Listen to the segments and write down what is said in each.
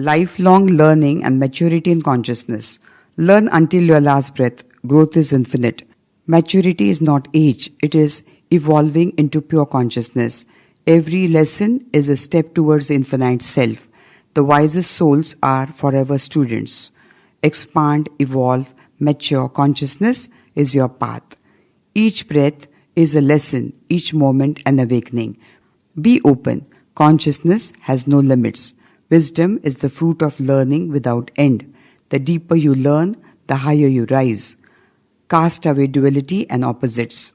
Lifelong learning and maturity in consciousness. Learn until your last breath. Growth is infinite. Maturity is not age, it is evolving into pure consciousness. Every lesson is a step towards the infinite self. The wisest souls are forever students. Expand, evolve, mature. Consciousness is your path. Each breath is a lesson, each moment an awakening. Be open. Consciousness has no limits. Wisdom is the fruit of learning without end. The deeper you learn, the higher you rise. Cast away duality and opposites.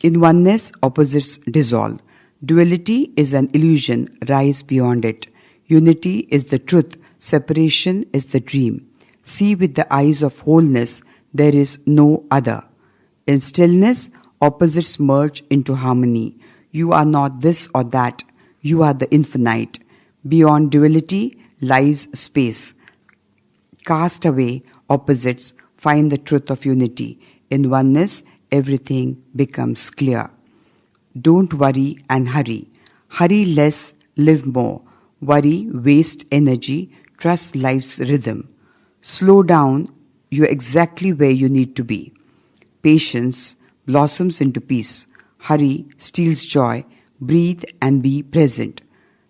In oneness, opposites dissolve. Duality is an illusion, rise beyond it. Unity is the truth, separation is the dream. See with the eyes of wholeness, there is no other. In stillness, opposites merge into harmony. You are not this or that, you are the infinite. Beyond duality lies space. Cast away opposites, find the truth of unity. In oneness, everything becomes clear. Don't worry and hurry. Hurry less, live more. Worry, waste energy, trust life's rhythm. Slow down, you're exactly where you need to be. Patience blossoms into peace. Hurry steals joy. Breathe and be present.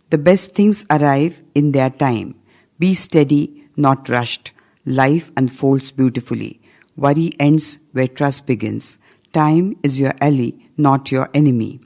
The best things arrive in their time. Be steady, not rushed. Life unfolds beautifully. Worry ends where trust begins. Time is your ally, not your enemy.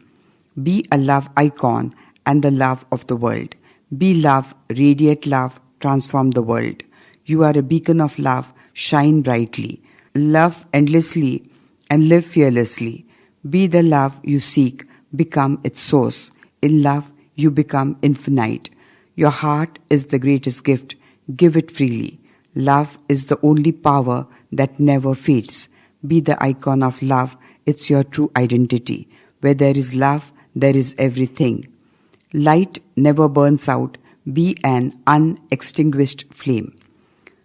Be a love icon and the love of the world. Be love, radiate love, transform the world. You are a beacon of love, shine brightly. Love endlessly and live fearlessly. Be the love you seek, become its source. In love, you become infinite. Your heart is the greatest gift. Give it freely. Love is the only power that never fades. Be the icon of love. It's your true identity. Where there is love, there is everything. Light never burns out. Be an unextinguished flame.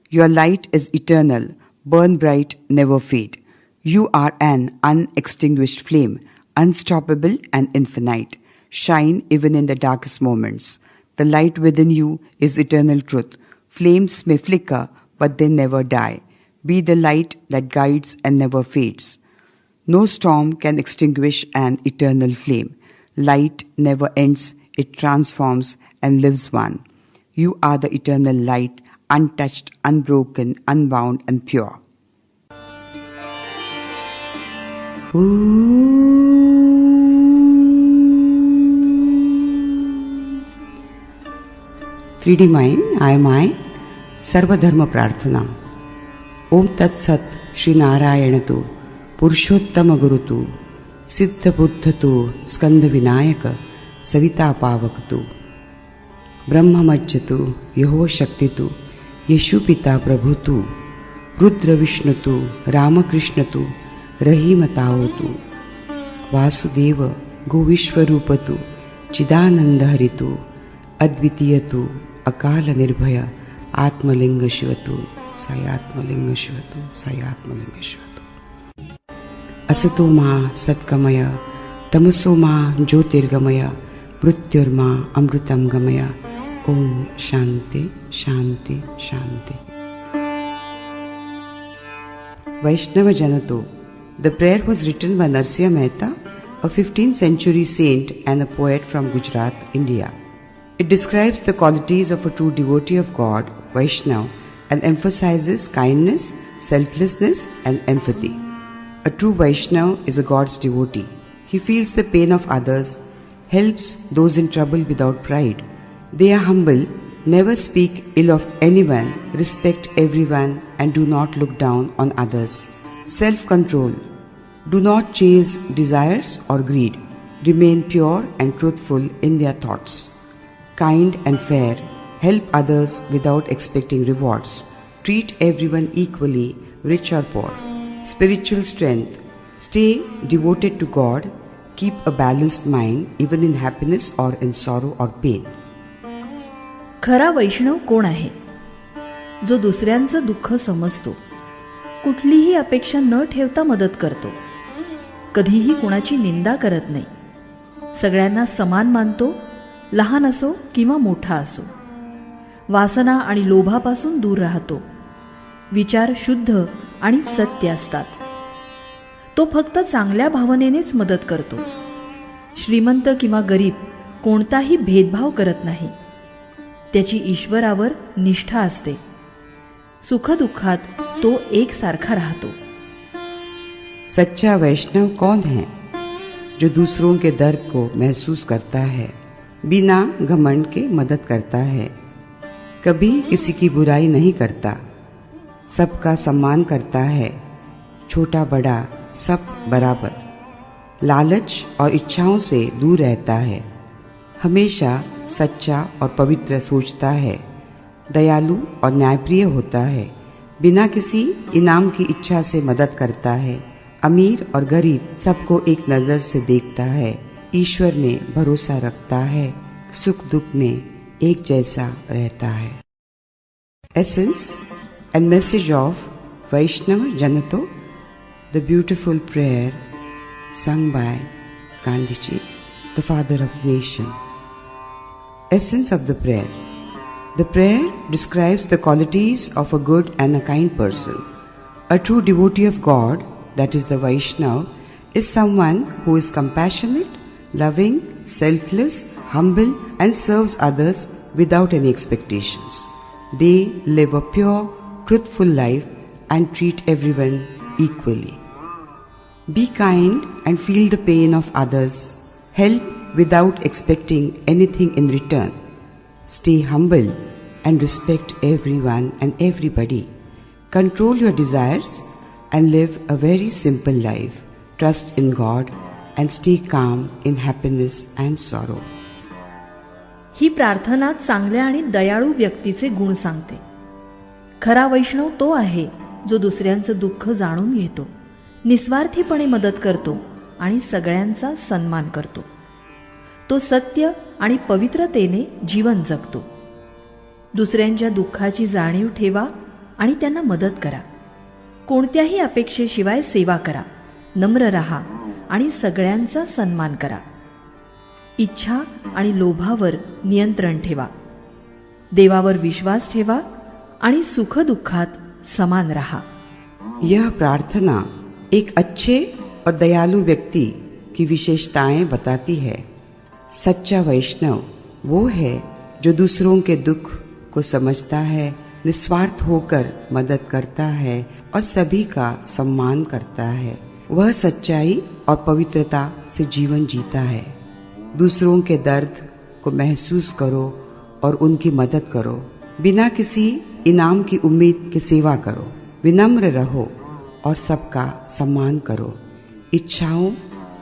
Your light is eternal. Burn bright, never fade. You are an unextinguished flame, unstoppable and infinite. Shine even in the darkest moments. The light within you is eternal truth. Flames may flicker, but they never die. Be the light that guides and never fades. No storm can extinguish an eternal flame. Light never ends, it transforms and lives one. You are the eternal light, untouched, unbroken, unbound and pure. Ooh. 3D Mind, I am I, Sarvadharma Prarthana. Om Tat Sat Shri Narayanatu, Purushottama Gurutu, Siddha Buddhatu, Skanda Vinayaka, Savita Pavakatu, Brahma Majjatu, Yeho Shaktitu, Yeshu Pita Prabhutu, Rudra Vishnatu, Rama Krishnatu, Rahimatavotu, Vasudeva, Govishwarupatu, Chidananda Haritu, Advitiyatu, Akala Nirbhaya, Atmalinga Shivatu, Sayatmalinga Shivatu, Sayatmalinga Shivatu. Asatoma Satkamaya, Tamasoma Jyotirgamaya, Mrityurma Amritam Gamaya. Om Shanti, Shanti, Shanti. Vaishnava Janato. The prayer was written by Narsiya Mehta, a 15th century saint and a poet from Gujarat, India. It describes the qualities of a true devotee of God, Vaishnava, and emphasizes kindness, selflessness, and empathy. A true Vaishnava is a God's devotee. He feels the pain of others, helps those in trouble without pride. They are humble, never speak ill of anyone, respect everyone, and do not look down on others. Self-control. Do not chase desires or greed. Remain pure and truthful in their thoughts. Kind and fair. Help others without expecting rewards. Treat everyone equally, rich or poor. Spiritual strength. Stay devoted to God. Keep a balanced mind even in happiness or in sorrow or pain. खरा वैष्णव कोण आहे? जो दुसऱ्यांचं दुःख समजतो, कुठलीही अपेक्षा न ठेवता मदत करतो, कधीही कुणाची निंदा करत नाही, सगळ्यांना समान मानतो, लहान असो किंवा मोठा असो. वासना आणि लोभापासून दूर राहतो. विचार शुद्ध आणि सत्य असतात. तो फक्त चांगल्या भावनेनेच मदत करतो. श्रीमंत किंवा गरीब कोणताही भेदभाव करत नाही. त्याची ईश्वरावर निष्ठा असते. सुखदुःखात तो एकसारखा राहतो. सच्चा वैष्णव कौन है? जो दूसरों के दर्द को महसूस करता है, बिना घमंड के मदद करता है, कभी किसी की बुराई नहीं करता, सबका सम्मान करता है, छोटा बड़ा सब बराबर, लालच और इच्छाओं से दूर रहता है, हमेशा सच्चा और पवित्र सोचता है, दयालु और न्यायप्रिय होता है, बिना किसी इनाम की इच्छा से मदद करता है, अमीर और गरीब सबको एक नज़र से देखता है, ईश्वर में भरोसा रखता है, सुख दुख में एक जैसा रहता है. Essence and message of Vaishnava Janato, the beautiful prayer sung by Gandhiji, the father of the nation. Essence of the prayer. The prayer describes the qualities of a good and a kind person. A true devotee of God, that is the Vaishnava, is someone who is compassionate, loving, selfless, humble and serves others without any expectations. They live a pure, truthful life and treat everyone equally. Be kind and feel the pain of others. Help without expecting anything in return. Stay humble and respect everyone and everybody. Control your desires and live a very simple life. Trust in God and stay calm in happiness and sorrow. ही प्रार्थना चांगल्या आणि दयाळू व्यक्तीचे गुण सांगते. खरा वैष्णव तो आहे जो दुसऱ्यांचं दुःख जाणून घेतो, निस्वार्थीपणे मदत करतो आणि सगळ्यांचा सन्मान करतो. तो सत्य आणि पवित्रतेने जीवन जगतो. दुसऱ्यांच्या दुःखाची जाणीव ठेवा आणि त्यांना मदत करा. कोणत्याही अपेक्षेशिवाय सेवा करा. नम्र रहा आणि सगळ्यांचा सन्मान करा. इच्छा आणि लोभावर नियंत्रण ठेवा. देवावर विश्वास ठेवा आणि सुखदुःखात समान रहा. यह प्रार्थना एक अच्छे और दयालु व्यक्ति की विशेषताएं बताती है. सच्चा वैष्णव वो है जो दूसरों के दुख को समझता है, निस्वार्थ होकर मदद करता है और सभी का सम्मान करता है. वह सच्चाई और पवित्रता से जीवन जीता है. दूसरों के दर्द को महसूस करो और उनकी मदद करो. बिना किसी इनाम की उम्मीद की सेवा करो. विनम्र रहो और सबका सम्मान करो. इच्छाओं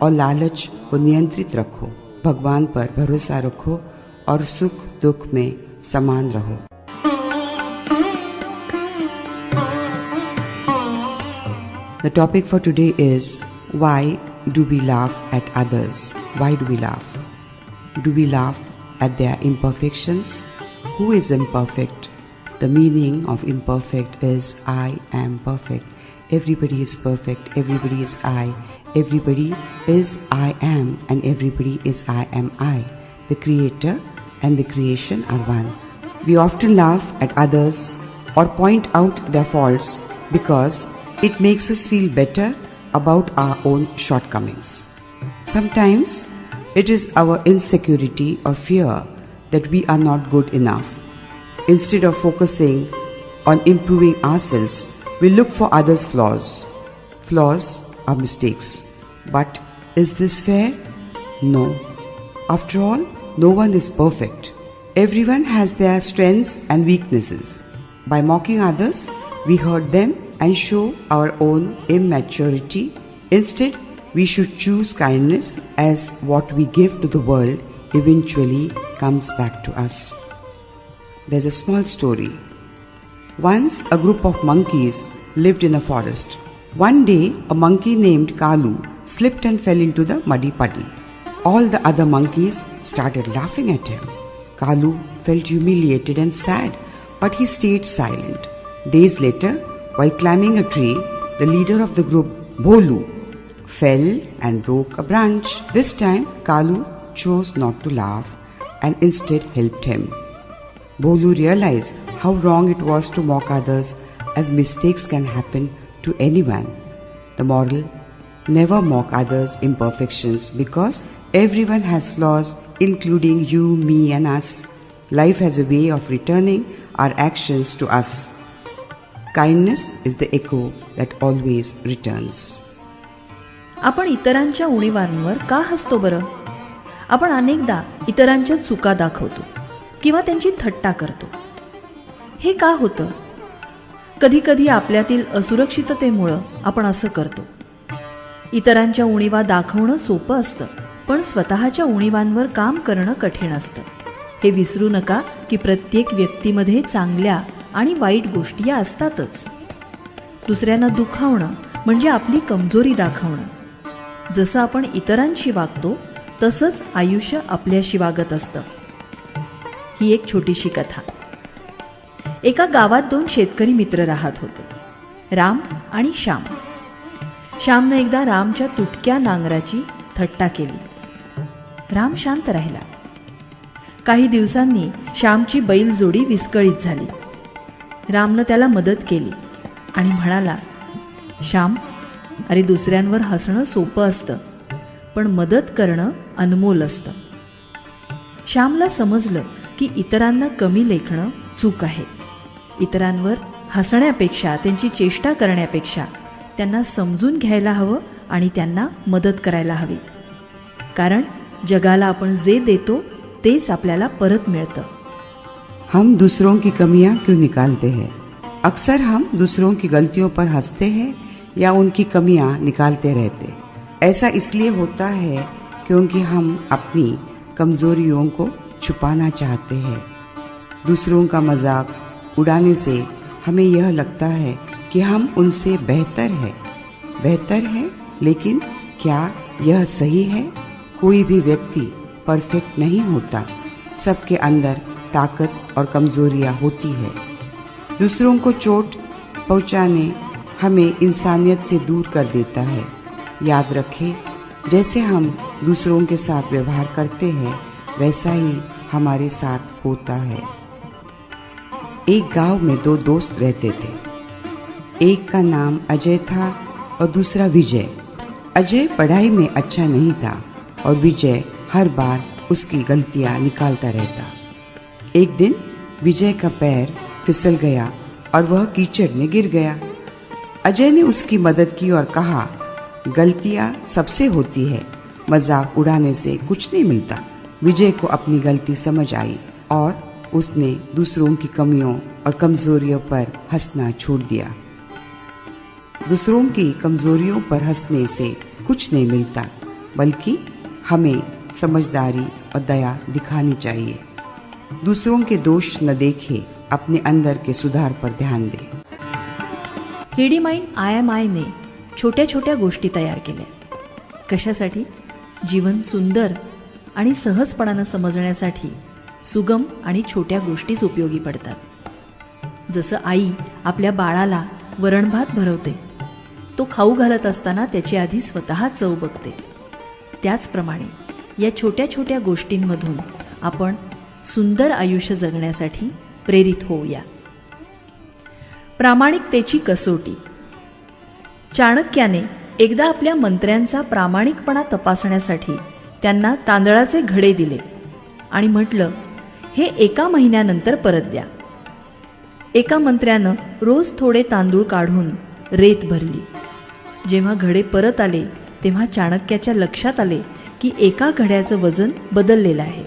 और लालच को नियंत्रित रखो. भगवान पर भरोसा रखो और सुख दुख में समान रहो. The topic for today is, why do we laugh at others? Why do we laugh? Do we laugh at their imperfections? Who is imperfect? The meaning of imperfect is I am perfect. Everybody is perfect. Everybody is I. Everybody is I am and everybody is I am I. The Creator and the creation are one. We often laugh at others or point out their faults because it makes us feel better about our own shortcomings. Sometimes it is our insecurity or fear that we are not good enough. Instead of focusing on improving ourselves, we look for others' flaws. Flaws are mistakes. But is this fair? No. After all, no one is perfect. Everyone has their strengths and weaknesses. By mocking others, we hurt them and show our own immaturity. Instead, we should choose kindness, as what we give to the world eventually comes back to us. There's a small story. Once a group of monkeys lived in a forest. One day, a monkey named Kalu slipped and fell into the muddy puddle. All the other monkeys started laughing at him. Kalu felt humiliated and sad, but he stayed silent. Days later, while climbing a tree, the leader of the group, Bholu, fell and broke a branch. This time, Kalu chose not to laugh and instead helped him. Bholu realized how wrong it was to mock others, as mistakes can happen to anyone. The moral: never mock others' imperfections, because everyone has flaws, including you, me and us. Life has a way of returning our actions to us. Kindness is the echo that always returns. आपण इतरांच्या उणीवांवर का हसतो बरं? आपण अनेकदा इतरांच्या चुका दाखवतो किंवा त्यांची थट्टा करतो. हे का होतं? कधी कधी आपल्यातील असुरक्षिततेमुळं आपण असं करतो. इतरांच्या उणीवा दाखवणं सोपं असतं, पण स्वतःच्या उणीवांवर काम करणं कठीण असतं. हे विसरू नका की प्रत्येक व्यक्तीमध्ये चांगल्या आणि वाईट गोष्टी या असतातच. दुसऱ्यांना दुखावणं म्हणजे आपली कमजोरी दाखवणं. जसं आपण इतरांशी वागतो तसंच आयुष्य आपल्याशी वागत असतं. ही एक छोटीशी कथा. एका गावात 2 शेतकरी मित्र राहत होते, राम आणि श्याम. श्यामनं एकदा रामच्या तुटक्या नांगराची थट्टा केली. राम शांत राहिला. काही दिवसांनी श्यामची बैलजोडी विस्कळीत झाली. रामनं त्याला मदत केली आणि म्हणाला, श्याम, अरे दुसऱ्यांवर हसणं सोपं असतं, पण मदत करणं अनमोल असतं. श्यामला समजलं की इतरांना कमी लेखणं चूक आहे. इतरांवर हसण्यापेक्षा, त्यांची चेष्टा करण्यापेक्षा त्यांना समजून घ्यायला हवं आणि त्यांना मदत करायला हवी. कारण जगाला आपण जे देतो तेच आपल्याला परत मिळतं. हम दूसरों की कमियां क्यों निकालते हैं? अक्सर हम दूसरों की गलतियों पर हंसते हैं या उनकी कमियां निकालते रहते. ऐसा इसलिए होता है क्योंकि हम अपनी कमजोरियों को छुपाना चाहते हैं. दूसरों का मजाक उड़ाने से हमें यह लगता है कि हम उनसे बेहतर है, लेकिन क्या यह सही है? कोई भी व्यक्ति परफेक्ट नहीं होता. सबके अंदर ताकत और कमजोरियां होती है. दूसरों को चोट पहुंचाने हमें इंसानियत से दूर कर देता है. याद रखें, जैसे हम दूसरों के साथ व्यवहार करते हैं वैसा ही हमारे साथ होता है. एक गांव में 2 दोस्त रहते थे. एक का नाम अजय था और दूसरा विजय. अजय पढ़ाई में अच्छा नहीं था और विजय हर बार उसकी गलतियां निकालता रहता. एक दिन विजय का पैर फिसल गया और वह कीचड़ में गिर गया. अजय ने उसकी मदद की और कहा, गलतियां सबसे होती है, मजाक उड़ाने से कुछ नहीं मिलता. विजय को अपनी गलती समझ आई और उसने दूसरों की कमियों और कमजोरियों पर हंसना छोड़ दिया. दूसरों की कमजोरियों पर हंसने से कुछ नहीं मिलता, बल्कि हमें समझदारी और दया दिखानी चाहिए. दूसरों के दोष न देखे, अपने अंदर के सुधार पर ध्यान दे. रेडी माइंड IMI ने छोट्या छोट्या गोष्टी तयार केल्या. कशासाठी? जीवन सुंदर आणि सहजपणानं समजण्यासाठी सुगम आणि छोट्या गोष्टीच उपयोगी पडतात. जसं आई आपल्या बाळाला वरणभात भरवते, तो खाऊ घालत असताना त्याची आधी स्वतः चव बघते. त्याचप्रमाणे या छोट्या छोट्या गोष्टींमधून आपण सुंदर आयुष्य जगण्यासाठी प्रेरित होऊया. प्रामाणिकतेची कसोटी. चाणक्याने एकदा आपल्या मंत्र्यांचा प्रामाणिकपणा तपासण्यासाठी त्यांना तांदळाचे घडे दिले आणि म्हटलं, हे 1 महिन्यानंतर परत द्या. एका मंत्र्यानं रोज थोडे तांदूळ काढून रेत भरली. जेव्हा घडे परत आले तेव्हा चाणक्याच्या लक्षात आले की एका घड्याचं वजन बदललेलं आहे.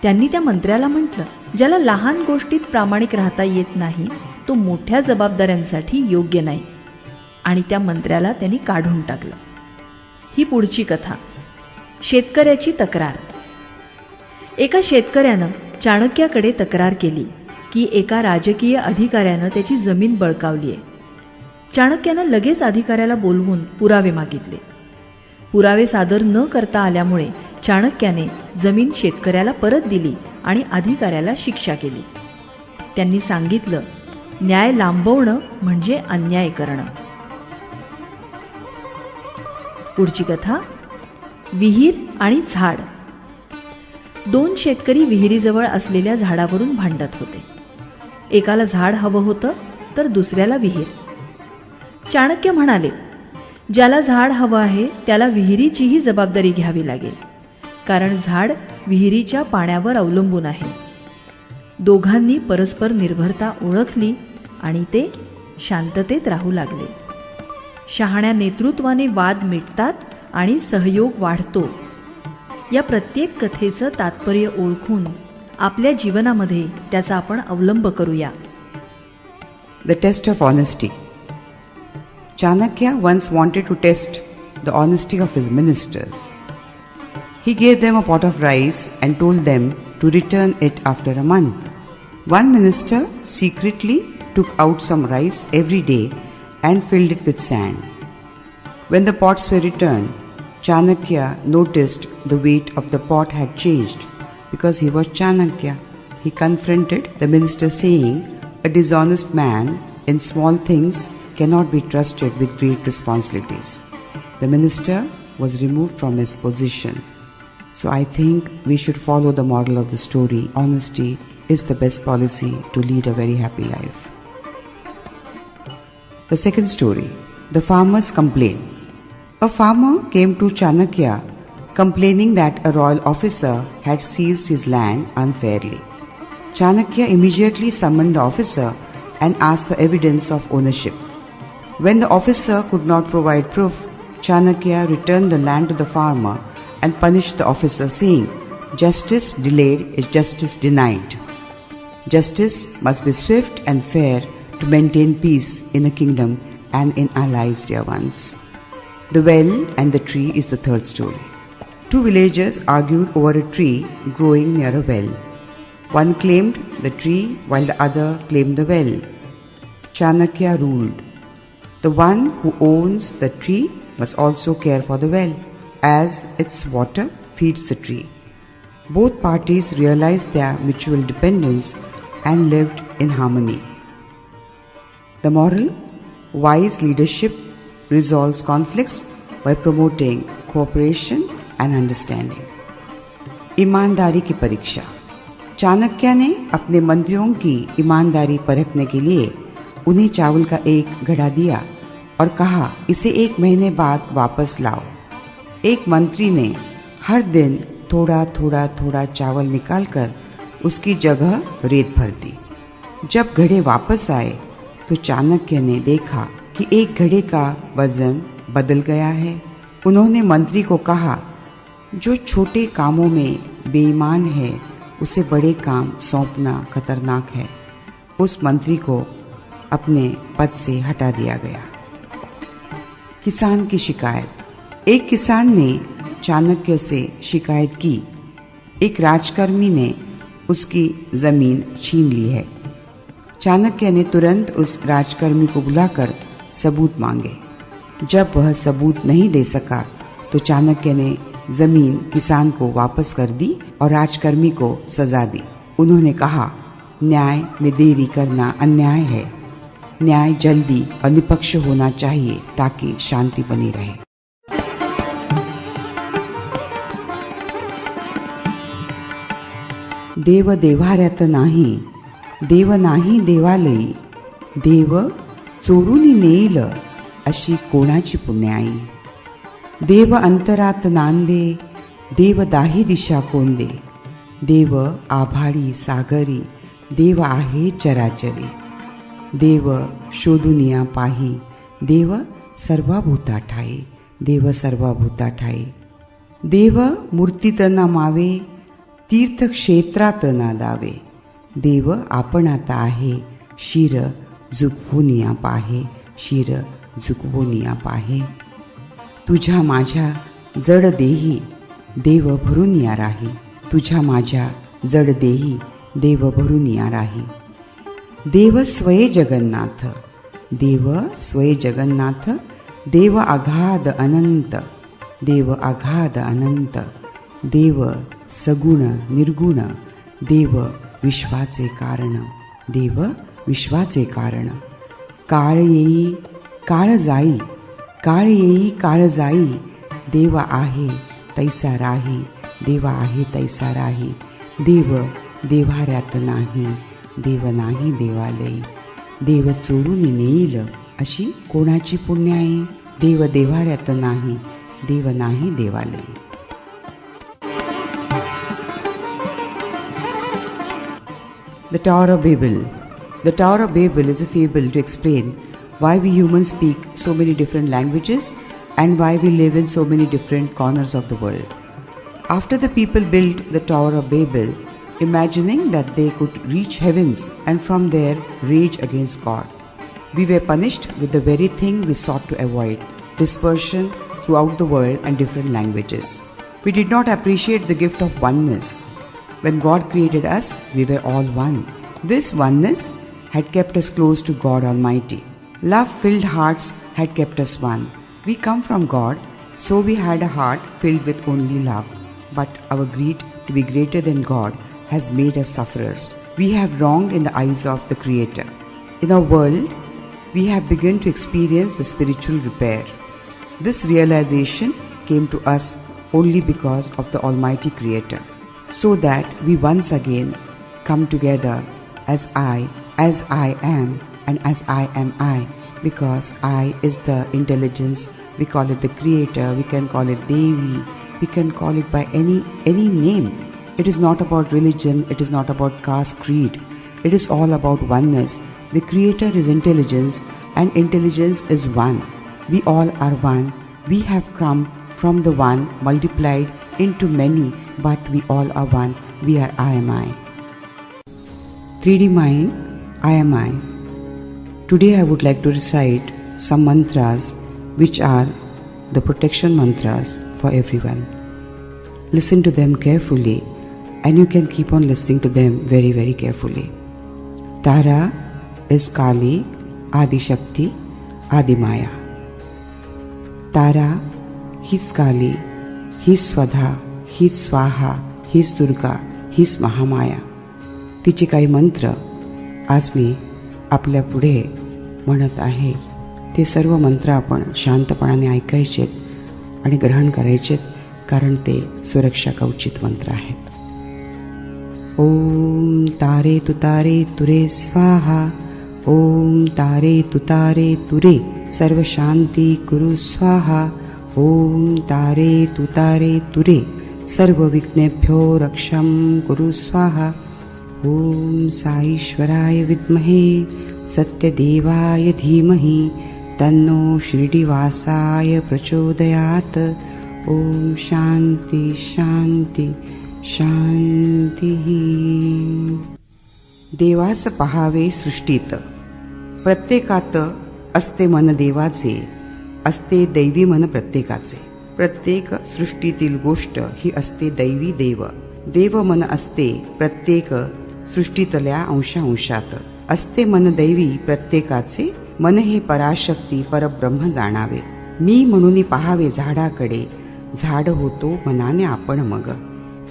त्यांनी त्या मंत्र्याला म्हटलं, ज्याला लहान गोष्टीत प्रामाणिक राहता येत नाही तो मोठ्या जबाबदाऱ्यांसाठी योग्य नाही. आणि त्या मंत्र्याला त्यांनी काढून टाकलं. ही पुढची कथा. शेतकऱ्याची तक्रार. एका शेतकऱ्यानं चाणक्याकडे तक्रार केली की एका राजकीय अधिकाऱ्यानं त्याची जमीन बळकावली आहे. चाणक्यानं लगेच अधिकाऱ्याला बोलवून पुरावे मागितले. पुरावे सादर न करता आल्यामुळे चाणक्याने जमीन शेतकऱ्याला परत दिली आणि अधिकाऱ्याला शिक्षा केली. त्यांनी सांगितलं, न्याय लांबवणं म्हणजे अन्याय करणं. पुढची कथा. विहीर आणि झाड. 2 शेतकरी विहिरीजवळ असलेल्या झाडावरून भांडत होते. एकाला झाड हवं होतं तर दुसऱ्याला विहीर. चाणक्य म्हणाले, ज्याला झाड हवं आहे त्याला विहिरीचीही जबाबदारी घ्यावी लागेल, कारण झाड विहिरीच्या पाण्यावर अवलंबून आहे. दोघांनी परस्पर निर्भरता ओळखली आणि ते शांततेत राहू लागले. शहाण्या नेतृत्वाने वाद मिटतात आणि सहयोग वाढतो. या प्रत्येक कथेचं तात्पर्य ओळखून आपल्या जीवनामध्ये त्याचा आपण अवलंब करूया. The test of honesty. Chanakya once wanted to test the honesty of his ministers. He gave them a pot of rice and told them to return it after a month. One minister secretly took out some rice every day and filled it with sand. When the pots were returned, Chanakya noticed the weight of the pot had changed. Because he was Chanakya, he confronted the minister saying, "A dishonest man in small things cannot be trusted with great responsibilities." The minister was removed from his position. So I think we should follow the model of the story. Honesty is the best policy to lead a very happy life. The second story, the farmer's complaint. A farmer came to Chanakya complaining that a royal officer had seized his land unfairly. Chanakya immediately summoned the officer and asked for evidence of ownership. When the officer could not provide proof, Chanakya returned the land to the farmer and punished the officer, saying, "Justice delayed is justice denied." Justice must be swift and fair to maintain peace in a kingdom and in our lives, dear ones. The well and the tree is the third story. 2 villagers argued over a tree growing near a well. One claimed the tree while the other claimed the well. Chanakya ruled, the one who owns the tree must also care for the well, as its water feeds the tree. Both parties realized their mutual dependence and lived in harmony. The moral: wise leadership resolves conflicts by promoting cooperation and understanding. ईमानदारी की परीक्षा. चाणक्य ने अपने मंत्रियों की ईमानदारी परखने के लिए उन्हें चावल का एक घड़ा दिया और कहा, इसे 1 महीने बाद वापस लाओ. एक मंत्री ने हर दिन थोड़ा थोड़ा थोड़ा चावल निकालकर उसकी जगह रेत भर दी. जब घड़े वापस आए तो चाणक्य ने देखा कि एक घड़े का वजन बदल गया है. उन्होंने मंत्री को कहा, जो छोटे कामों में बेईमान है उसे बड़े काम सौंपना खतरनाक है. उस मंत्री को अपने पद से हटा दिया गया. किसान की शिकायत. एक किसान ने चाणक्य से शिकायत की, एक राजकर्मी ने उसकी जमीन छीन ली है. चाणक्य ने तुरंत उस राजकर्मी को बुलाकर सबूत मांगे. जब वह सबूत नहीं दे सका तो चाणक्य ने जमीन किसान को वापस कर दी और राजकर्मी को सजा दी. उन्होंने कहा, न्याय में देरी करना अन्याय है. न्याय जल्दी और निष्पक्ष होना चाहिए ताकि शांति बनी रहे. देव देव्हाऱ्यात नाही, देव नाही देवालयी, देव चोरूनी नेईल अशी कोणाची पुण्याई. देव अंतरात नांदे, देव दाही दिशा कोंदे. देव आभाळी सागरी, देव आहे चराचरी. देव शोधुनिया पाही, देव सर्वभूता ठाई. देव सर्वभूता ठाई. देव मूर्तीत नमावे, तीर्थक्षेत्रात नादावे. देव आपणात आहे, शिर झुकवूनिया पाहे. शिर झुकवूनिया पाहे. तुझ्या माझ्या जड देही, देव भरून या राही. तुझ्या माझ्या जड देही, देव भरून या राही. देव स्वये जगन्नाथ, देव स्वये जगन्नाथ. देव अगाध अनंत, देव अगाध अनंत. देव सगुण निर्गुण, देव विश्वाचे कारण. देव विश्वाचे कारण. काळ येई काळ जाई, काळ येई काळ जाई. देव आहे तैसा राही, देवा आहे तैसा राही, देव देव्हाऱ्यात नाही, देव नाही देवालयी, देव चोरून नेईल अशी कोणाची पुण्याई, देव देव्हाऱ्यात नाही, देव नाही देवालयी. The Tower of Babel. The Tower of Babel is a fable to explain why we humans speak so many different languages and why we live in so many different corners of the world. After the people built the Tower of Babel, imagining that they could reach heavens and from there rage against God, we were punished with the very thing we sought to avoid: dispersion throughout the world and different languages. We did not appreciate the gift of oneness. When God created us, we were all one. This oneness had kept us close to God Almighty. Love-filled hearts had kept us one. We come from God, so we had a heart filled with only love. But our greed to be greater than God has made us sufferers. We have wronged in the eyes of the Creator. In our world, we have begun to experience the spiritual repair. This realization came to us only because of the Almighty Creator, so that we once again come together as I am, and as I am I, because I is the intelligence. We call it the Creator, we can call it Devi, we can call it by any name. It is not about religion, it is not about caste, creed. It is all about oneness. The Creator is intelligence and intelligence is one. We all are one. We have come from the one multiplied into many, but we all are one. We are I am I. 3D mind, I am I. Today I would like to recite some mantras which are the protection mantras for everyone. Listen to them carefully and you can keep on listening to them very, very carefully. Tara is Kali, Adi Shakti, Adi Maya. Tara, हीच काली, हीच स्वधा, हीच स्वाहा, हीच दुर्गा, हीच महामाया. तिचे काही मंत्र आज मी आपल्या पुढे म्हणत आहे. ते सर्व मंत्र आपण शांतपणाने ऐकायचेत आणि ग्रहण करायचेत, कारण ते सुरक्षा कवचित मंत्र आहेत. ओम तारे तुरे स्वाहा, ओम तारे तुरे सर्व शांती कुरु स्वाहा, ओम तारे तुरे सर्व विघ्नेभ्यो रक्षं कुरु स्वाहा. ओम साईश्वराय विद्महे सत्यदेवाय धीमहि तन्नो श्रीनिवासाय प्रचोदयात्. ओम शांती शांती शांती. देवास पहावे सृष्टीत, प्रत्येकात असते मन देवाचे, असते दैवी मन प्रत्येकाचे. प्रत्येक सृष्टीतील गोष्ट ही असते दैवी देव. देव मन असते प्रत्येक सृष्टीतल्या अंशात. असते मन दैवी प्रत्येकाचे, मन हे पराशक्ती परब्रह्म जाणावे. मी म्हणून पहावे झाडाकडे, झाड होतो मनाने आपण मग.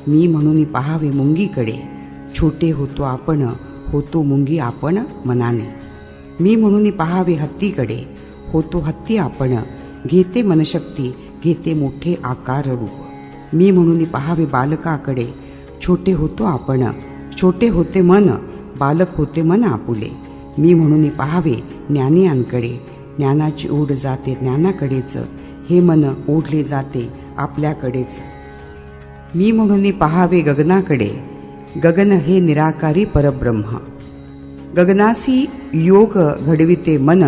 मी म्हणून पहावे मुंगीकडे, छोटे होतो आपण, होतो मुंगी आपण मनाने. मी म्हणून पहावे हत्तीकडे, होतो हत्ती आपण, घेते मनशक्ती, घेते मोठे आकार रूप. मी म्हणून पहावे बालकाकडे, छोटे होतो आपण, छोटे होते मन, बालक होते मन आपुले. मी म्हणून पहावे ज्ञानियांकडे, ज्ञानाची ओढ जाते ज्ञानाकडेच, हे मन ओढले जाते आपल्याकडेच. मी म्हणून पहावे गगनाकडे, गगन हे निराकारी परब्रह्म. गगनासी योग घडविते मन,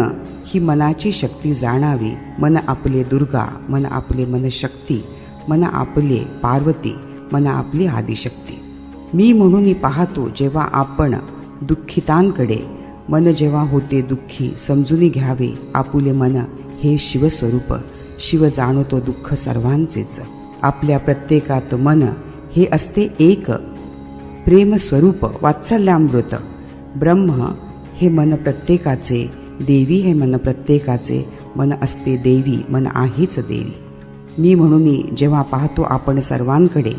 ही मनाची शक्ती जाणावी. मन आपले दुर्गा, मन आपले मनशक्ती, मन आपले पार्वती, मन आपली आदिशक्ती. मी म्हणून पाहतो जेव्हा आपण दुःखितांकडे, मन जेव्हा होते दुःखी समजून घ्यावे आपुले मन, हे शिवस्वरूप. शिव जाणतो दुःख सर्वांचेच. आपल्या प्रत्येकात मन हे असते एक प्रेमस्वरूप वात्सल्यामृत. ब्रह्म हे मन प्रत्येकाचे, देवी हे मन प्रत्येकाचे. मन असते देवी, मन आहेच देवी. मी म्हणून जेव्हा पाहतो आपण सर्वांकडे,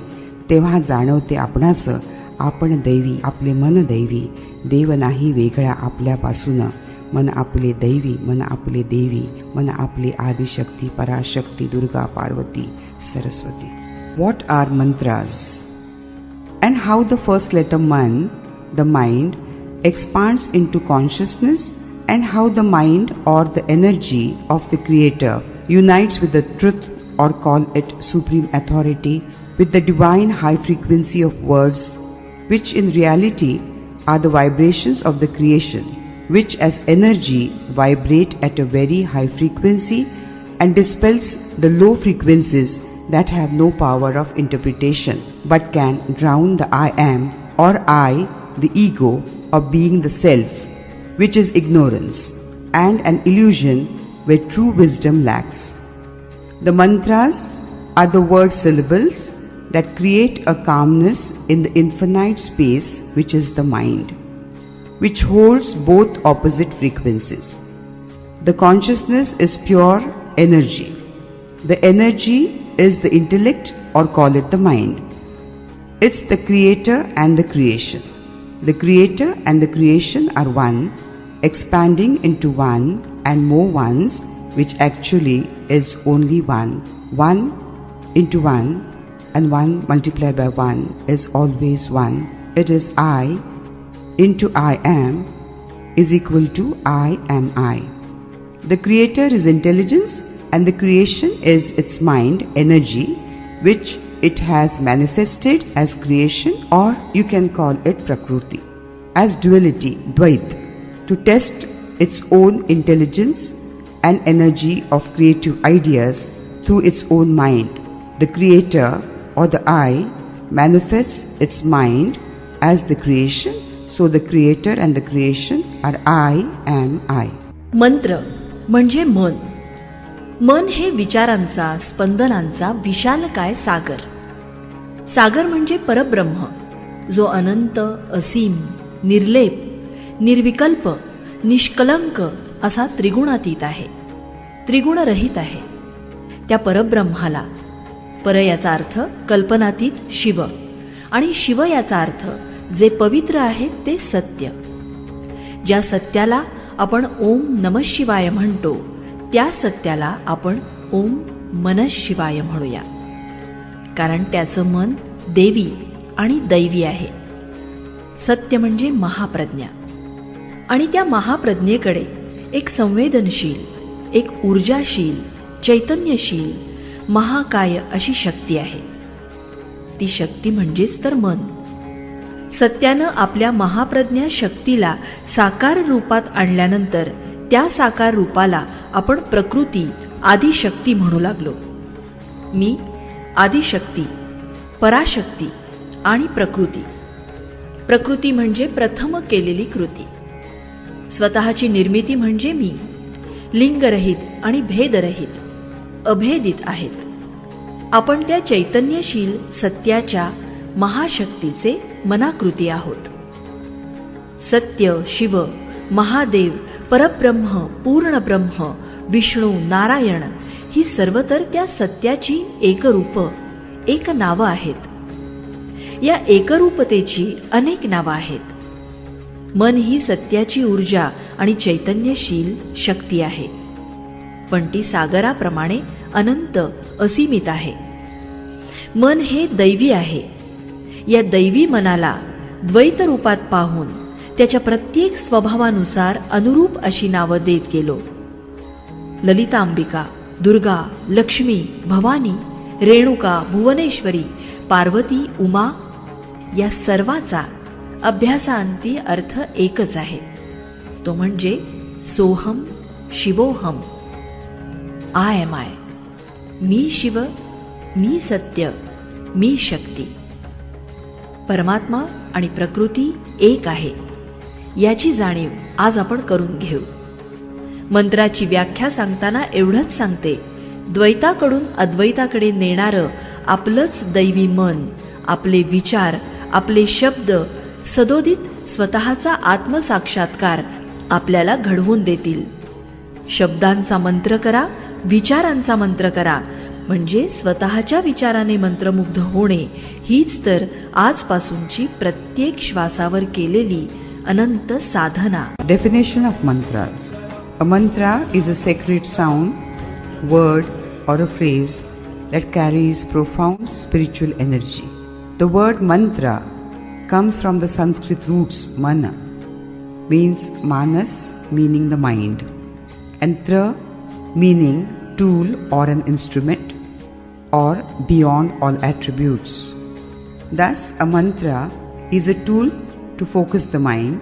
तेव्हा जाणवते आपणास आपण दैवी. आपले मन दैवी, देव नाही वेगळा आपल्यापासून. मन आपले दैवी, मन आपले देवी, मन आपली Adishakti, पराशक्ती, Durga, Parvati, Saraswati. what are mantras and how the first letter man, the mind, expands into consciousness, and how the mind or the energy of the creator unites with the truth, or call it supreme authority, with the divine high frequency of words, which in reality are the vibrations of the creation, which as energy vibrate at a very high frequency and dispels the low frequencies that have no power of interpretation but can drown the I am, or I, the ego of being the self, which is ignorance and an illusion where true wisdom lacks. The mantras are the word syllables that create a calmness in the infinite space, which is the mind, which holds both opposite frequencies. The consciousness is pure energy. The energy is the intellect, or call it the mind. It's the creator and the creation. The creator and the creation are one, expanding into one and more ones, which actually is only one. One into one, and one multiplied by one is always one. It is I into I am is equal to I am I. The creator is intelligence and the creation is its mind, energy, which it has manifested as creation, or you can call it Prakriti, as duality, Dvait, to test its own intelligence and energy of creative ideas through its own mind. The creator, or the I, manifests its mind as the creation, so the creator and the creation are I am I. मंत्र म्हणजे मन. मन हे विचारांचा, स्पंदनांचा विशालकाय सागर. सागर म्हणजे परब्रह्म, जो अनंत, असीम, निर्लेप, निर्विकल्प, निष्कलंक असा त्रिगुणातीत आहे, त्रिगुणरहित आहे. त्या परब्रह्माला, पर याचा अर्थ कल्पनातीत शिव, आणि शिव याचा अर्थ जे पवित्र आहे ते सत्य. ज्या सत्याला आपण ओम नमः शिवाय म्हणतो, त्या सत्याला आपण ओम मनः शिवाय म्हणूया, कारण त्याचं मन देवी आणि दैवी आहे. सत्य म्हणजे महाप्रज्ञा, आणि त्या महाप्रज्ञेकडे एक संवेदनशील, एक ऊर्जाशील, चैतन्यशील, महाकाय अशी शक्ती आहे. ती शक्ती म्हणजेच तर मन. सत्यानं आपल्या महाप्रज्ञा शक्तीला साकार रूपात आणल्यानंतर त्या साकार रूपाला आपण प्रकृती, आदिशक्ती म्हणू लागलो. मी आदिशक्ती, पराशक्ती आणि प्रकृती. प्रकृती म्हणजे प्रथम केलेली कृती. स्वतःची निर्मिती म्हणजे मी, लिंगरहित आणि भेदरहित, अभेदित आहेत. आपण त्या चैतन्यशील सत्याच्या महाशक्तीचे मनाकृती आहोत. सत्य, शिव, महादेव, परब्रह्म, पूर्णब्रह्म, विष्णू, नारायण ही सर्व तर त्या सत्याची एकरूप, एक नावं आहेत. या एकरूपतेची अनेक नावं आहेत. मन ही सत्याची ऊर्जा आणि चैतन्यशील शक्ती आहे, पण ती सागराप्रमाणे अनंत, असीमित आहे. मन हे दैवी आहे. या दैवी मनाला द्वैत रूपात पाहून त्याच्या प्रत्येक स्वभावानुसार अनुरूप अशी नावं देत गेलो. ललितांबिका, दुर्गा, लक्ष्मी, भवानी, रेणुका, भुवनेश्वरी, पार्वती, उमा या सर्वाचा अभ्यासांती अर्थ एकच आहे, तो म्हणजे सोहम, शिवोहम, आय एम आय. मी शिव, मी सत्य, मी शक्ती. परमात्मा आणि प्रकृती एक आहे याची जाणीव आज आपण करून घेऊ. मंत्राची व्याख्या सांगताना एवढंच सांगते, द्वैताकडून अद्वैताकडे नेणारं आपलंच दैवी मन, आपले विचार, आपले शब्द सदोदित स्वतःचा आत्मसाक्षात्कार आपल्याला घडवून देतील. शब्दांचा मंत्र करा, विचारांचा मंत्र करा, म्हणजे स्वतःच्या विचाराने मंत्रमुग्ध होणे हीच तर आजपासूनची प्रत्येक श्वासावर केलेली अनंत साधना. Definition of mantras. A mantra is a sacred sound, word or a phrase that carries profound spiritual energy. The word mantra comes from the Sanskrit roots mana, means manas, meaning the mind, and tra, meaning tool or an instrument, or beyond all attributes. Thus, a mantra is a tool to focus the mind,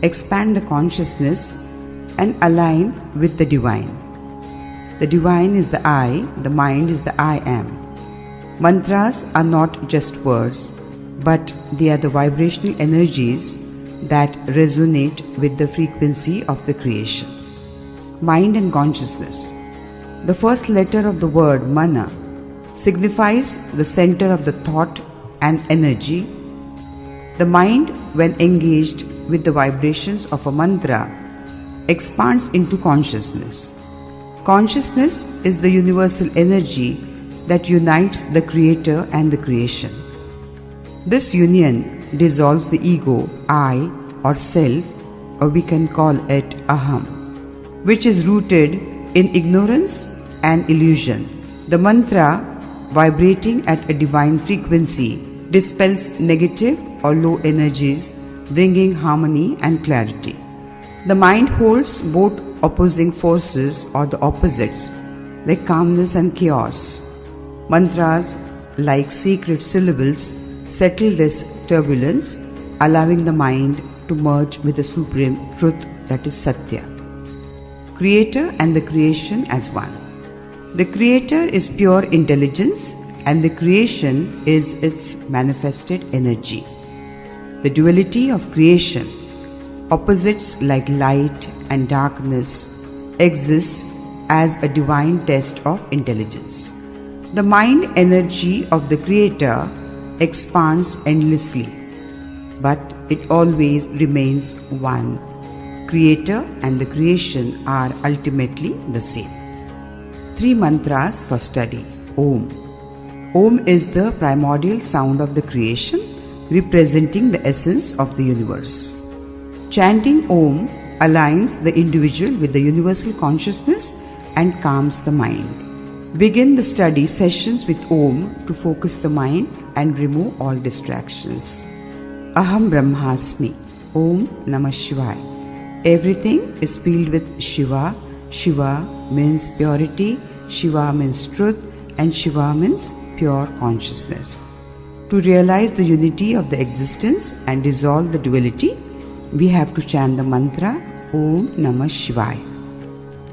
expand the consciousness, and align with the divine. The divine is the I, the mind is the I am. Mantras are not just words, but they are the vibrational energies that resonate with the frequency of the creation. Mind and consciousness. The first letter of the word mana signifies the center of the thought and energy. The mind, when engaged with the vibrations of a mantra, expands into consciousness. Consciousness is the universal energy that unites the creator and the creation. This union dissolves the ego, I, or self, or we can call it aham, which is rooted in ignorance and illusion. The mantra, vibrating at a divine frequency, dispels negative or low energies, bringing harmony and clarity. The mind holds both opposing forces or the opposites, like calmness and chaos. Mantras, like secret syllables, settle this turbulence, allowing the mind to merge with the supreme truth, that is Satya. Creator and the creation as one. The creator is pure intelligence and the creation is its manifested energy. The duality of creation, opposites like light and darkness, exists as a divine test of intelligence. The mind energy of the creator expands endlessly, but it always remains one. Creator and the creation are ultimately the same. 3 mantras for study. Om. Om is the primordial sound of the creation, representing the essence of the universe. Chanting Om aligns the individual with the universal consciousness and calms the mind. Begin the study sessions with Om to focus the mind and remove all distractions. Aham Brahmasmi. Om Namah Shivaya. Everything is filled with Shiva. Shiva means purity, Shiva means truth, and Shiva means pure consciousness. To realize the unity of the existence and dissolve the duality, we have to chant the mantra Om Namah Shivaya.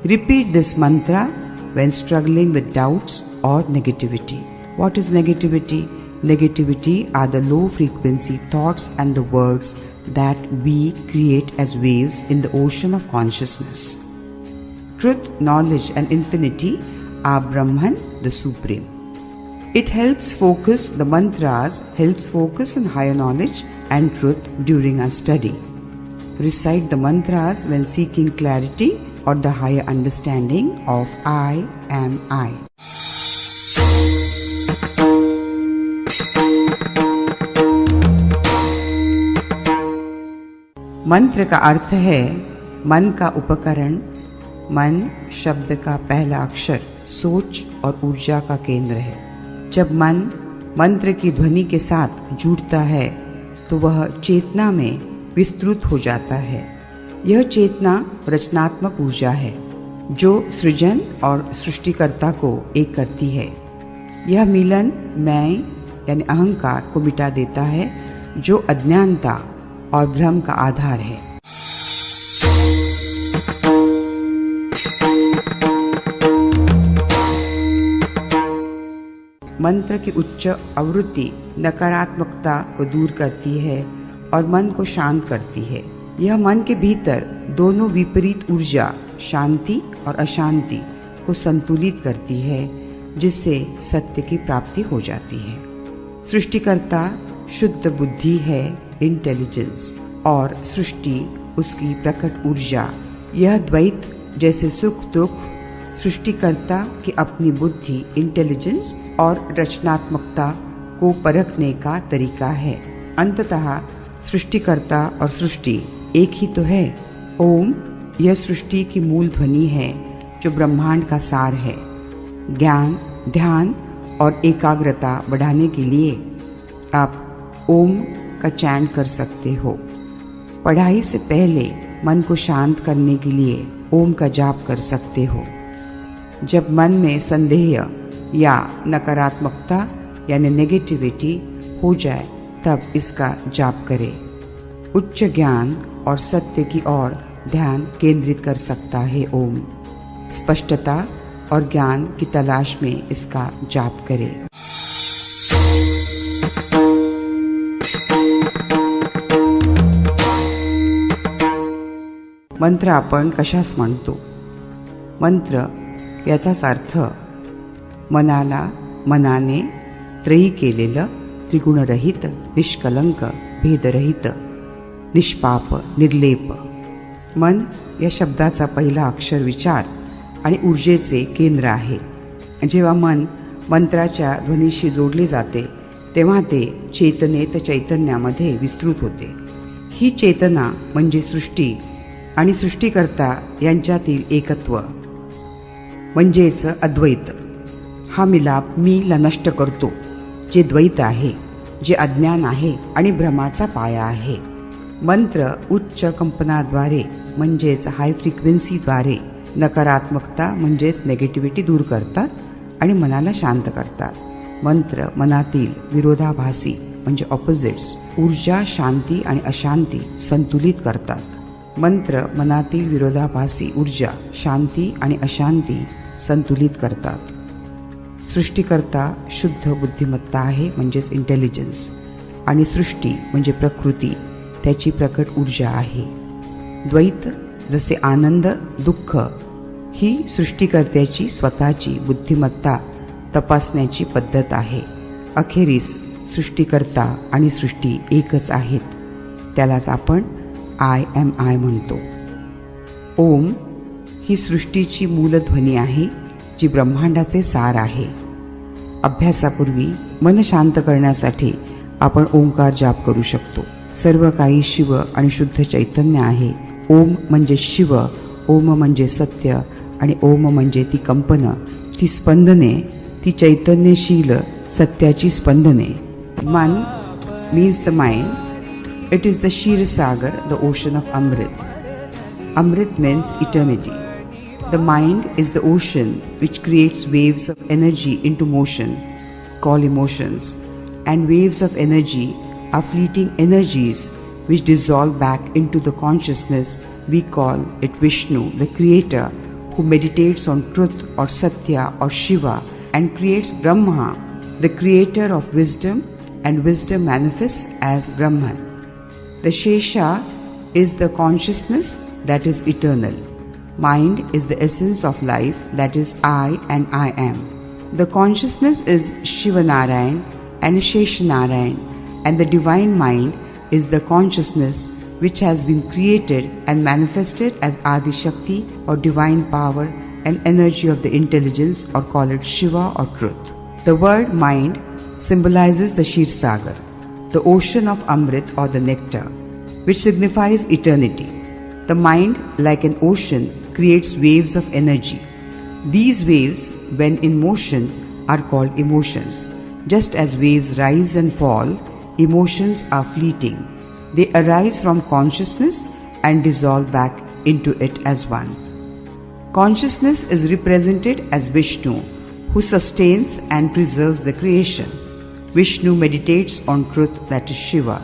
Repeat this mantra when struggling with doubts or negativity. What is negativity? Negativity are the low frequency thoughts and the words that we create as waves in the ocean of consciousness. Truth, knowledge and infinity are Brahman, the Supreme. It helps focus, the mantras helps focus on higher knowledge and truth during our study. Recite the mantras when seeking clarity or the higher understanding of I am I. मंत्र का अर्थ है मन का उपकरण। मन शब्द का पहला अक्षर सोच और ऊर्जा का केंद्र है। जब मन मंत्र की ध्वनि के साथ जुड़ता है तो वह चेतना में विस्तृत हो जाता है। यह चेतना रचनात्मक ऊर्जा है जो सृजन और सृष्टिकर्ता को एक करती है। यह मिलन मैं यानी अहंकार को मिटा देता है जो अज्ञानता और भ्रम का आधार है। मंत्र की उच्च आवृत्ति नकारात्मकता को दूर करती है और मन को शांत करती है। यह मन के भीतर दोनों विपरीत ऊर्जा शांति और अशांति को संतुलित करती है, जिससे सत्य की प्राप्ति हो जाती है। सृष्टिकर्ता शुद्ध बुद्धि है, इंटेलिजेंस, और सृष्टि उसकी प्रकट ऊर्जा। यह द्वैत जैसे सुख दुख सृष्टिकर्ता की अपनी बुद्धि, इंटेलिजेंस और रचनात्मकता को परखने का तरीका है। अंततः सृष्टिकर्ता और सृष्टि एक ही तो है। ओम यह सृष्टि की मूल ध्वनि है जो ब्रह्मांड का सार है। ज्ञान, ध्यान और एकाग्रता बढ़ाने के लिए आप ओम का चैंट कर सकते हो। पढ़ाई से पहले मन को शांत करने के लिए ओम का जाप कर सकते हो। जब मन में संदेह या नकारात्मकता यानी नेगेटिविटी हो जाए तब इसका जाप करें। उच्च ज्ञान और सत्य की ओर ध्यान केंद्रित कर सकता है ओम। स्पष्टता और ज्ञान की तलाश में इसका जाप करें। मंत्र आपण कशास म्हणतो? मंत्र याचाच अर्थ मनाला मनाने त्रयी केलेलं, त्रिगुणरहित, निष्कलंक, भेदरहित, निष्पाप, निर्लेप. मन या शब्दाचा पहिला अक्षर विचार आणि ऊर्जेचे केंद्र आहे. जेव्हा मन मंत्राच्या ध्वनीशी जोडले जाते तेव्हा ते चेतनेत चैतन्यामध्ये विस्तृत होते. ही चेतना म्हणजे सृष्टी आणि सृष्टिकर्ता यांच्यातील एकत्व म्हणजेच अद्वैत. हा मिलाप मीला नष्ट करतो, जे द्वैत आहे, जे अज्ञान आहे आणि भ्रमाचा पाया आहे. मंत्र उच्च कंपनाद्वारे म्हणजेच हाय फ्रिक्वेन्सीद्वारे नकारात्मकता म्हणजेच नेगेटिव्हिटी दूर करतात आणि मनाला शांत करतात. मंत्र मनातील विरोधाभासी म्हणजे ऑपोजिट्स ऊर्जा, शांती आणि अशांती संतुलित करतात. मंत्र मनातील विरोधाभासी ऊर्जा, शांती आणि अशांती संतुलित करतात. सृष्टिकर्ता शुद्ध बुद्धिमत्ता आहे म्हणजेच इंटेलिजन्स आणि सृष्टी म्हणजे प्रकृती त्याची प्रकट ऊर्जा आहे. द्वैत जसे आनंद, दुःख ही सृष्टिकर्त्याची स्वतःची बुद्धिमत्ता तपासण्याची पद्धत आहे. अखेरीस सृष्टिकर्ता आणि सृष्टी एकच आहेत. त्यालाच आपण आय एम आय म्हणतो. ओम ही सृष्टीची मूलध्वनी आहे जी ब्रह्मांडाचे सार आहे. अभ्यासापूर्वी मन शांत करण्यासाठी आपण ओंकार जाप करू शकतो. सर्व काही शिव आणि शुद्ध चैतन्य आहे. ओम म्हणजे शिव, ओम म्हणजे सत्य आणि ओम म्हणजे ती कंपनं, ती स्पंदने, ती चैतन्यशील सत्याची स्पंदने. Man means the mind. It is the Kshirsagar, the ocean of amrit. Amrit means eternity. The mind is the ocean which creates waves of energy into motion, called emotions, and waves of energy are fleeting energies which dissolve back into the consciousness. We call it Vishnu, the creator, who meditates on truth or Satya or Shiva and creates Brahma, the creator of wisdom, and wisdom manifests as Brahman. The Shesha is the consciousness that is eternal. Mind is the essence of life, that is I and I am. The consciousness is Shivanarayan and Sheshanarayan, and the divine mind is the consciousness which has been created and manifested as Adi Shakti or divine power and energy of the intelligence, or call it Shiva or truth. The word mind symbolizes the Kshirshagar, the ocean of Amrit or the nectar, which signifies eternity. The mind, like an ocean, creates waves of energy. These waves, when in motion, are called emotions. Just as waves rise and fall, emotions are fleeting. They arise from consciousness and dissolve back into it as one. Consciousness is represented as Vishnu, who sustains and preserves the creation. Vishnu meditates on truth, that is Shiva,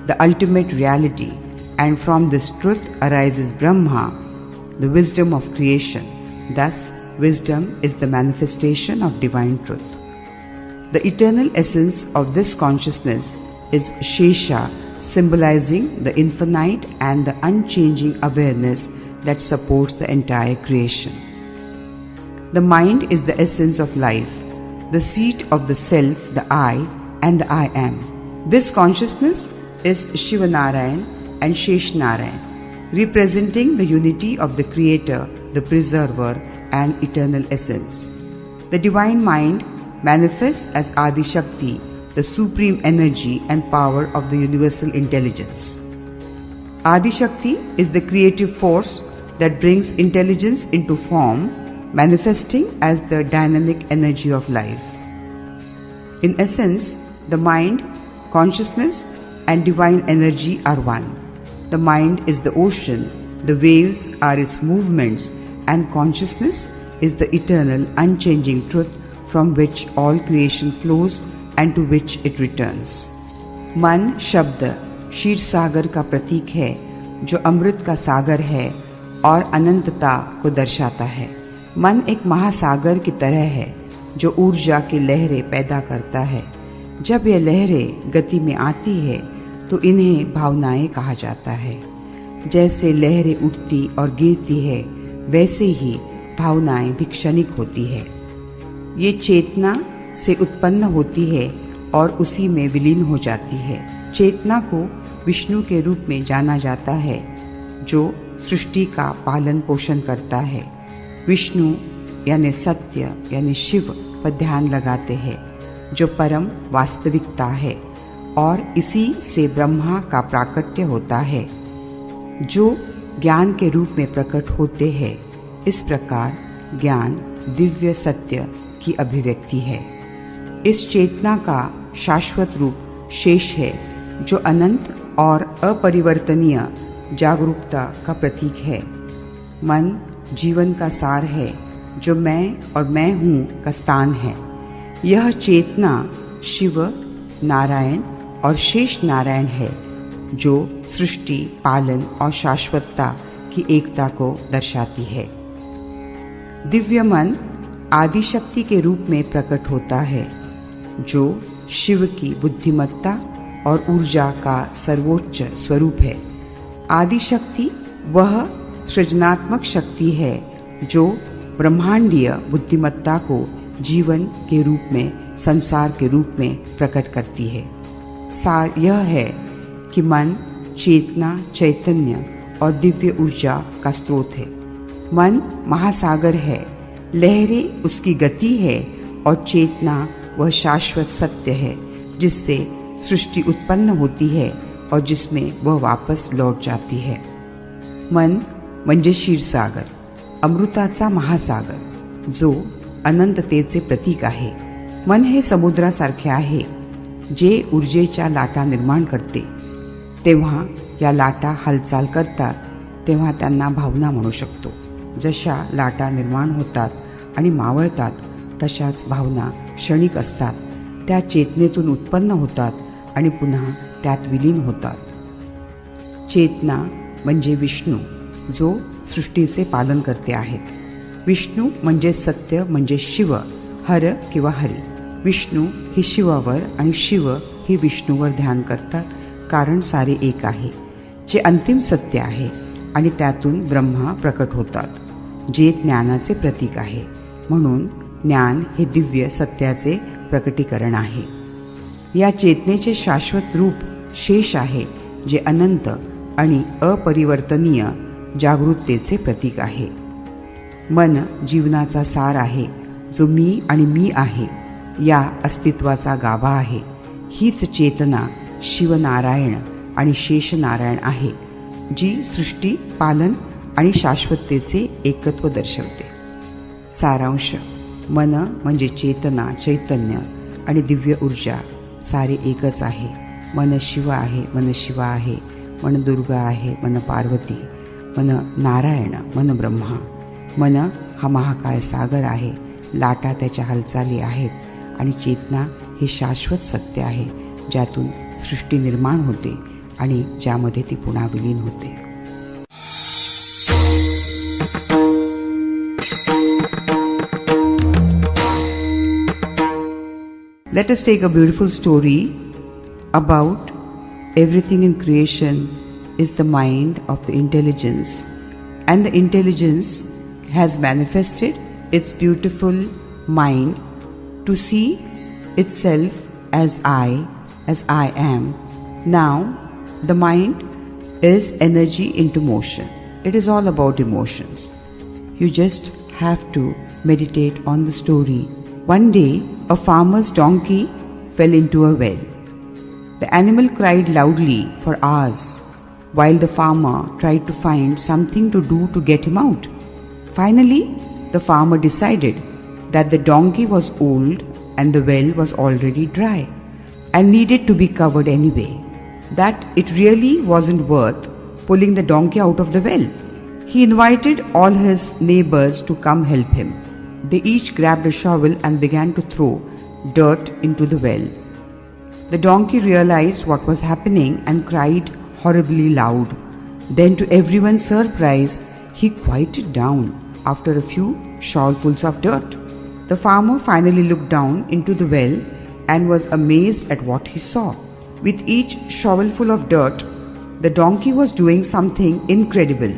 the ultimate reality, and from this truth arises Brahma, the wisdom of creation. Thus, wisdom is the manifestation of divine truth. The eternal essence of this consciousness is Shesha, symbolizing the infinite and the unchanging awareness that supports the entire creation. The mind is the essence of life, the seat of the self, the I, and the I am. This consciousness is Shivanarayan and Sheshanarayan, representing the unity of the Creator, the Preserver, and eternal essence. The divine mind manifests as Adi Shakti, the supreme energy and power of the universal intelligence. Adi Shakti is the creative force that brings intelligence into form, manifesting as the dynamic energy of life. In essence, the mind, consciousness, and divine energy are one. The mind is the ocean, the waves are its movements, and consciousness is the eternal, unchanging truth from which all creation flows and to which it returns. मन शब्द क्षीर सागर का प्रतीक है जो अमृत का सागर है और अनंतता को दर्शाता है। मन एक महासागर की तरह है जो ऊर्जा की लहरें पैदा करता है। जब यह लहरें गति में आती है तो इन्हें भावनाएं कहा जाता है। जैसे लहरें उठती और गिरती है वैसे ही भावनाएं भी क्षणिक होती है। ये चेतना से उत्पन्न होती है और उसी में विलीन हो जाती है। चेतना को विष्णु के रूप में जाना जाता है जो सृष्टि का पालन पोषण करता है। विष्णु यानी सत्य यानी शिव पर ध्यान लगाते हैं जो परम वास्तविकता है और इसी से ब्रह्मा का प्राकट्य होता है जो ज्ञान के रूप में प्रकट होते हैं। इस प्रकार ज्ञान दिव्य सत्य की अभिव्यक्ति है। इस चेतना का शाश्वत रूप शेष है जो अनंत और अपरिवर्तनीय जागरूकता का प्रतीक है। मन जीवन का सार है जो मैं और मैं हूँ का स्थान है। यह चेतना शिव, नारायण और शेष नारायण है जो सृष्टि, पालन और शाश्वतता की एकता को दर्शाती है। दिव्य मन आदिशक्ति के रूप में प्रकट होता है जो शिव की बुद्धिमत्ता और ऊर्जा का सर्वोच्च स्वरूप है। आदिशक्ति वह सृजनात्मक शक्ति है जो ब्रह्मांडीय बुद्धिमत्ता को जीवन के रूप में, संसार के रूप में प्रकट करती है। सार यह है कि मन चेतना, चैतन्य और दिव्य ऊर्जा का स्रोत है। मन महासागर है, लहरें उसकी गति है और चेतना वह शाश्वत सत्य है जिससे सृष्टि उत्पन्न होती है और जिसमें वह वापस लौट जाती है। मन म्हणजे क्षीरसागर, अमृताचा महासागर जो अनंततेचे प्रतीक आहे। मन हे समुद्रासारखे आहे जे ऊर्जेच्या लाटा निर्माण करते। तेव्हा या लाटा हालचाल करतात तेव्हा त्यांना भावना म्हणू शकतो। जशा लाटा निर्माण होतात आणि मावळतात तशाच भावना क्षणिक असतात, त्या चेतनेतून उत्पन्न होतात आणि पुन्हा त्यात विलीन होतात। चेतना म्हणजे विष्णू जो सृष्टीचे पालन करते आहेत। विष्णू म्हणजे सत्य म्हणजे शिव, हर किंवा हरी। विष्णू ही शिवावर आणि शिव ही विष्णूवर ध्यान करतात कारण सारे एक आहे जे अंतिम सत्य आहे आणि त्यातून ब्रह्मा प्रकट होतात जे ज्ञानाचे प्रतीक आहे। म्हणून ज्ञान हे दिव्य सत्याचे प्रकटीकरण आहे। या चेतनेचे शाश्वत रूप शेष आहे जे अनंत आणि अपरिवर्तनीय जागरूकतेचे प्रतीक आहे। मन जीवनाचा सार आहे जो मी आणि मी आहे या अस्तित्वाचा गाभा आहे। हीच चेतना शिवनारायण आणि शेषनारायण आहे जी सृष्टी, पालन आणि शाश्वततेचे एकत्व दर्शवते। सारांश: मन म्हणजे चेतना, चैतन्य आणि दिव्य ऊर्जा सारे एकच आहे। मन शिव आहे, मन शिवा आहे, मन दुर्गा आहे, मन पार्वती, मन नारायण, मन ब्रह्मा। मन हा महाकाय सागर आहे, लाटा त्याच्या हालचाली आहेत आणि चेतना हे शाश्वत सत्य आहे ज्यातून सृष्टी निर्माण होते आणि ज्यामध्ये ती पुन्हा विलीन होते। Let us take a beautiful story about everything in creation is the mind of the intelligence, and the intelligence has manifested its beautiful mind to see itself as I am. Now, the mind is energy into motion. It is all about emotions. You just have to meditate on the story. One day, a farmer's donkey fell into a well. The animal cried loudly for hours while the farmer tried to find something to do to get him out. Finally, the farmer decided that the donkey was old and the well was already dry and needed to be covered anyway, that it really wasn't worth pulling the donkey out of the well. He invited all his neighbors to come help him. They each grabbed a shovel and began to throw dirt into the well. The donkey realized what was happening and cried horribly loud. Then, to everyone's surprise, he quieted down after a few shovelfuls of dirt. The farmer finally looked down into the well and was amazed at what he saw. With each shovelful of dirt, the donkey was doing something incredible.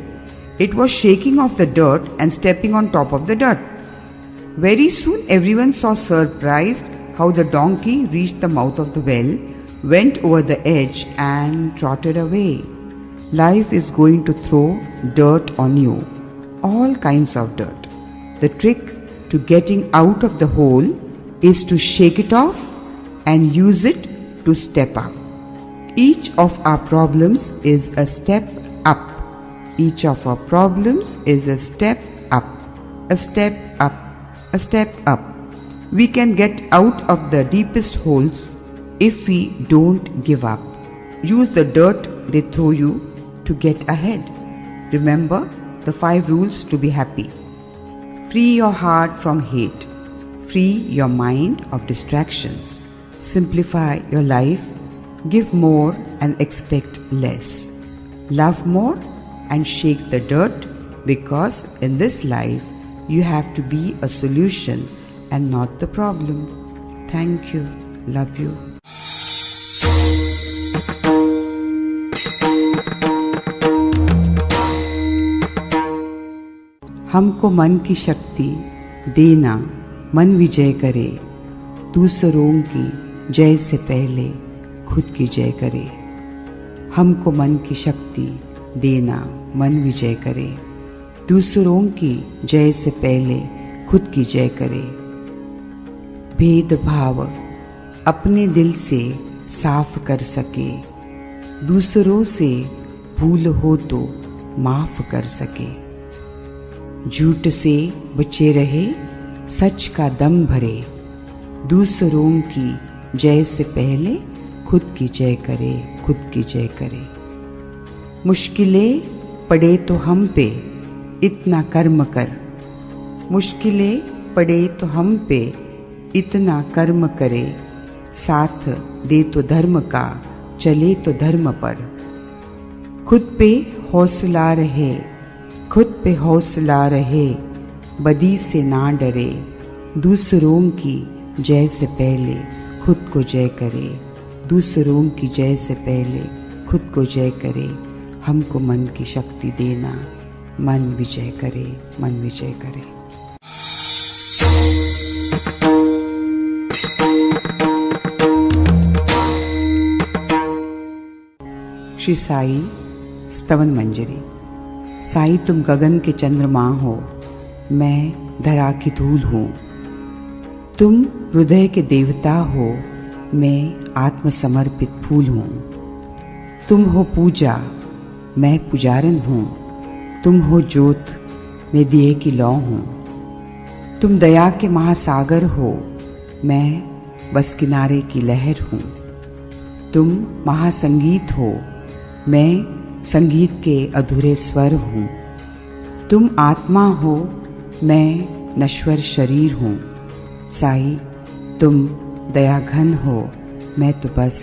It was shaking off the dirt and stepping on top of the dirt. Very soon everyone saw surprised how the donkey reached the mouth of the well, went over the edge and trotted away. Life is going to throw dirt on you, all kinds of dirt. The trick to getting out of the hole is to shake it off and use it to step up. Each of our problems is a step up. Each of our problems is a step up, a step up, a step up. We can get out of the deepest holes if we don't give up. Use the dirt they throw you to get ahead. Remember the 5 rules to be happy. Free your heart from hate. Free your mind of distractions. Simplify your life. Give more and expect less. Love more and shake the dirt, because in this life you have to be a solution and not the problem. Thank you. Love you. हमको मन की शक्ति देना, मन विजय करे, दूसरों की जय से पहले खुद की जय करे. हमको मन की शक्ति देना, मन विजय करे, दूसरों की जय से पहले खुद की जय करे. भेदभाव अपने दिल से साफ कर सके, दूसरों से भूल हो तो माफ कर सके. झूठ से बचे रहे, सच का दम भरे, दूसरों की जय से पहले खुद की जय करे, खुद की जय करे. मुश्किलें पड़े तो हम पे इतना कर्म कर, मुश्किलें पड़े तो हम पे इतना कर्म करे, साथ दे तो धर्म का, चले तो धर्म पर. खुद पे हौसला रहे, खुद पे हौसला रहे, बदी से ना डरे, दूसरों की जय से पहले खुद को जय करे, दूसरों की जय से पहले खुद को जय करे. हमको मन की शक्ति देना, मन विजय करे, मन विजय करे. श्री साई स्तवन मंजरी. साई तुम गगन के चंद्रमा हो, मैं धरा की धूल हूँ. तुम हृदय के देवता हो, मैं आत्मसमर्पित फूल हूँ. तुम हो पूजा, मैं पुजारन हूँ. तुम हो ज्योत, मैं दिए की लौ हूँ. तुम दया के महासागर हो, मैं बस किनारे की लहर हूँ. तुम महासंगीत हो, मैं संगीत के अधूरे स्वर हूँ. तुम आत्मा हो, मैं नश्वर शरीर हूँ. साई तुम दया घन हो, मैं तो बस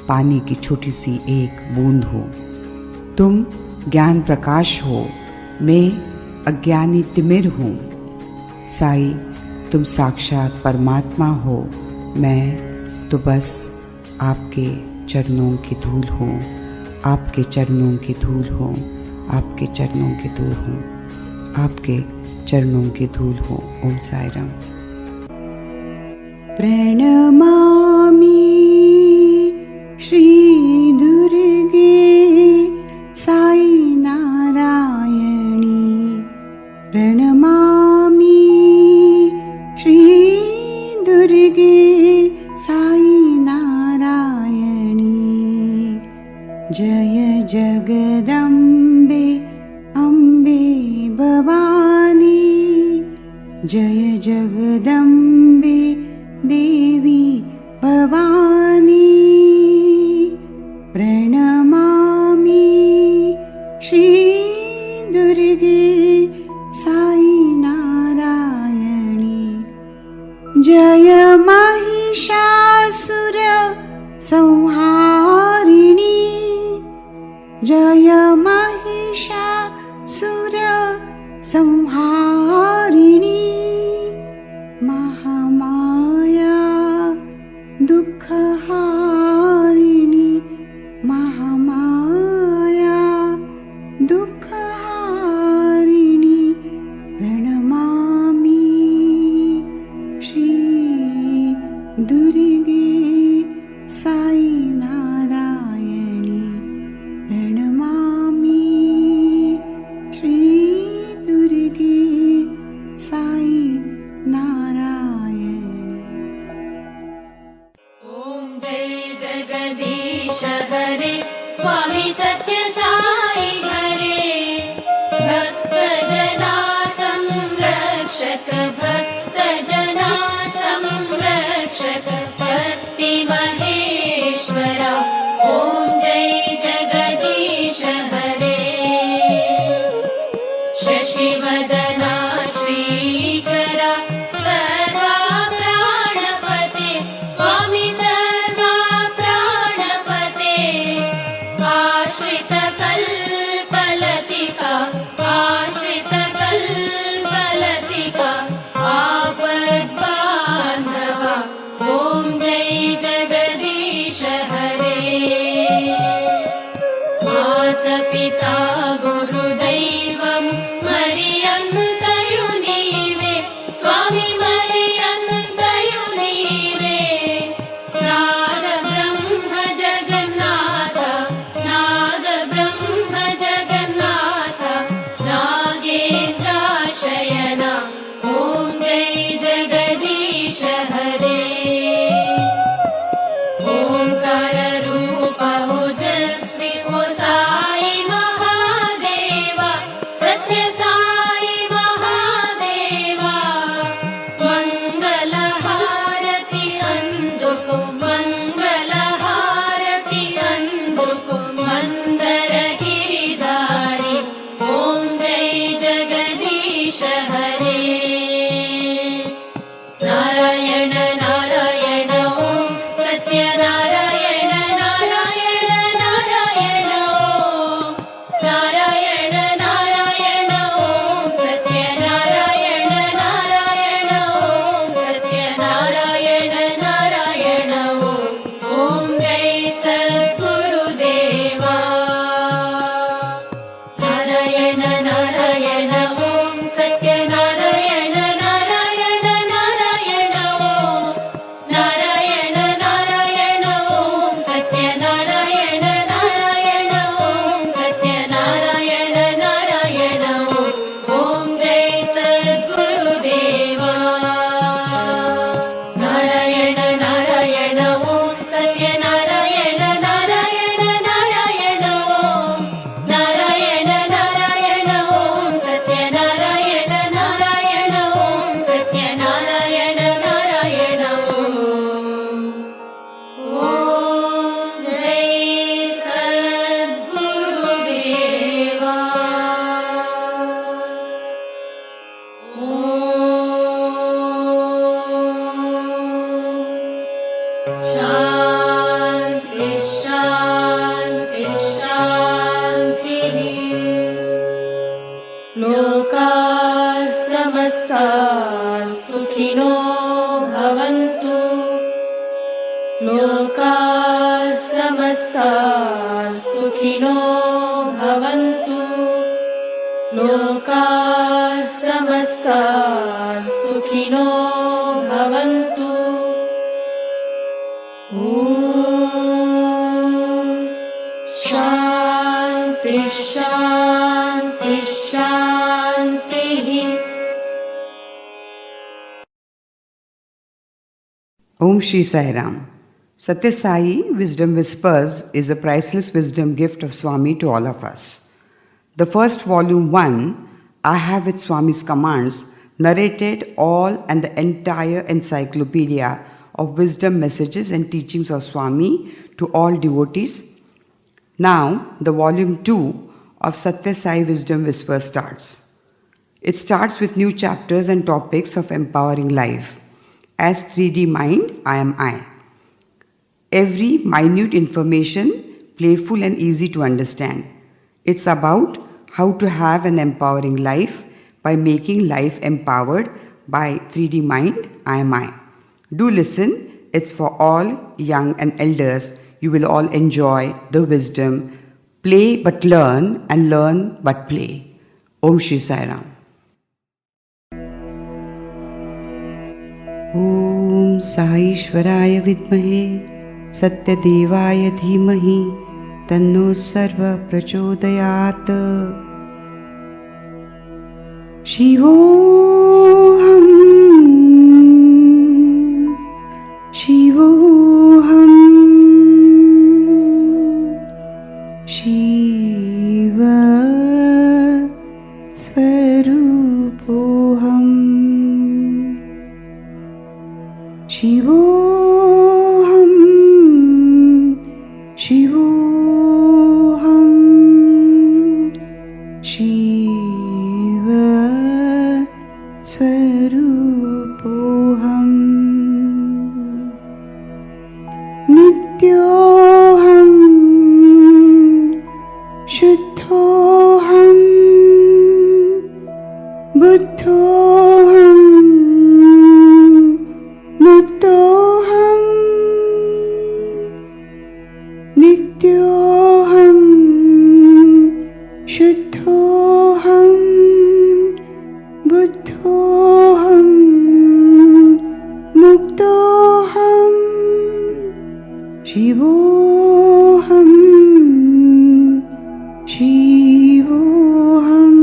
पानी की छोटी सी एक बूंद हूँ. तुम ज्ञान प्रकाश हो, मैं अज्ञानी तिमिर हूँ. साई तुम साक्षात परमात्मा हो, मैं तो बस आपके चरणों की धूल हूँ. आपके चरणों की धूल हूँ, आपके चरणों की धूल हूँ, आपके चरणों की धूल हूँ. ओम साई राम. प्रणमामि श्री दुर्गे साई नारायणी. प्रणमामि श्री दुर्गे साई नारायणी. जय जगदम्बे अम्बे भवानी. जय जगदम्बे देवी भवानी प्रणमामि श्री दुर्गे साई नारायणी जय महिषासुर संहारिणी जय महिषासुर संहारिणी महामाया दुःखहारिणी महामाया दुःखहारिणी प्रणमामि श्री दुर्गे साई नारायणी प्रणमामि श्री दुर्गे साई नारायणी। ॐ जय जगदीश हरे स्वामी सत्य साई हरे भक्तजना संरक्षक भक्तजना संरक्षक भक्ति महेश्वरा ॐ जय जगदीश हरे शशिवदना श्रीकरा सर्वा प्राणपते स्वामी सर्वा प्राणपते आश्रित कल्पलतिका आश्रित कल्पलतिका आपद्बान्धवा ॐ जय जगदीश हरे मातपिता गुरुदैवं मर्यन्तयु नीवे स्वामी मर्यन्तयु नीवे नाद ब्रह्म जगन्नाथ नाद ब्रह्म जगन्नाथ नागेन्द्राशयना ॐ जय जगदीश हरे ओंकार रूप ओजस्वी ओ साई महादेवा सत्य साई महादेवा मंगल हारति अंदुको मंगल हारति अंदुको मंदर गिरिधारी ओम जय जगदीश हरे नारायण नारायण ओम सत्यनारायण नारायण नारायण ओम नारायण नारायण ओम सत्यनारायण नारायण ओम सत्यनारायण नारायण ओम जय सद्गुरुदेवा नारायण नारायण ओम सत्यनारायण नारायण नारायण ओम नारायण नारायण ओम सत्यनारायण नारायण ओम सत्यनारायण नारायण ओम जय सद्गुरुदेवा नारायण नारायण ओम सत्यनारायण नारायण नारायण ओम नारायण नारायण ओम सत्यनारायण नारायण ओम सत्यनारायण नारायण ओम जय सद्गुरुदेवा शांति शांति शांतिः लोकाः समस्ताः सुखिनो भवन्तु लोकाः समस्ताः सुखिनो भवन्तु लोकाः समस्ताः सुखिनो भवन्तु ॐ शान्ति शान्ति शान्तिः। Om Shri Sai Ram. Satya Sai Wisdom Whispers is a priceless wisdom gift of Swami to all of us. The first volume 1, I Have with Swami's Commands, narrated all and the entire encyclopedia of wisdom messages and teachings of Swami to all devotees. Now, the volume 2 of Satya Sai Wisdom Whisper starts. It starts with new chapters and topics of empowering life. As 3D mind, I am I. Every minute information, playful and easy to understand. It's about how to have an empowering life by making life empowered by 3D mind, I am I. Do listen, it's for all, young and elders. You will all enjoy the wisdom. Play but learn and learn but play. Om Shri Sai Ram. Om Saishwaraya Vidmahe Satyadevaaya Dhimahi Tanno Sarva Prachodayat. Shivoham Shivoham Shiva Swarupoham Shivoham Shivoham Shiva Swarupoham Nityoham Shuddhoham Buddhoham Muktoham Nityoham Shuddhoham Buddhoham Muktoham Shivoham Shivoham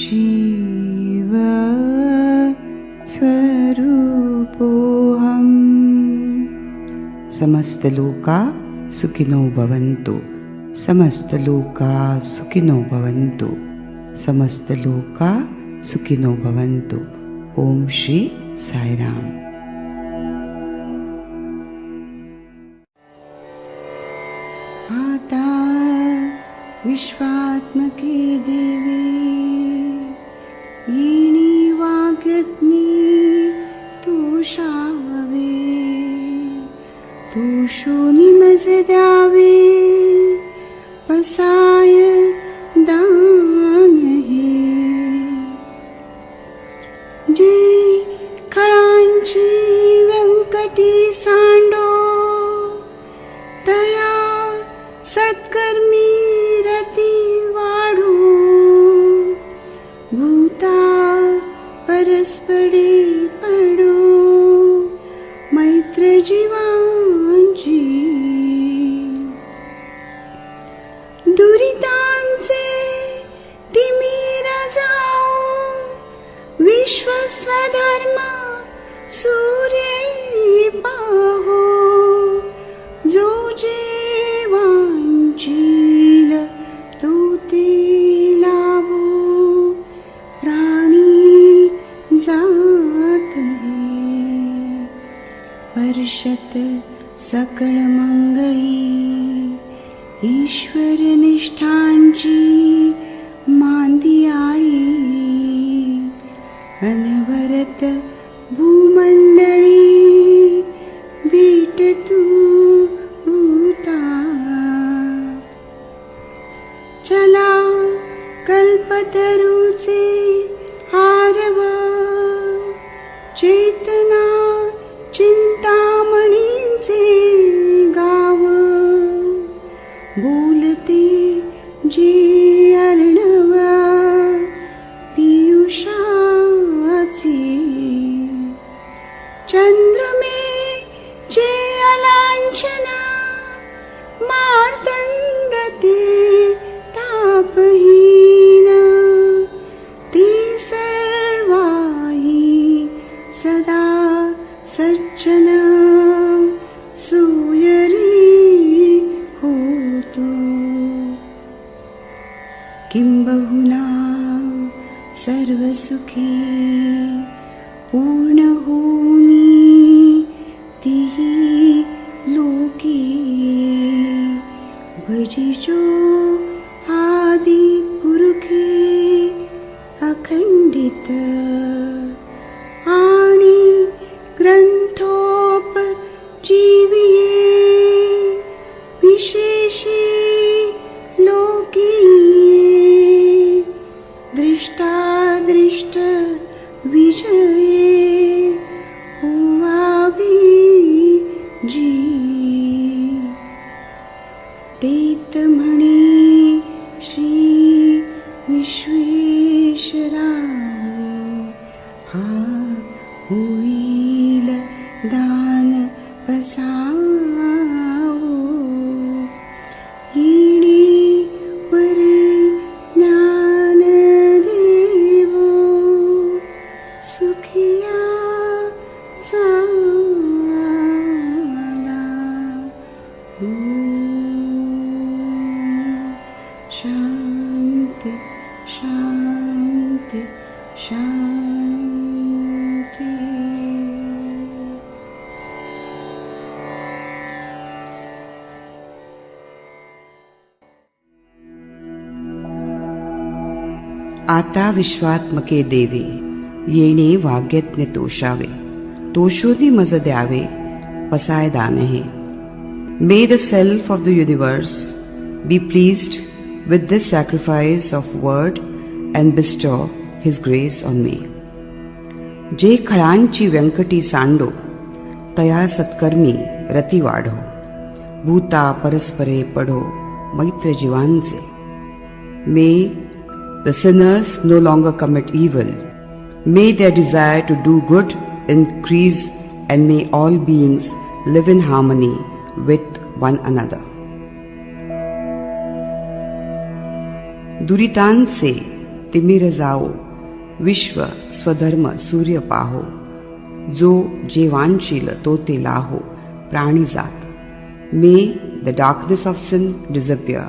Shiva Swarupoham. Samasta Loka Sukhino Bhavantu. Samasta Loka Sukhino Bhavantu. Samasta Loka Sukhino Bhavantu. Om Shri Sai Ram. आता विश्वात्मके देवे येणी वाग्यज्ञे तुषावे तुषोनी मज द्यावे पसाय दान हे जे खळांची व्यंकटी सांडो तया सत्कर्मी रती वाढू भूता परस्परे पडो मैत्र जीवांची दुरितांचे तिमिर जाओ विश्वस्वधर्म सूर्य पाहो जो जील तो ते लाभो प्राणी जात है वर्षत सकळ मंगळी ईश्वर निष्ठांची मांदियाळी अनवरत भूमंडळी भेट तू चला कल्पतरूचे हारव चेतना चिंतामणींचे गाव बोलते जे अर्णव पियुषाचे चंद्रमे जे अलांछना मार्तंड ते तापहीन ती सर्वाही सदा सज्जन सूयरी होतो किंबहुना सर्वसुखी पूर्ण होनी होईल दान बसावो येणे वरे ज्ञान देवो सुखिया झाला शांती शांती शांती. आता विश्वात्मके देवे येणे वाग्यज्ञ तोषावे तोषोनी मज द्यावे पसाय दान हे. May the self of the universe be pleased with this sacrifice of word and bestow his grace on me. जे खळांची व्यंकटी सांडो तया सत्कर्मी रती वाढो भूता परस्परे पढो मैत्र जीवांचे. May the sinners no longer commit evil. May their desire to do good increase and may all beings live in harmony with one another. दुरितांचे तिमिर जाओ विश्व स्वधर्म सूर्य पाहो जो जेवांशील तो ते लाहो प्राणी जात. May the darkness of sin disappear.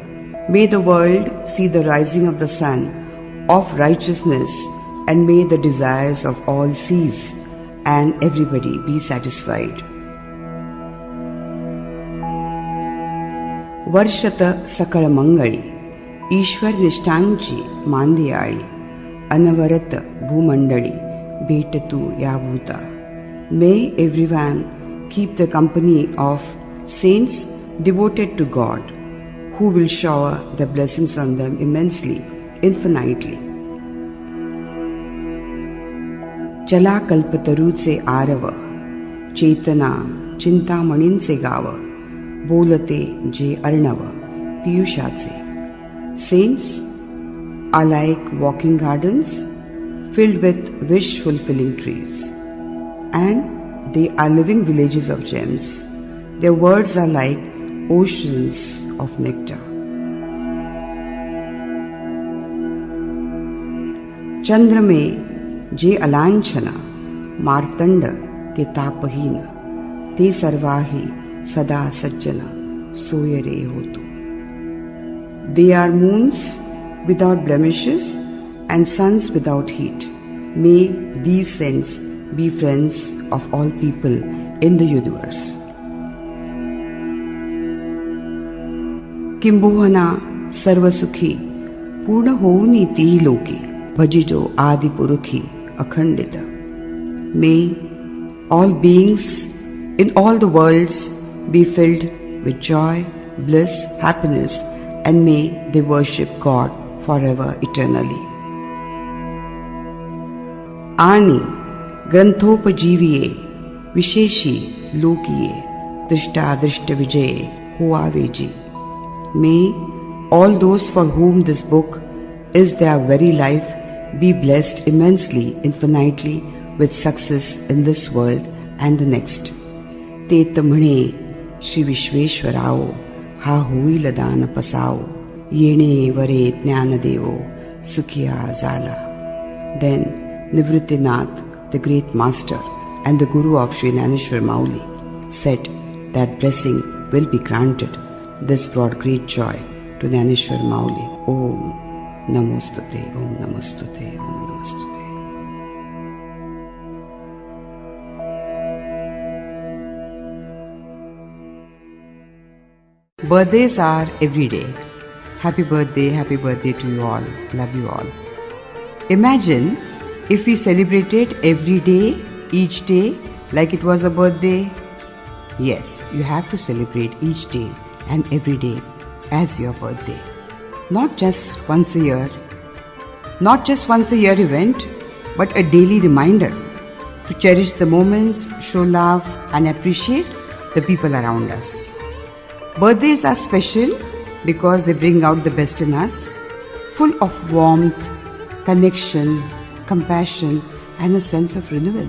May the world see the rising of the sun of righteousness and may the desires of all cease and everybody be satisfied. वर्षत सकळ मंगळी ईश्वर निष्ठांची मांदियाळी अनवरत भूमंडळी भेटतू या भूता. May everyone keep the company of saints devoted to God, who will shower the blessings on them immensely, infinitely. चला कल्पतरूचे आरव चेतना चिंतामणींचे गाव बोलते जे Arnav पियुषाचे. Saints are like walking gardens filled with wish-fulfilling trees, and they are living villages of gems. Their words are like oceans of nectar. चंद्रमे जे अलांछन मार्तंड ते तापहीन ते सर्वाही सदा सज्जन सोयरे होतो. They are moons without blemishes and suns without heat. May these saints be friends of all people in the universe. किंबहुना सर्वसुखी पूर्ण होऊनी तीही लोके भजिजो आदिपुरुखी अखंडित. May all beings in all the worlds be filled with joy, bliss, happiness, and may they worship God forever eternally. आणि ग्रंथोपजीविये विशेषी लोकिये दृष्टादृष्ट विजये होआवेजी. May all those for whom this book is their very life be blessed immensely, infinitely with success in this world and the next. तेत म्हणे श्री विश्वेश्वराओ हा होईल दान पसाओ येणे वरे ज्ञान देवो सुखिया झाला. Then Nivritinath, the great master and the guru of Sri Naneshwar Mauli, said that blessing will be granted. This brought great joy to Naneshwar Mauli. Om Namostute, Om Namostute, Om Namostute. Birthdays are every day. Happy birthday to you all. Love you all. Imagine if we celebrated every day, each day, like it was a birthday. Yes, you have to celebrate each day and every day as your birthday. Not just once a year event, but a daily reminder to cherish the moments, show love and appreciate the people around us. Birthdays are special because they bring out the best in us, full of warmth, connection, compassion and a sense of renewal.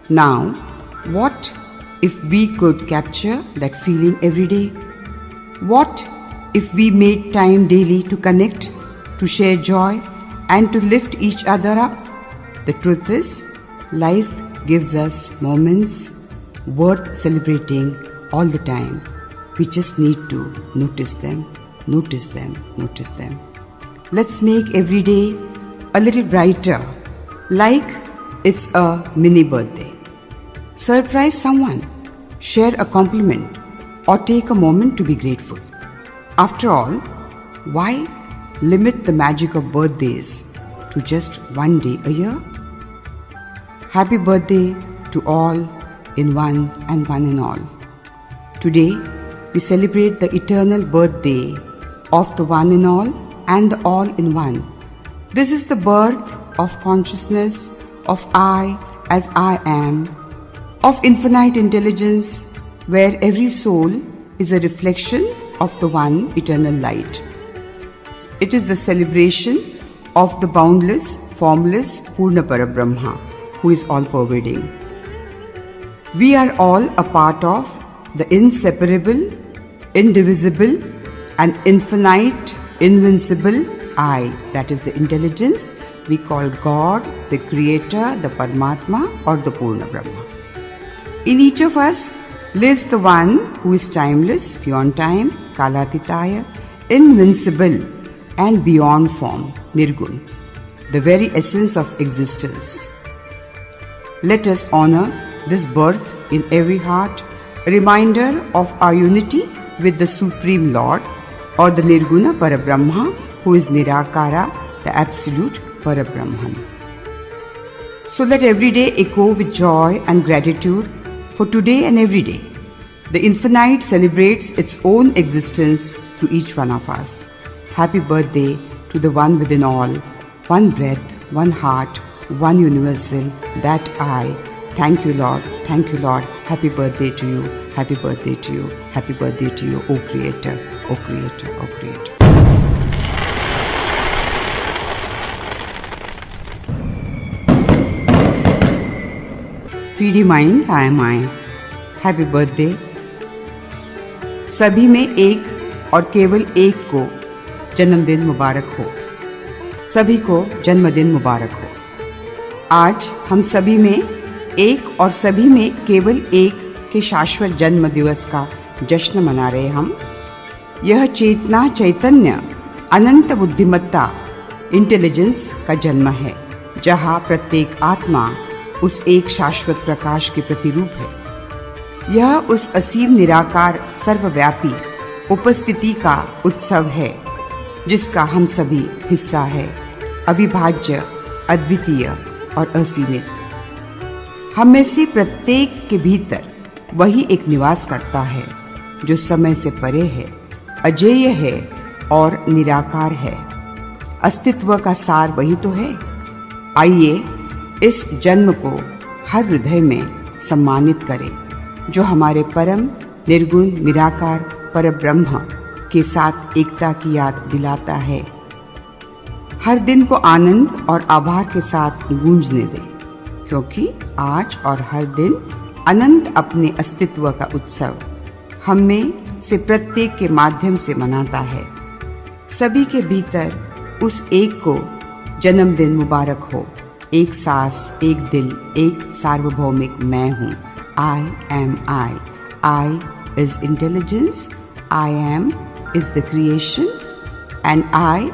Now, what if we could capture that feeling every day? What if we made time daily to connect, to share joy, and to lift each other up? The truth is, life gives us moments worth celebrating all the time. We just need to notice them, notice them, notice them. Let's make every day a little brighter, like it's a mini birthday. Surprise someone, share a compliment, or take a moment to be grateful. After all, why limit the magic of birthdays to just one day a year? Happy birthday to all in one and one in all. Today, we celebrate the eternal birthday of the one in all and the all in one. This is the birth of consciousness, of I as I am, of infinite intelligence, where every soul is a reflection of the one eternal light. It is the celebration of the boundless, formless Purna Parabrahma, who is all-pervading. We are all a part of the inseparable, indivisible, and infinite, invincible I, that is the intelligence we call God, the Creator, the Paramatma, or the Purna Brahma. In each of us lives the one who is timeless, beyond time, Kalatitaya, invincible, and beyond form, Nirgun, the very essence of existence. Let us honor this birth in every heart, a reminder of our unity with the Supreme Lord, or the Nirguna Parabrahma, who is Nirakara, the Absolute Parabrahman. So let every day echo with joy and gratitude for today and every day. The infinite celebrates its own existence through each one of us. Happy birthday to the one within all, one breath, one heart, one universal, that I. Thank you, Lord. Thank you, Lord. Happy birthday to you. Happy birthday to you. Happy birthday to you, O Creator, O Creator, O Creator. Three mind I am I. Happy birthday. सभी में एक और केवल एक को जन्मदिन मुबारक हो. सभी को जन्मदिन मुबारक हो. आज हम सभी में एक और सभी में केवल एक के शाश्वत जन्म दिवस का जश्न मना रहे हम. यह चेतना, चैतन्य, अनंत बुद्धिमत्ता, इंटेलिजेंस का जन्म है, जहाँ प्रत्येक आत्मा उस एक शाश्वत प्रकाश के प्रतिरूप है. यह उस असीम निराकार सर्वव्यापी उपस्थिति का उत्सव है, जिसका हम सभी हिस्सा है, अविभाज्य, अद्वितीय और असीमित. हम में से प्रत्येक के भीतर वही एक निवास करता है, जो समय से परे है, अजेय है और निराकार है. अस्तित्व का सार वही तो है. आइए इस जन्म को हर हृदय में सम्मानित करें, जो हमारे परम निर्गुण निराकार परब्रह्म के साथ एकता की याद दिलाता है. हर दिन को आनंद और आभार के साथ गूंजने दें, क्योंकि आज और हर दिन अनंत अपने अस्तित्व का उत्सव हम में से प्रत्येक के माध्यम से मनाता है. सभी के भीतर उस एक को जन्मदिन मुबारक हो. एक सांस, एक दिल, एक सार्वभौमिक मैं हूँ. I am I. I is intelligence. I am is the creation. And I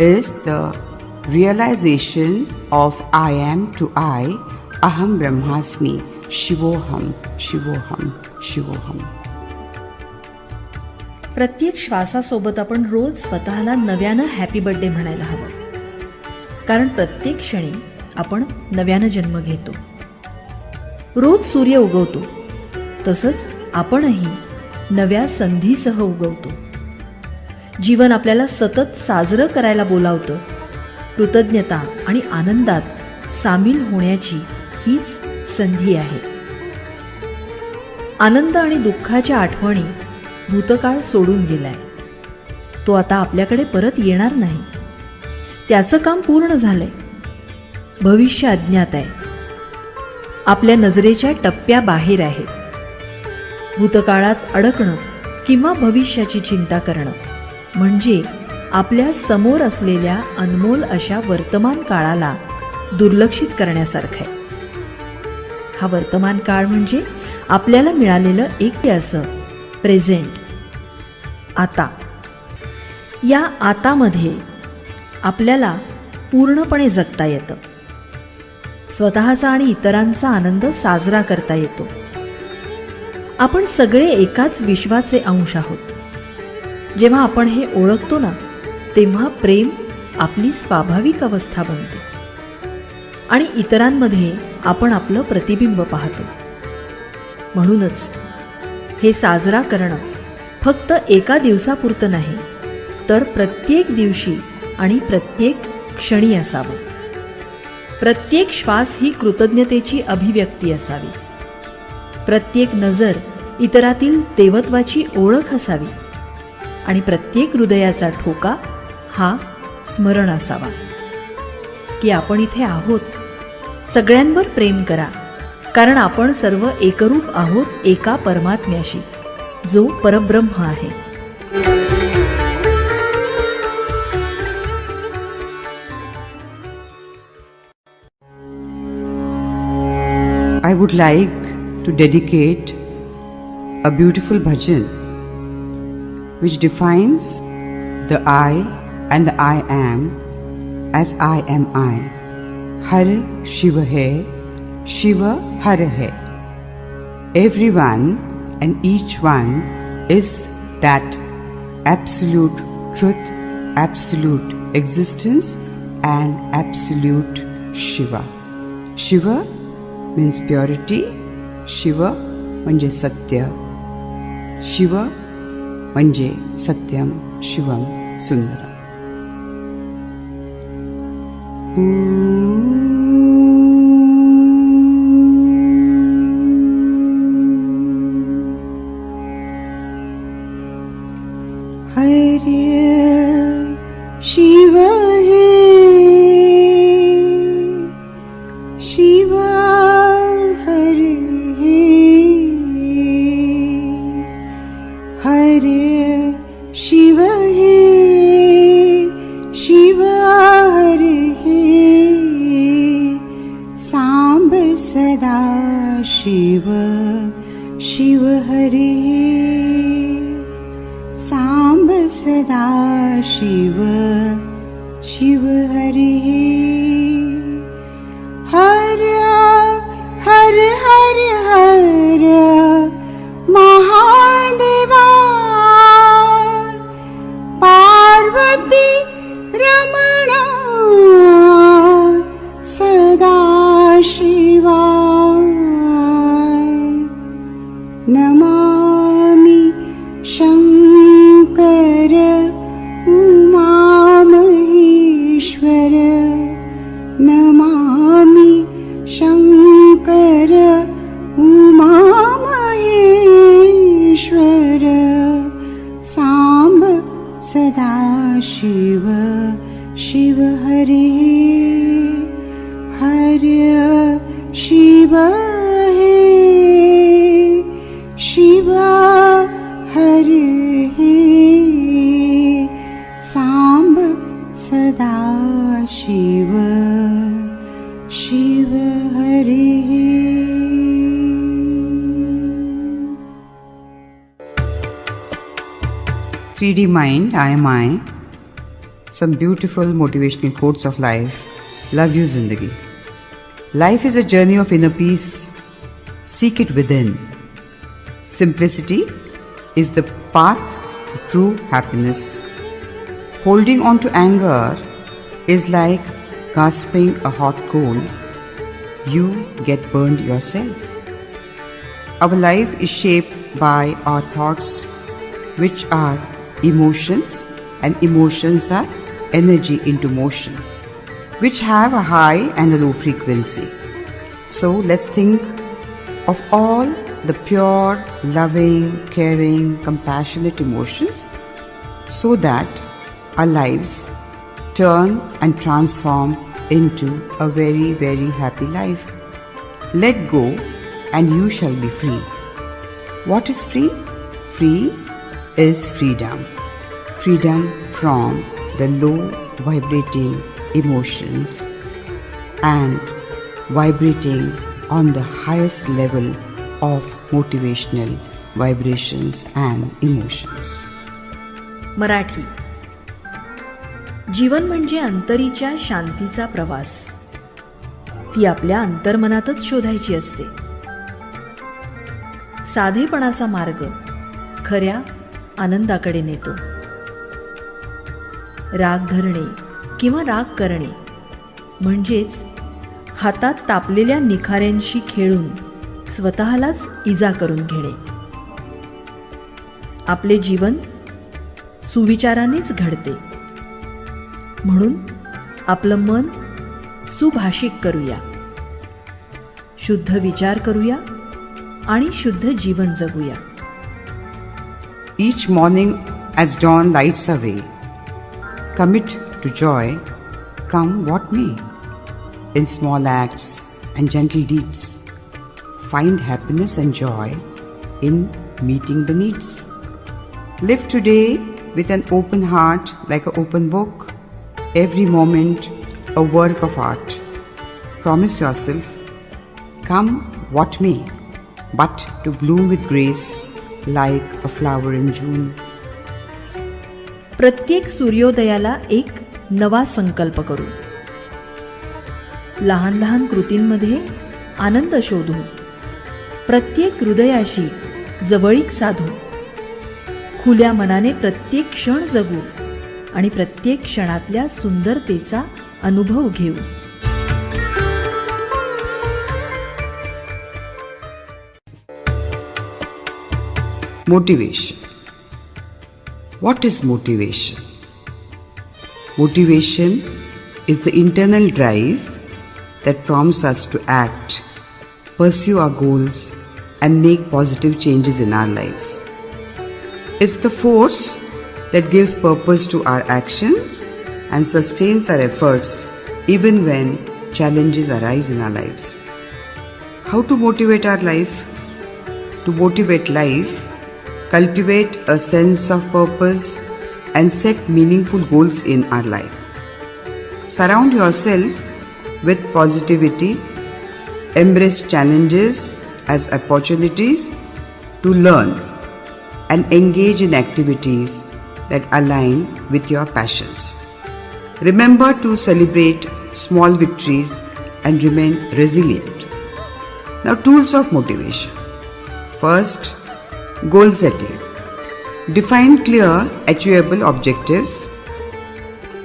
is the realization of I am to I, Aham Brahmasmi, Shivoham, Shivoham, Shivoham. प्रत्येक श्वासासोबत आपण रोज स्वतःला नव्यानं हॅपी बर्थडे म्हणायला हवं, कारण प्रत्येक क्षणी आपण नव्यानं जन्म घेतो. रोज सूर्य उगवतो, तसंच आपणही नव्या संधीसह उगवतो. जीवन आपल्याला सतत साजरं करायला बोलावतं. कृतज्ञता आणि आनंदात सामील होण्याची हीच संधी आहे. आनंद आणि दुःखाच्या आठवणी भूतकाळ सोडून गेलाय. तो आता आपल्याकडे परत येणार नाही. त्याचं काम पूर्ण झालंय. भविष्य अज्ञात आहे, आपल्या नजरेच्या टप्प्याबाहेर आहे. भूतकाळात अडकणं किंवा भविष्याची चिंता करणं म्हणजे आपल्या समोर असलेल्या अनमोल अशा वर्तमान काळाला दुर्लक्षित करण्यासारखं आहे. हा वर्तमान काळ म्हणजे आपल्याला मिळालेलं एक असं प्रेझेंट, आता. या आतामध्ये आपल्याला पूर्णपणे जगता येतं. स्वतःचा आणि इतरांचा आनंद साजरा करता येतो. आपण सगळे एकाच विश्वाचे अंश आहोत. जेव्हा आपण हे ओळखतो ना, तेव्हा प्रेम आपली स्वाभाविक अवस्था बनते आणि इतरांमध्ये आपण आपलं प्रतिबिंब पाहतो. म्हणूनच हे साजरा करणं फक्त एका दिवसापुरतं नाही, तर प्रत्येक दिवशी आणि प्रत्येक क्षणी असावं. प्रत्येक श्वास ही कृतज्ञतेची अभिव्यक्ती असावी. प्रत्येक नजर इतरातील देवत्वाची ओळख असावी आणि प्रत्येक हृदयाचा ठोका हा स्मरण असावा की आपण इथे आहोत. सगळ्यांवर प्रेम करा, कारण आपण सर्व एकरूप आहोत एका परमात्म्याशी, जो परब्रह्म आहे. I would like to dedicate a beautiful bhajan which defines the I and the I am as I am I. Har Shiva hai, Shiva Har hai. Everyone and each one is that absolute truth, absolute existence and absolute Shiva. Shiva means purity. Shiva म्हणजे सत्य. शिव म्हणजे सत्यम शिवम सुंदरम. हरे शिव हे शिव हरे हरे शिव हे शिव हरे सांब सदा शिव शिव हरे सांब सदा शिव शिव हरे हर हर हर हर महादेवा पार्वती रमणा सदा शिवा नमामि शंकर उमा महेश्वर नमामि शंकर उमा महेश्वर सांब सदा शिव शिव हरे हरे शिव हे शिव हरे सांब सदा शिव शिव हरे. 3D mind, I am I. Some beautiful motivational quotes of life. Love you Zindagi. Life is a journey of inner peace. Seek it within. Simplicity is the path to true happiness. Holding on to anger is like grasping a hot coal. You get burned yourself. Our life is shaped by our thoughts, which are emotions, and emotions are energy into motion, which have a high and a low frequency. So let's think of all the pure, loving, caring, compassionate emotions so that our lives turn and transform into a very, very happy life. Let go and you shall be free. What is free? Free is freedom. Freedom from the low vibrating emotions and vibrating on the highest level of motivational vibrations and emotions. Marathi. जीवन म्हणजे अंतरीच्या शांतीचा प्रवास. ती आपल्या अंतर्मनातच शोधायची असते. साधेपणाचा मार्ग खऱ्या आनंदाकडे नेतो. राग धरणे किंवा राग करणे म्हणजेच हातात तापलेल्या निखाऱ्यांशी खेळून स्वतःलाच इजा करून घेणे. आपले जीवन सुविचारानेच घडते. म्हणून आपलं मन सुभाषिक करूया, शुद्ध विचार करूया आणि शुद्ध जीवन जगूया. Each morning as dawn lights away, commit to joy, come what may. In small acts and gentle deeds, find happiness and joy in meeting the needs. Live today with an open heart like an open book. Every moment a work of art. Promise yourself, come what may, but to bloom with grace like a flower in June. प्रत्येक सूर्योदयाला एक नवा संकल्प करू. लहान लहान कृतींमध्ये आनंद शोधू. प्रत्येक हृदयाशी जवळीक साधू. खुल्या मनाने प्रत्येक क्षण जगू आणि प्रत्येक क्षणातल्या सुंदरतेचा अनुभव घेऊ. Motivation. What is motivation? Motivation is the internal drive that prompts us to act, pursue our goals, and make positive changes in our lives. It's the force that gives purpose to our actions and sustains our efforts even when challenges arise in our lives. How to motivate our life? To motivate life, cultivate a sense of purpose and set meaningful goals in our life. Surround yourself with positivity. Embrace challenges as opportunities to learn and engage in activities that align with your passions. Remember to celebrate small victories and remain resilient. Now, tools of motivation. First, goal setting. Define clear, achievable objectives.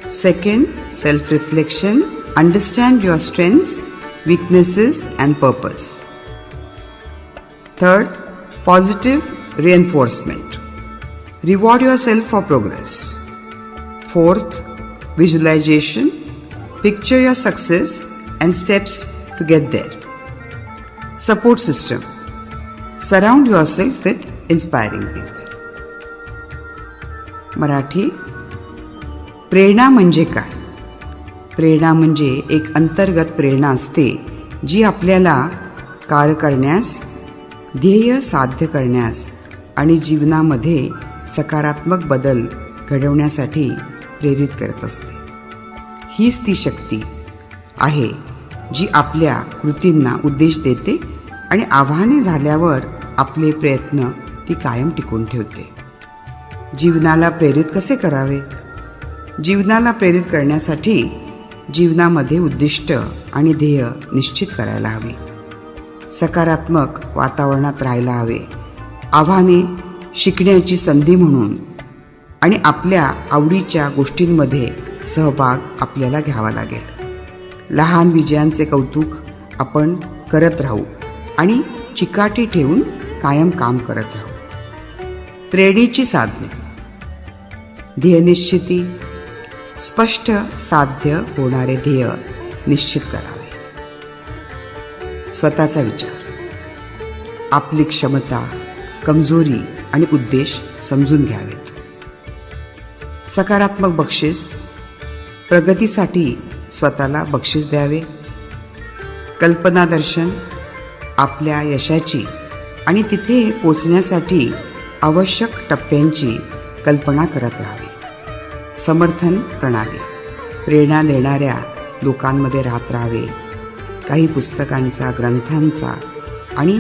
Second, self-reflection. Understand your strengths, weaknesses, and purpose. Third, positive reinforcement. Reward yourself for progress. Fourth, visualization. Picture your success and steps to get there. Support system. Surround yourself with inspiring people. Marathi. प्रेरणा म्हणजे काय? प्रेरणा म्हणजे एक अंतर्गत प्रेरणा असते जी आपल्याला कार्य करण्यास, ध्येय साध्य करण्यास आणि जीवनामध्ये सकारात्मक बदल घडवण्यासाठी प्रेरित करत असते. हीच ती शक्ती आहे जी आपल्या कृतींना उद्देश देते आणि आव्हाने झाल्यावर आपले प्रयत्न ती कायम टिकवून ठेवते. जीवनाला प्रेरित कसे करावे? जीवनाला प्रेरित करण्यासाठी जीवनामध्ये उद्दिष्ट आणि ध्येय निश्चित करायला हवी. सकारात्मक वातावरणात राहायला हवे. आव्हाने शिकण्याची संधी म्हणून आणि आपल्या आवडीच्या गोष्टींमध्ये सहभाग आपल्याला घ्यावा लागेल. लहान विजयांचे कौतुक आपण करत राहू आणि चिकाटी ठेवून कायम काम करत राहू. प्रेरणेची साधने. ध्येयनिश्चिती. स्पष्ट साध्य होणारे ध्येय निश्चित करावे. स्वतःचा विचार. आपली क्षमता, कमजोरी आणि उद्देश समजून घ्यावेत. सकारात्मक बक्षीस. प्रगतीसाठी स्वतःला बक्षीस द्यावे. कल्पनादर्शन, आपल्या यशाची आणि तिथे पोचण्यासाठी आवश्यक टप्प्यांची कल्पना करत राहावी. समर्थन प्रणाली, प्रेरणा देणाऱ्या लोकांमध्ये राहत राहावे. काही पुस्तकांचा, ग्रंथांचा आणि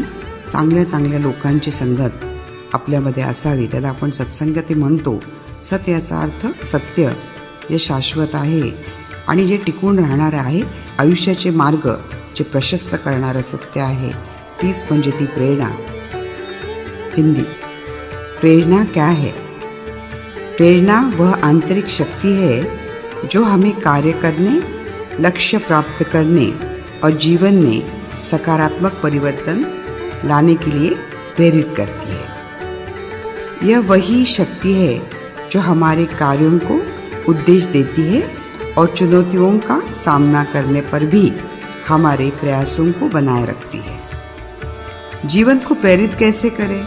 चांगल्या चांगल्या लोकांची संगत आपल्यामध्ये असावी. त्याला आपण सत्संगती म्हणतो. सत याचा अर्थ सत्य, जे शाश्वत आहे आणि जे टिकून राहणारं आहे. आयुष्याचे मार्ग जे प्रशस्त करणारं सत्य आहे, तीच म्हणजे ती प्रेरणा. हिंदी. प्रेरणा क्या है? प्रेरणा वह आंतरिक शक्ति है जो हमें कार्य करने, लक्ष्य प्राप्त करने और जीवन में सकारात्मक परिवर्तन लाने के लिए प्रेरित करती है. यह वही शक्ति है जो हमारे कार्यों को उद्देश्य देती है और चुनौतियों का सामना करने पर भी हमारे प्रयासों को बनाए रखती है. जीवन को प्रेरित कैसे करें?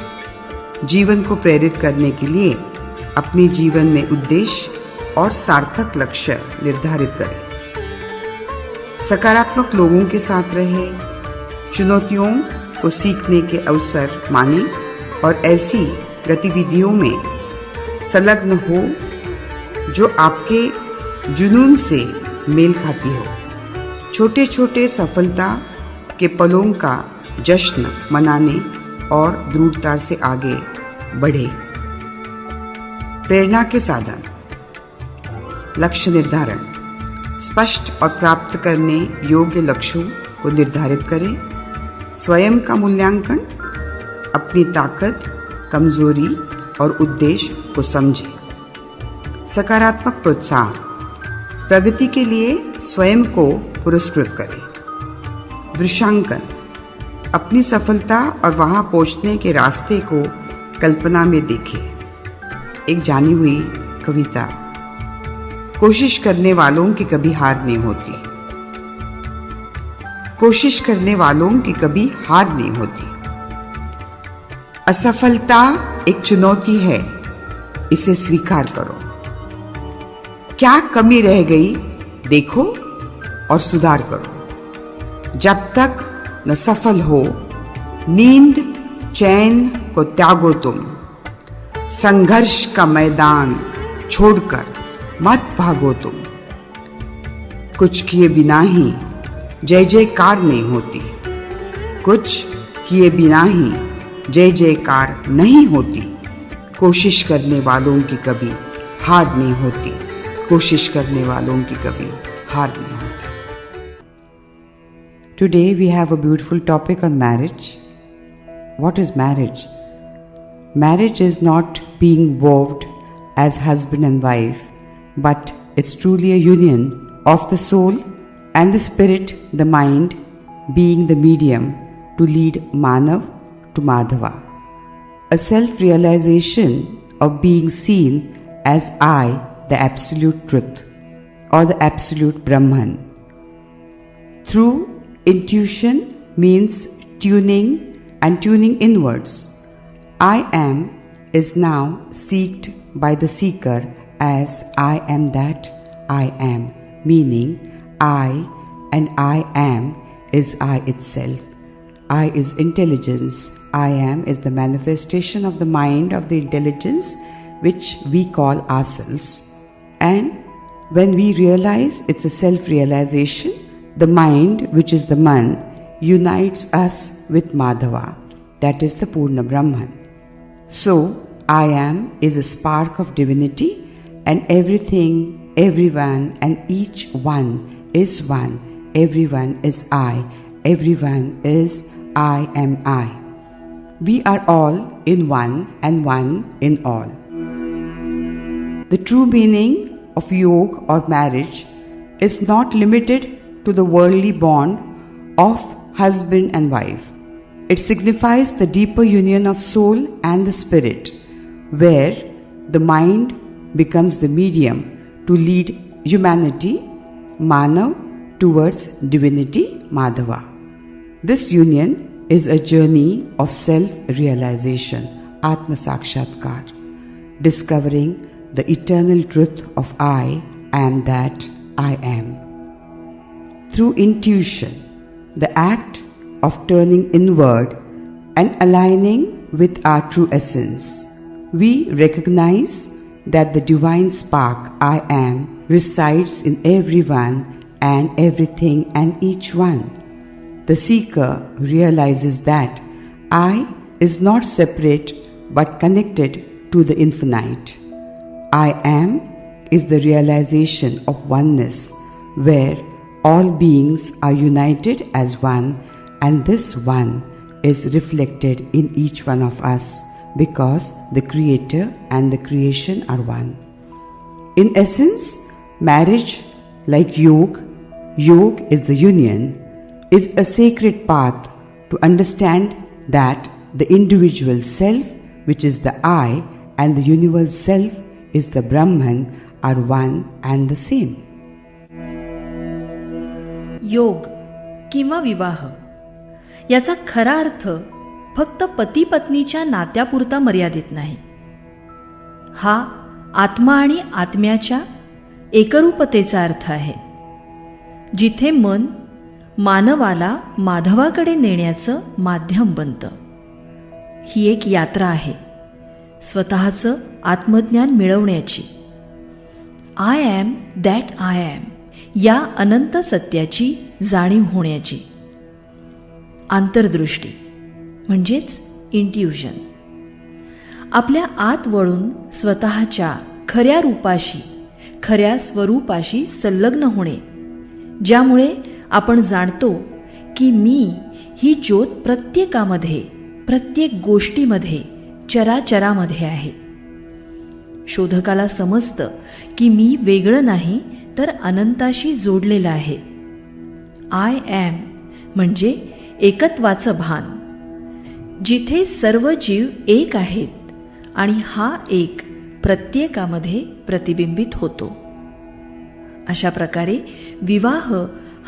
जीवन को प्रेरित करने के लिए अपने जीवन में उद्देश्य और सार्थक लक्ष्य निर्धारित करें. सकारात्मक लोगों के साथ रहें, चुनौतियों को सीखने के अवसर मानें और ऐसी गतिविधियों में संलग्न हो जो आपके जुनून से मेल खाती हो. छोटे छोटे सफलता के पलों का जश्न मनाने और दृढ़ता से आगे बढ़े. प्रेरणा के साधन. लक्ष्य निर्धारण, स्पष्ट और प्राप्त करने योग्य लक्ष्यों को निर्धारित करें. स्वयं का मूल्यांकन, अपनी ताकत, कमजोरी और उद्देश्य को समझें. सकारात्मक प्रोत्साहन, प्रगति के लिए स्वयं को पुरस्कृत करें. दृश्यांकन, अपनी सफलता और वहां पहुंचने के रास्ते को कल्पना में देखें. एक जानी हुई कविता. कोशिश करने वालों की कभी हार नहीं होती. कोशिश करने वालों की कभी हार नहीं होती. असफलता एक चुनौती है, इसे स्वीकार करो. क्या कमी रह गई देखो और सुधार करो. जब तक न सफल हो, नींद चैन को त्यागो तुम. संघर्ष का मैदान छोड़कर मत भागो तुम. कुछ किए बिना ही जय जयकार नहीं होती. कुछ किए बिना ही जय जयकार नहीं होती. कोशिश करने वालों की कभी हार नहीं होती. कोशिश करने वालों की कभी हार नहीं होती. Today we have a beautiful topic on marriage. What is marriage? Marriage is not being vowed as husband and wife, but it's truly a union of the soul and the spirit, the mind, being the medium to lead Manav to Madhava. A self-realization of being seen as I, the absolute truth, or the absolute Brahman. Through intuition means tuning and tuning inwards. I am is now seeked by the seeker as I am that I am, meaning I and I am is I itself. I is intelligence. I am is the manifestation of the mind of the intelligence which we call ourselves. And when we realize it's a self-realization, the mind, which is the Man, unites us with Madhava, that is the Purna Brahman. So, I am is a spark of divinity, and everything, everyone, and each one is one. Everyone is I. Everyone is I am I. We are all in one and one in all. The true meaning of yoga or marriage is not limited to the worldly bond of husband and wife. It signifies the deeper union of soul and the spirit, where the mind becomes the medium to lead humanity, Manav, towards divinity, Madhava. This union is a journey of self-realization, Atma Sakshatkar, discovering the eternal truth of I am that I am. through intuition, the act of turning inward and aligning with our true essence. We recognize that the divine spark I am resides in everyone and everything and each one. The seeker realizes that I is not separate but connected to the infinite. I am is the realization of oneness, where all beings are united as one, and this one is reflected in each one of us because the Creator and the creation are one. In essence, marriage, like yoga is the union, is a sacred path to understand that the individual self, which is the I, and the universal self is the Brahman, are one and the same. योग किंवा विवाह याचा खरा अर्थ फक्त पती पत्नीच्या नात्यापुरता मर्यादित नाही. हा आत्मा आणि आत्म्याच्या एकरूपतेचा अर्थ आहे, जिथे मन मानवाला माधवाकडे नेण्याचं माध्यम बनतं. ही एक यात्रा आहे स्वतःचं आत्मज्ञान मिळवण्याची. I am that I am या अनंत सत्याची जाणीव होण्याची. आंतरदृष्टी म्हणजेच इंट्युशन. आपल्या आत वळून स्वतःच्या खऱ्या रूपाशी, खऱ्या स्वरूपाशी संलग्न होणे, ज्यामुळे आपण जाणतो की मी ही ज्योत प्रत्येकामध्ये, प्रत्येक गोष्टीमध्ये, चराचरामध्ये आहे. शोधकाला समजतं की मी वेगळं नाही तर अनंताशी जोडलेलं आहे. आय ॲम म्हणजे एकत्वाचं भान, जिथे सर्व जीव एक आहेत आणि हा एक प्रत्येकामध्ये प्रतिबिंबित होतो. अशा प्रकारे विवाह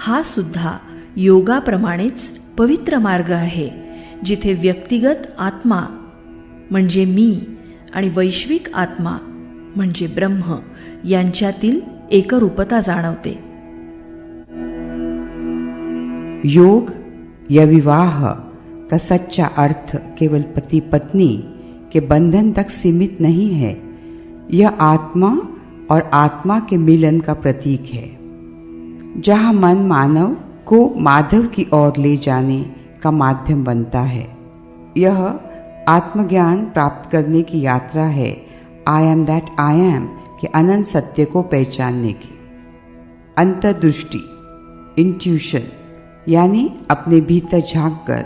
हा सुद्धा योगाप्रमाणेच पवित्र मार्ग आहे, जिथे व्यक्तिगत आत्मा म्हणजे मी आणि वैश्विक आत्मा म्हणजे ब्रह्म यांच्यातील एकरूपता जाणवते. योग या विवाह का सच्चा अर्थ केवल पति पत्नी के बंधन तक सीमित नहीं है. यह आत्मा और आत्मा के मिलन का प्रतीक है, जहाँ मन मानव को माधव की ओर ले जाने का माध्यम बनता है. यह आत्मज्ञान प्राप्त करने की यात्रा है, I am that I am के अनंत सत्य को पहचानने की. अंतर्दृष्टि, इंट्यूशन, यानी अपने भीतर झांककर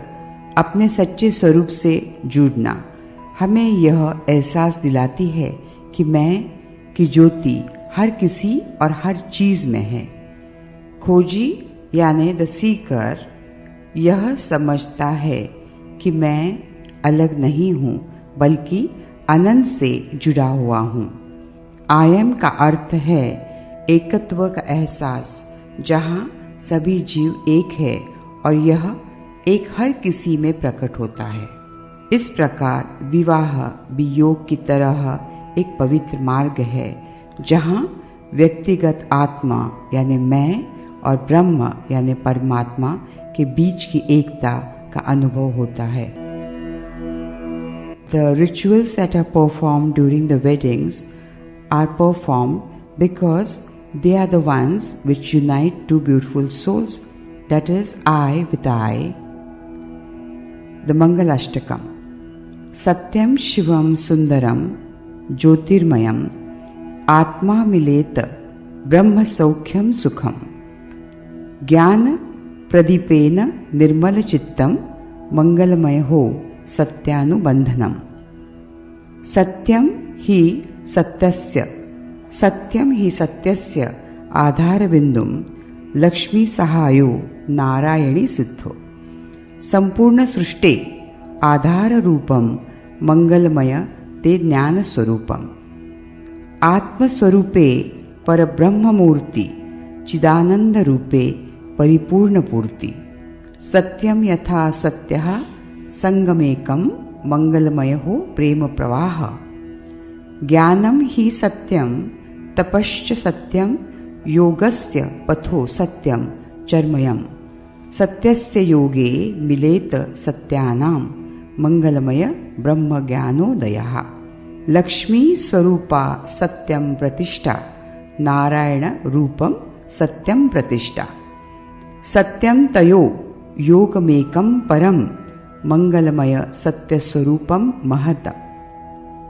अपने सच्चे स्वरूप से जुड़ना, हमें यह एहसास दिलाती है कि मैं की ज्योति हर किसी और हर चीज़ में है. खोजी यानी द सीकर यह समझता है कि मैं अलग नहीं हूँ बल्कि अनंत से जुड़ा हुआ हूँ. आई एम का अर्थ है एकत्व का एहसास, जहाँ सभी जीव एक है और यह एक हर किसी में प्रकट होता है. इस प्रकार विवाह भी योग की तरह एक पवित्र मार्ग है, जहाँ व्यक्तिगत आत्मा यानी मैं और ब्रह्म यानी परमात्मा के बीच की एकता का अनुभव होता है. The rituals that are performed during the weddings are performed because they are the ones which unite two beautiful souls, that is I with I. The Mangalashtakam. Satyam Shivam Sundaram Jyotirmayam Atma Milet Brahma Saukhyam Sukham. ज्ञान प्रदीपेन निर्मल चित्तम मंगलमय हो सत्यानुबंधनम. सत्यम ही सत्यस्य, सत्यम ही सत्यस्य आधारबिंदुम लक्ष्मी सहायो नारायणी सिद्धो. संपूर्ण सृष्टे आधार रूपम मंगलमय ते ज्ञान स्वरूपम. आत्मस्वरूपे परब्रह्ममूर्ति चिदानंद रूपे परिपूर्ण पूर्ति. सत्यम यथा सत्यः संगमेकम मंगलमय हो प्रेम प्रवाह. ज्ञानम ही सत्यम तपश्च सत्यम योगस्य पथो सत्यम चर्मयम् सत्यस्य योगे मिलेत सत्यानां मंगलमय ब्रह्मज्ञानोदयः लक्ष्मी स्वरूपा सत्यं प्रतिष्ठा नारायण रूपं सत्यं प्रतिष्ठा सत्यं तयो योगमेकं परं मंगलमय सत्यस्वरूपं महत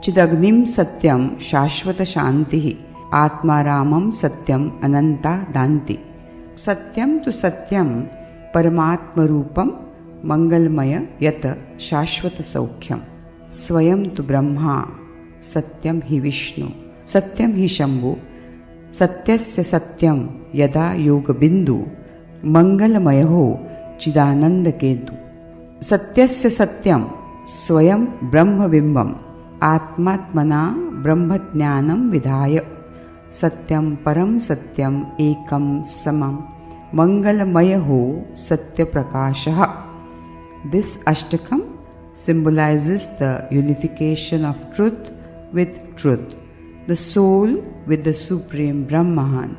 चिदग्निं सत्यं शाश्वत शांतिः आत्मारामं सत्यं अनंता दान्ति सत्यं तु सत्यं परमात्मरूपं मंगलमय यत शाश्वत सौख्यं स्वयं तु ब्रह्मा सत्यं हि विष्णु सत्यं हि शंभु सत्यस्य सत्यं यदा योगबिंदु मंगलमयो चिदानंदकेतु सत्यस्य सत्यं स्वयं ब्रह्मबिंबम् आत्मात्मना ब्रह्मज्ञानं विधाय सत्यं परं सत्यं एकं समं मंगलमयो सत्यप्रकाशः. This Ashtakam symbolizes the unification of truth with truth, the soul with the supreme Brahman,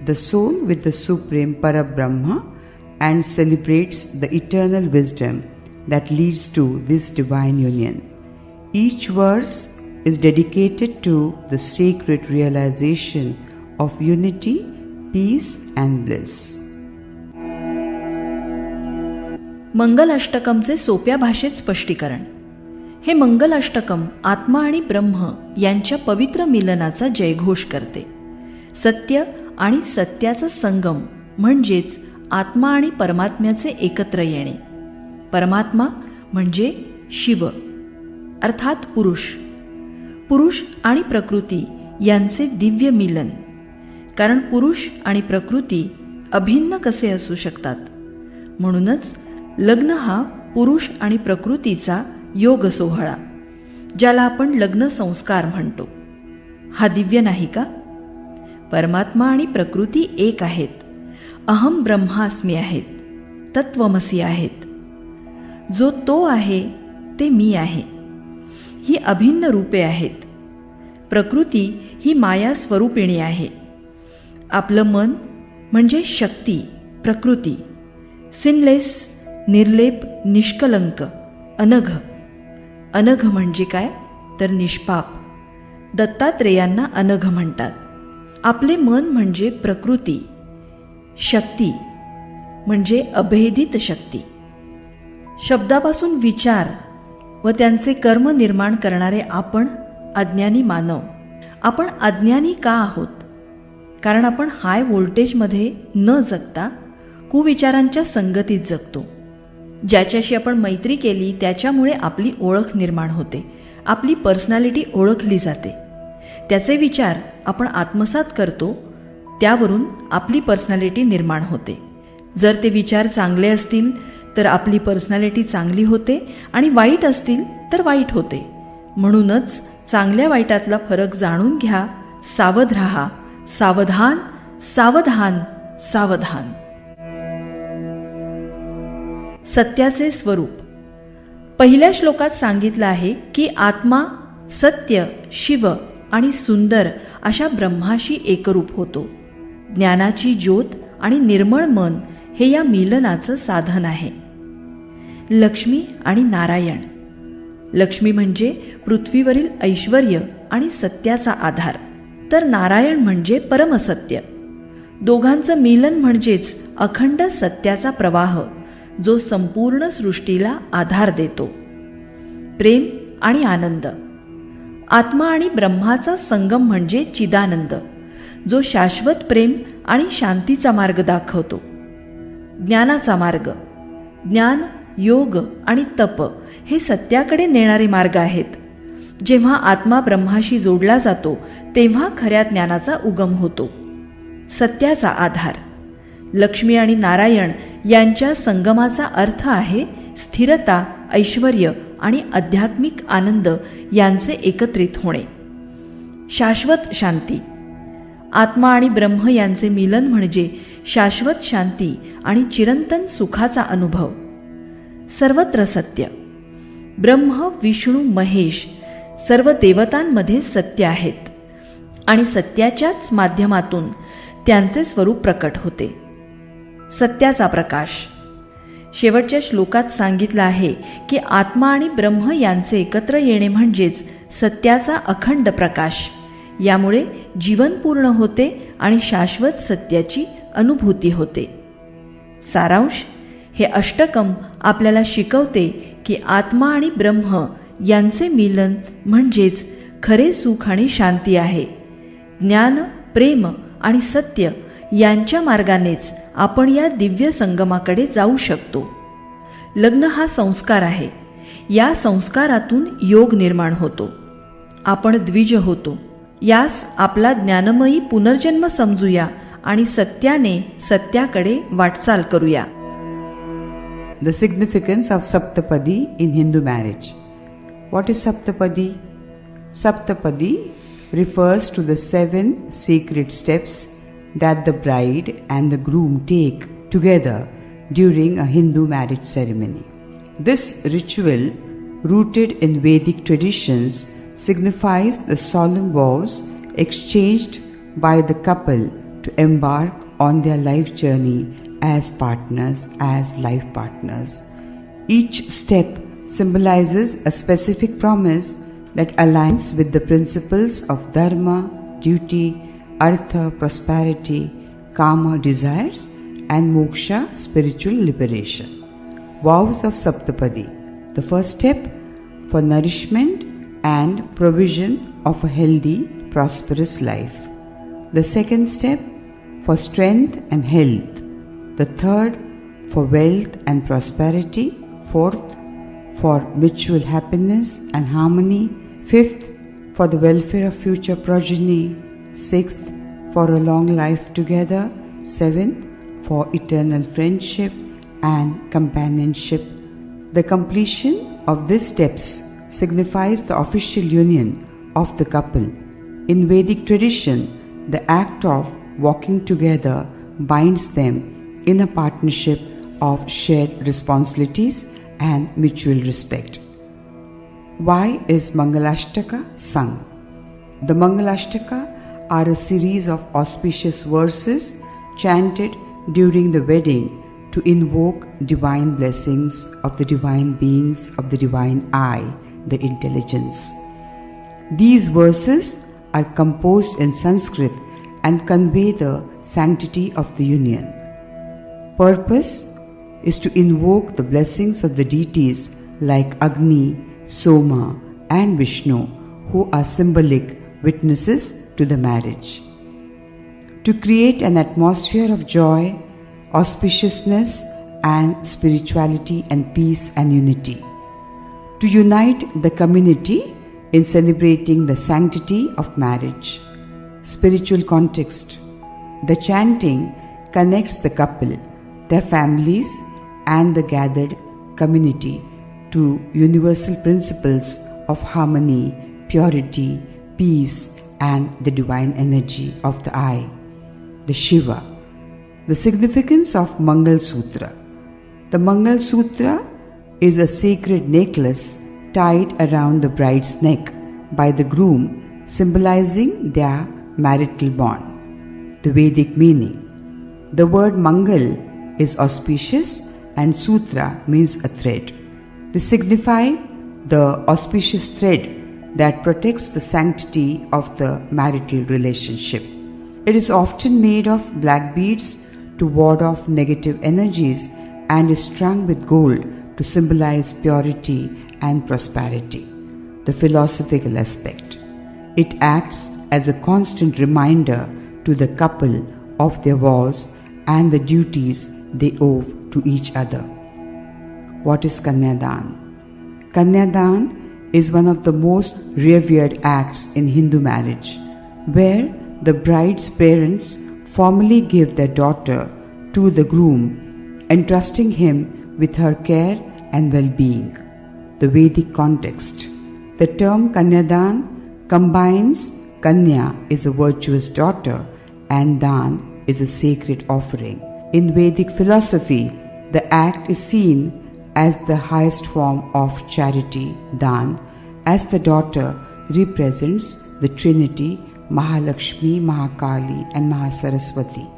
the soul with the supreme Parabrahma, and celebrates the eternal wisdom that leads to this divine union. Each verse is dedicated to the sacred realization of unity, peace and bliss. मंगलाष्टकमचे सोप्या भाषेत स्पष्टीकरण. हे मंगलाष्टकम आत्मा आणि ब्रह्म यांच्या पवित्र मिलनाचा जयघोष करते. सत्य आणि सत्याचा संगम म्हणजेच आत्मा आणि परमात्म्याचे एकत्र येणे. परमात्मा म्हणजे शिव अर्थात पुरुष. पुरुष आणि प्रकृती यांचे दिव्य मिलन. कारण पुरुष आणि प्रकृती अभिन्न कसे असू शकतात. म्हणूनच लग्न हा पुरुष आणि प्रकृतीचा योग सोहळा, ज्याला आपण लग्न संस्कार म्हणतो, हा दिव्य नाही का? परमात्मा आणि प्रकृती एक आहेत. अहम ब्रह्मास्मी आहेत, तत्वमसी आहेत. जो तो आहे ते मी आहे. ही अभिन्न रूपे आहेत. प्रकृती ही माया स्वरूपिणी आहे. आपलं मन म्हणजे शक्ती प्रकृती, सिनलेस, निर्लेप, निष्कलंक, अनघ. अनघ म्हणजे काय तर निष्पाप. दत्तात्रेयांना अनघ म्हणतात. आपले मन म्हणजे प्रकृती. शक्ती म्हणजे अभेदित शक्ती. शब्दापासून विचार व त्यांचे कर्म निर्माण करणारे आपण अज्ञानी मानव. आपण अज्ञानी का आहोत? कारण आपण हाय व्होल्टेजमध्ये न जगता कुविचारांच्या संगतीत जगतो. ज्याच्याशी आपण मैत्री केली त्याच्यामुळे आपली ओळख निर्माण होते, आपली पर्सनॅलिटी ओळखली जाते. त्याचे विचार आपण आत्मसात करतो, त्यावरून आपली पर्सनॅलिटी निर्माण होते. जर ते विचार चांगले असतील तर आपली पर्सनॅलिटी चांगली होते आणि वाईट असतील तर वाईट होते. म्हणूनच चांगल्या वाईटातला फरक जाणून घ्या. सावध राहा. सावधान, सावधान, सावधान. सत्याचे स्वरूप. पहिल्या श्लोकात सांगितलं आहे की आत्मा सत्य, शिव आणि सुंदर अशा ब्रह्माशी एकरूप होतो. ज्ञानाची ज्योत आणि निर्मळ मन हे या मिलनाचं साधन आहे. लक्ष्मी आणि नारायण. लक्ष्मी म्हणजे पृथ्वीवरील ऐश्वर्य आणि सत्याचा आधार, तर नारायण म्हणजे परमसत्य. दोघांचं मिलन म्हणजेच अखंड सत्याचा प्रवाह, जो संपूर्ण सृष्टीला आधार देतो. प्रेम आणि आनंद. आत्मा आणि ब्रह्माचा संगम म्हणजे चिदानंद, जो शाश्वत प्रेम आणि शांतीचा मार्ग दाखवतो. ज्ञानाचा मार्ग. ज्ञान, योग आणि तप हे सत्याकडे नेणारे मार्ग आहेत. जेव्हा आत्मा ब्रह्माशी जोडला जातो तेव्हा खऱ्या ज्ञानाचा उगम होतो. सत्याचा आधार. लक्ष्मी आणि नारायण यांच्या संगमाचा अर्थ आहे स्थिरता, ऐश्वर्य आणि आध्यात्मिक आनंद यांचे एकत्रित होणे. शाश्वत शांती. आत्मा आणि ब्रह्म यांचे मिलन म्हणजे शाश्वत शांती आणि चिरंतन सुखाचा अनुभव. सर्वत्र सत्य. ब्रह्म, विष्णू, महेश सर्व देवतांमध्ये सत्य आहेत आणि सत्याच्याच माध्यमातून त्यांचे स्वरूप प्रकट होते. सत्याचा प्रकाश. शेवटच्या श्लोकात सांगितलं आहे की आत्मा आणि ब्रह्म यांचे एकत्र येणे म्हणजेच सत्याचा अखंड प्रकाश. यामुळे जीवन पूर्ण होते आणि शाश्वत सत्याची अनुभूती होते. सारांश, हे अष्टकम आपल्याला शिकवते की आत्मा आणि ब्रह्म यांचे मिलन म्हणजेच खरे सुख आणि शांती आहे. ज्ञान, प्रेम आणि सत्य यांच्या मार्गानेच आपण या दिव्य संगमाकडे जाऊ शकतो. लग्न हा संस्कार आहे. या संस्कारातून योग निर्माण होतो. आपण द्विज होतो. यास आपला ज्ञानमयी पुनर्जन्म समजूया आणि सत्याने सत्याकडे वाटचाल करूया. The significance of Saptapadi in Hindu marriage. What is Saptapadi? Saptapadi refers to the 7 sacred steps that the bride and the groom take together during a Hindu marriage ceremony. This ritual, rooted in Vedic traditions, signifies the solemn vows exchanged by the couple to embark on their life journey as partners, as life partners. Each step symbolizes a specific promise that aligns with the principles of dharma, duty, artha, prosperity, kama, desires, and moksha, spiritual liberation. Vows of Saptapadi. The first step, for nourishment and provision of a healthy, prosperous life. The second step, for strength and health. The third, for wealth and prosperity. Fourth, for mutual happiness and harmony. Fifth, for the welfare of future progeny. Sixth, for a long life together. Seventh, for eternal friendship and companionship. The completion of these steps signifies the official union of the couple. In Vedic tradition, the act of walking together binds them in a partnership of shared responsibilities and mutual respect. Why is Mangalashtaka sung? The Mangalashtaka are a series of auspicious verses chanted during the wedding to invoke divine blessings of the divine beings of the divine I, the intelligence. These verses are composed in Sanskrit and convey the sanctity of the union. Purpose is to invoke the blessings of the deities like Agni, Soma, and Vishnu, who are symbolic witnesses to the marriage. To create an atmosphere of joy, auspiciousness, and spirituality and peace and unity. To unite the community in celebrating the sanctity of marriage. Spiritual context. The chanting connects the couple, their families, and the gathered community to universal principles of harmony, purity, peace, and the divine energy of the I, the Shiva. The significance of Mangal Sutra. The Mangal Sutra is a sacred necklace tied around the bride's neck by the groom, symbolizing their marital bond. The Vedic meaning. The word Mangal is auspicious and Sutra means a thread. They signify the auspicious thread that protects the sanctity of the marital relationship. It is often made of black beads to ward off negative energies and is strung with gold to symbolize purity and prosperity. The philosophical aspect. It acts as a constant reminder to the couple of their vows and the duties they owe to each other. What is Kanyadan? Kanyadan is one of the most revered acts in Hindu marriage, where the bride's parents formally give their daughter to the groom, entrusting him with her care and well-being. The Vedic context. The term Kanyadan combines Kanya is a virtuous daughter and Dan is a sacred offering. In Vedic philosophy, the act is seen as the highest form of charity, Dan, as the daughter represents the Trinity, Mahalakshmi, Mahakali, and Mahasaraswati.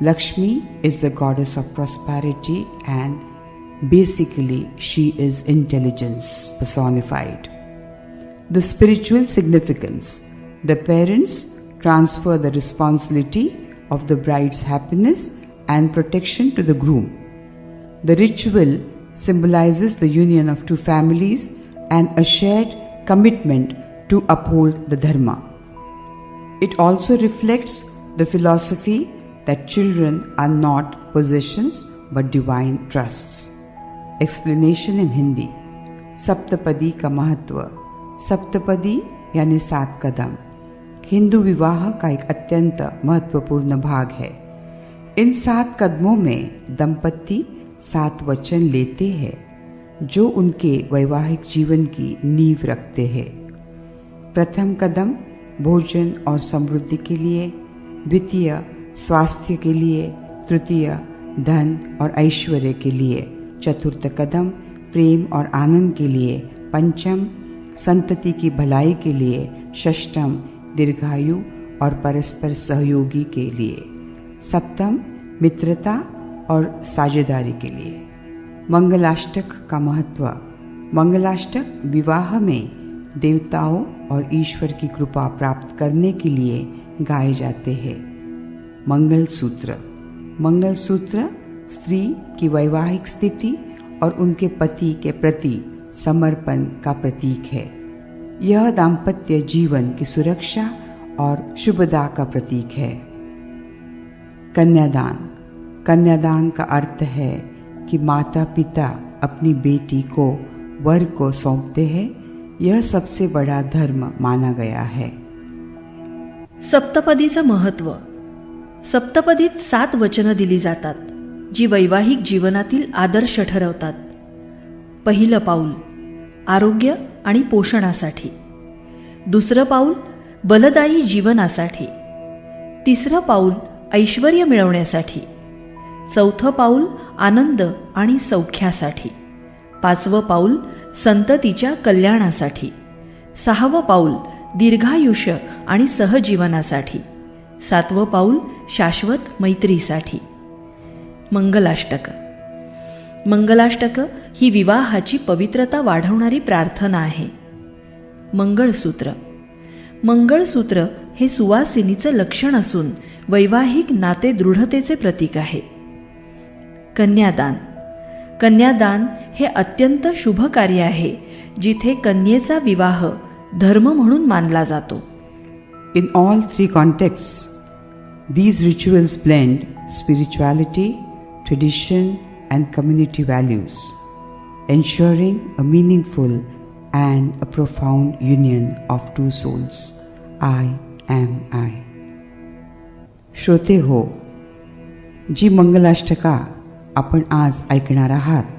Lakshmi is the goddess of prosperity and basically she is intelligence personified. The spiritual significance. The parents transfer the responsibility of the bride's happiness and protection to the groom. The ritual symbolizes the union of two families and a shared commitment to uphold the dharma. It also reflects the philosophy that children are not possessions but divine trusts. Explanation in Hindi. Saptapadi का महत्व. सप्तपदी यानी 7 कदम हिंदू विवाह का एक अत्यंत महत्वपूर्ण भाग है. इन 7 कदमों में दंपति 7 वचन लेते हैं जो उनके वैवाहिक जीवन की नींव रखते हैं. प्रथम कदम भोजन और समृद्धि के लिए, द्वितीय स्वास्थ्य के लिए, तृतीय धन और ऐश्वर्य के लिए, चतुर्थ कदम प्रेम और आनंद के लिए, पंचम संतति की भलाई के लिए, षष्ठम दीर्घायु और परस्पर सहयोगी के लिए, सप्तम मित्रता और साझेदारी के लिए. मंगलाष्टक का महत्व. मंगलाष्टक विवाह में देवताओं और ईश्वर की कृपा प्राप्त करने के लिए गाए जाते हैं. मंगलसूत्र. मंगलसूत्र स्त्री की वैवाहिक स्थिति और उनके पति के प्रति समर्पण का प्रतीक है. यह दाम्पत्य जीवन की सुरक्षा और शुभदा का प्रतीक है. कन्यादान. कन्यादान का अर्थ है कि माता पिता अपनी बेटी को वर को सौंपते हैं. यह सबसे बड़ा धर्म माना गया है. सप्तपदीचं महत्त्व. सप्तपदीत 7 वचनं दिली जातात जी वैवाहिक जीवनातील आदर्श ठरवतात. पहिलं पाऊल आरोग्य आणि पोषणासाठी, दुसरं पाऊल बलदायी जीवनासाठी, तिसरं पाऊल ऐश्वर्य मिळवण्यासाठी, चौथं पाऊल आनंद आणि सौख्यासाठी, पाचवं पाऊल संततीच्या कल्याणासाठी, 6वं पाऊल दीर्घायुष्य आणि सहजीवनासाठी, 7वं पाऊल शाश्वत मैत्रीसाठी. मंगलाष्टक. मंगलाष्टक ही विवाहाची पवित्रता वाढवणारी प्रार्थना आहे. मंगळसूत्र. मंगळसूत्र हे सुवासिनीचं लक्षण असून वैवाहिक नाते दृढतेचे प्रतीक आहे. कन्यादान. कन्यादान हे अत्यंत शुभ कार्य आहे जिथे कन्येचा विवाह धर्म म्हणून मानला जातो. In all 3 contexts, these rituals blend spirituality, tradition and community values, ensuring a meaningful and a profound union of 2 souls. I am I. श्रोते हो, जी मंगलाष्टका आपण आज ऐकणार आहात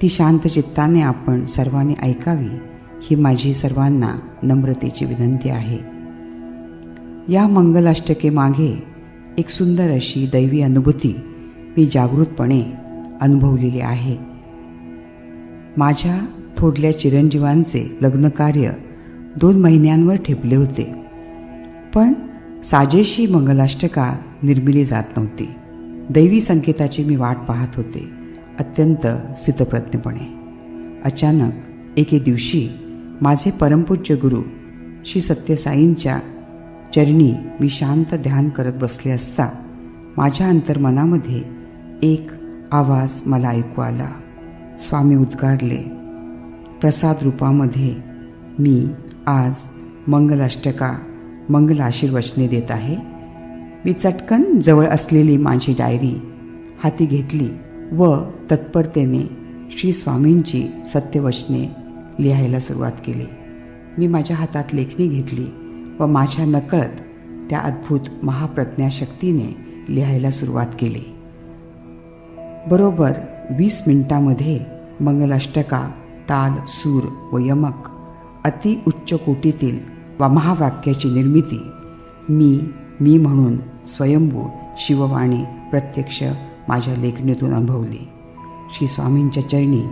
ती शांत चित्ताने आपण सर्वांनी ऐकावी ही माझी सर्वांना नम्रतेची विनंती आहे. या मंगलाष्टकेमागे एक सुंदर अशी दैवी अनुभूती मी जागृतपणे अनुभवलेली आहे. माझ्या थोरल्या चिरंजीवांचे लग्नकार्य 2 महिन्यांवर ठेपले होते, पण साजेशी मंगलाष्टका निर्मिली जात नव्हती. दैवी संकेताची मी वाट पाहत होते अत्यंत स्थितप्रज्ञपणे. अचानक एके दिवशी माझे परमपूज्य गुरु श्री सत्यसाईंच्या चरणी मी शांत ध्यान करत बसले असता माझ्या अंतर्मनामध्ये एक आवाज मला ऐकू आला. स्वामी उद्गारले, प्रसाद रूपामध्ये मी आज मंगलाष्टका मंगल आशीर्वचने देत आहे. मी चटकन जवळ असलेली माझी डायरी हाती घेतली व तत्परतेने श्री स्वामींची सत्यवचने लिहायला सुरुवात केली. मी माझ्या हातात लेखणी घेतली व माझ्या नकळत त्या अद्भुत महाप्रज्ञाशक्तीने लिहायला सुरुवात केली. बरोबर 20 मिनिटांमध्ये मंगलाष्टका ताल, सूर व यमक अति उच्च कोटीतील व महावाक्याची निर्मिती मी म्हणून स्वयंभू शिववाणी प्रत्यक्ष माझ्या लेखणीतून अनुभवली. श्री स्वामींच्या चरणी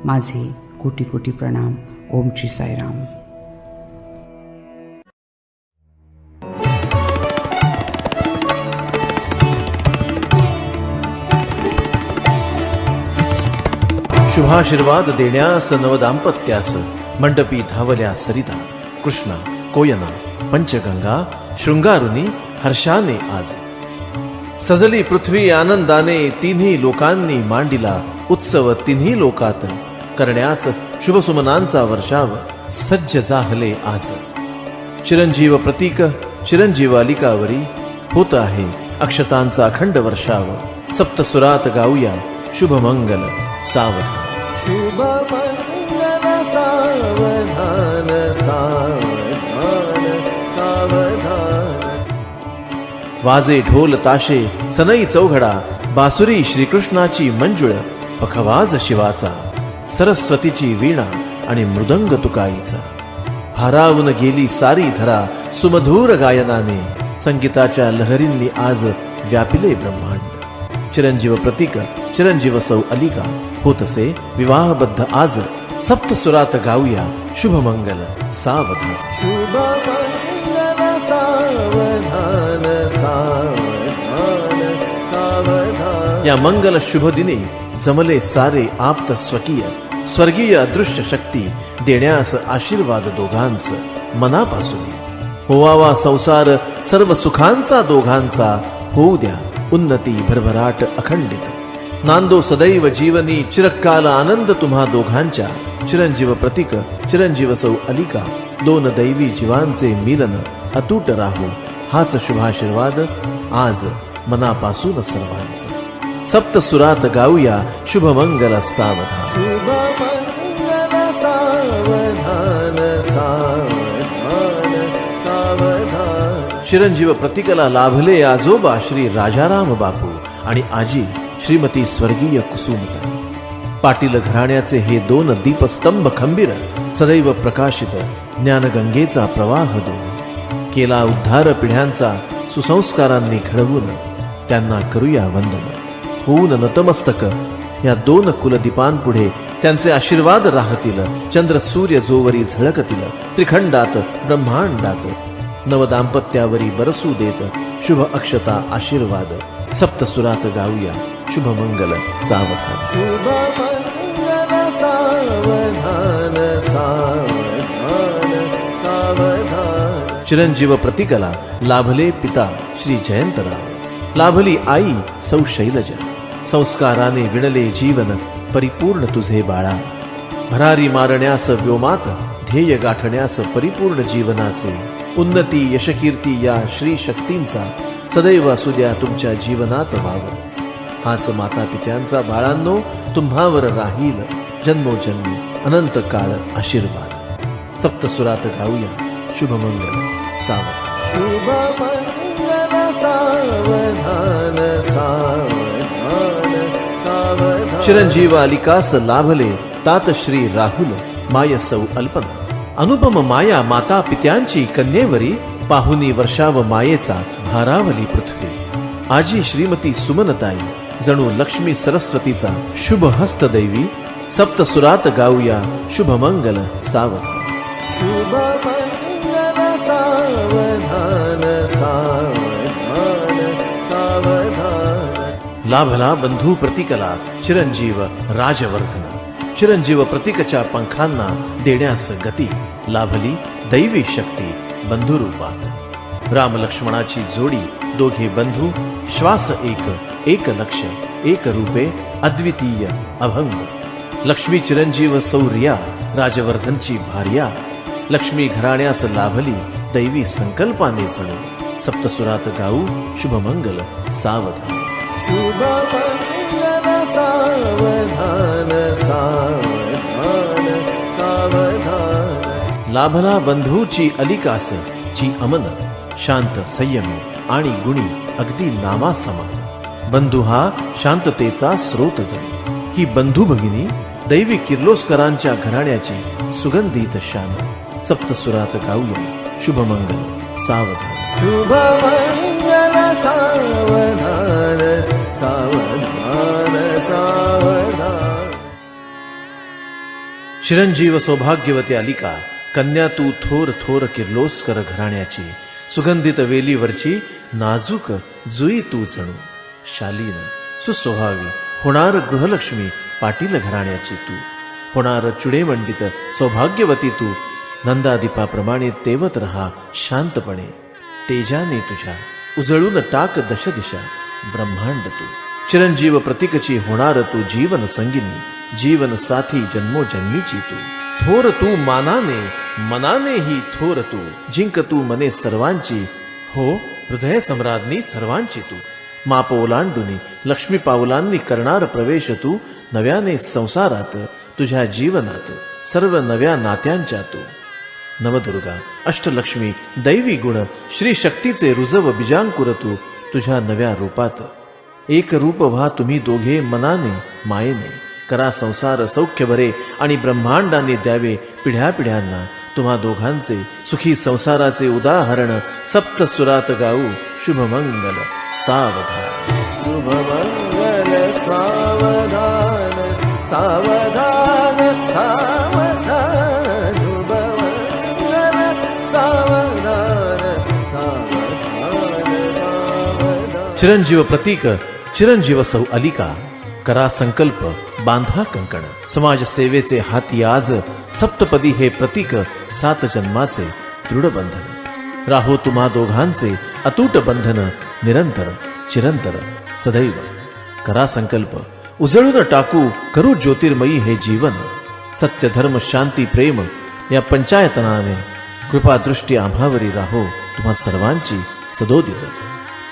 माझे कोटी कोटी प्रणाम. ओम श्री साईराम. शुभाशीर्वाद देण्यास नवदाम्पत्यास मंडपी धावल्या सरिता. कृष्णा कोयना पंचगंगा शृंगारुनी हर्षाने आज. सजली पृथ्वी आनंदाने तिन्ही लोकांनी मांडिला उत्सव तिन्ही लोकात. करण्यास शुभसुमनांचा वर्षाव सज्ज जाहले आज. चिरंजीव प्रतीक चिरंजीवालिकावरी होत आहे अक्षतांचा अखंड वर्षाव. सप्तसुरात गाऊया शुभमंगल सावधान. शुभमंगल सावधान सावधान सावधान. वाजे ढोल ताशे सनई चौघडा बासुरी श्रीकृष्णाची मंजुळ. पखवाज शिवाचा सरस्वतीची वीणा आणि मृदंग तुकाईचा. भारावून गेली सारी धरा सुमधुर गायनाने. संगीताच्या लहरींनी आज व्यापिले ब्रह्मांड. चिरंजीव प्रतीक चिरंजीव सौ अलिका होतसे विवाहबद्ध आज. सप्तसुरात गाऊया शुभमंगल सावधान. शुभमंगल सावधान सावधान सावधान. या मंगल शुभ दिनी जमले सारे आप्त स्वकीय. स्वर्गीय अदृश्य शक्ती देण्यास आशीर्वाद दोघांस मनापासून. होवावा संसार सर्व सुखांचा दोघांचा. होऊ द्या उन्नती भरभराट अखंडित. नांदो सदैव जीवनी चिरकाल आनंद तुम्हा दोघांच्या. चिरंजीव प्रतीक चिरंजीव सौ अलिका दोन दैवी जीवांचे मिलन अतूट राहू. हाच शुभाशीर्वाद आज मनापासून सर्वांचा. सप्तसुरात गाऊया शुभमंगल सावधान. शुभमंगल सावधान सावधान सावधान. चिरंजीव प्रतीकला लाभले आजोबा श्री राजाराम बापू आणि आजी श्रीमती स्वर्गीय कुसुमताई. पाटील घराण्याचे हे दोन दीपस्तंभ खंबीर सदैव प्रकाशित ज्ञानगंगेचा प्रवाह दोन. केला उद्धार पिढ्यांचा सुसंस्कारांनी घडवून. त्यांना करूया वंदन होऊन नतमस्तक. या दोन कुलदीपांपुढे त्यांचे आशीर्वाद राहतील. चंद्र सूर्य जोवरी झळकतील. त्रिखंडात ब्रह्मांडात नवदाम्पत्यावरी बरसू देत शुभ अक्षता आशीर्वाद. सप्तसुरात गाऊया शुभमंगल सावधान. शुभमंगल सावधान सावधान सावधान. चिरंजीव प्रतीकला लाभले पिता श्री जयंतराव. लाभली आई सौ शैलजा. संस्काराने विणले जीवन परिपूर्ण तुझे बाळा. भरारी मारण्यास व्योमात ध्येय गाठण्यास परिपूर्ण जीवनाचे. उन्नती यशकीर्ती या श्री शक्तींचा सदैव असू द्या तुमच्या जीवनात वावर. हाच माता पित्यांचा बाळांनो तुम्हावर राहील जन्मोजन्मी अनंत काळ आशीर्वाद. सप्तसुरात गाऊया शुभमंगल सावधान. शुभमंगल सावधान सावधान सावधान. चिरंजीव अलिकास लाभले तात श्री राहुल माय सौ अल्पना. अनुपम माया माता पित्यांची कन्येवरी. पाहुनी वर्षाव मायेचा भारावली पृथ्वी. आजी श्रीमती सुमनताई जणू लक्ष्मी सरस्वतीचा शुभ हस्त दैवी. सप्तसुरात गाऊया शुभमंगल सावधान. शुभमंगल सावधान सावधान सावधान. लाभला बंधू प्रतीकला चिरंजीव राजवर्धन. चिरंजीव प्रतीकच्या पंखांना देण्यास गती. लाभली दैवी शक्ती बंधुरूपात. राम लक्ष्मणाची जोडी दोघे बंधू. श्वास एक एक लक्ष एक रूपे अद्वितीय अभंग. लक्ष्मी चिरंजीव सौर्या राजवर्धनची भार्या. लक्ष्मी घराण्यास लाभली दैवी संकल्पाने जणू. सप्तसुरात गाऊ शुभमंगल सावधान. शुभमंगल सावधान सावधान सावधान. लाभला बंधूची अलिकास ची अमन. शांत संयमी आणि गुणी अगदी नामा समान. बंधू हा शांततेचा स्रोत जणू. ही बंधू भगिनी दैवी किर्लोस्करांच्या घराण्याची सुगंधित शान. सप्तसुरात गाऊया शुभमंगल सावधान. शुभमंगल सावधान सावधान सावधान. चिरंजीव सौभाग्यवती अलिका कन्या तू थोर थोर किर्लोस्कर घराण्याची. सुगंधित वेलीवरची नाजूक जुई तू जणू. शालीन सुस्वभावी होणार गृहलक्ष्मी पाटील घराण्याची तू. होणार चुडेमंडित सौभाग्यवती तू. नंदादीपाप्रमाणे तेवत रहा शांतपणे. तेजाने तुझ्या उजळून टाक दशदिशा ब्रह्मांड तू. चिरंजीव प्रतीकची होणार तू जीवन संगिनी. जीवन साथी जन्मोजन्मीची तू. थोर तू मानाने मनाने ही थोर तू. जिंक तू मने सर्वांची हो हृदय सम्राज्ञी सर्वांची तू. माप ओलांडुनी लक्ष्मी पावलांनी करणार प्रवेश तू. नव्याने संसारात तुझ्या जीवनात सर्व नव्या नात्यांच्या तू. नवदुर्गा अष्टलक्ष्मी दैवी गुण श्री शक्तीचे रुजव बीजांकुर तू. तुझ्या नव्या रूपात एक रूप व्हा तुम्ही दोघे मनाने मायेने. करा संसार सौख्य भरे आणि ब्रह्मांडाने द्यावे पिढ्या पिढ्यांना तुम्हा दोघांचे सुखी संसाराचे उदाहरण. सप्त सुरात गाऊ शुभमंगल सावधान. शुभमंगल सावधान सावधान सावधान. शुभमंगल सावधान सावधान सावधान. चिरंजीव प्रतीक चिरंजीव सौ अलिका. करा संकल्प बांधा कंकण. समाज सेवेचे हाती आज सप्तपदी हे प्रतीक. 7 जन्माचे दृढ बंधन. राहो तुम्हा दोघांचे अतूट बंधन. निरंतर चिरंतर सदैव. करा संकल्प उजळून टाकू करू ज्योतिर्मयी हे जीवन. सत्य धर्म शांती प्रेम या पंचायतनाने कृपा दृष्टी आम्हावरी राहो तुम्हा सर्वांची सदोदित.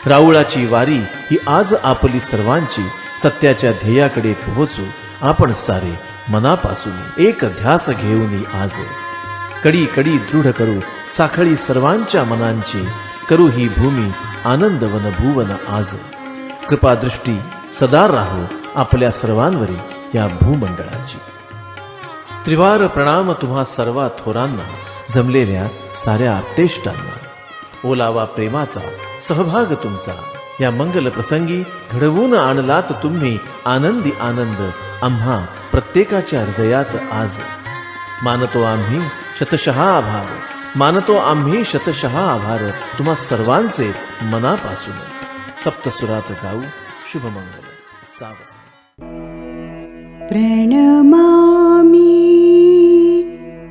राऊळाची वारी ही आज आपली सर्वांची. सत्याच्या ध्येयाकडे पोहोचू आपण सारे मनापासून एक ध्यास घेऊन आज. कडी कडी दृढ करू साखळी सर्वांच्या मनांची. करू ही भूमी आनंदवन भुवन आज. कृपादृष्टी सदा राहो आपल्या सर्वांवरी या भूमंडळाची. त्रिवार प्रणाम तुम्हा सर्वा थोरांना. जमलेल्या साऱ्या आप्तेष्टांना. ओलावा प्रेमाचा सहभाग तुमचा. या मंगल प्रसंगी घडवून आणलात तुम्ही आनंदी आनंद आम्हा प्रत्येकाच्या हृदयात आज. मानतो आम्ही शतशः आभार. मानतो आम्ही शतशः आभार तुम्हा सर्वांचे मनापासून. सप्तसुरात गाऊ शुभमंगल सावधान. प्रणमामि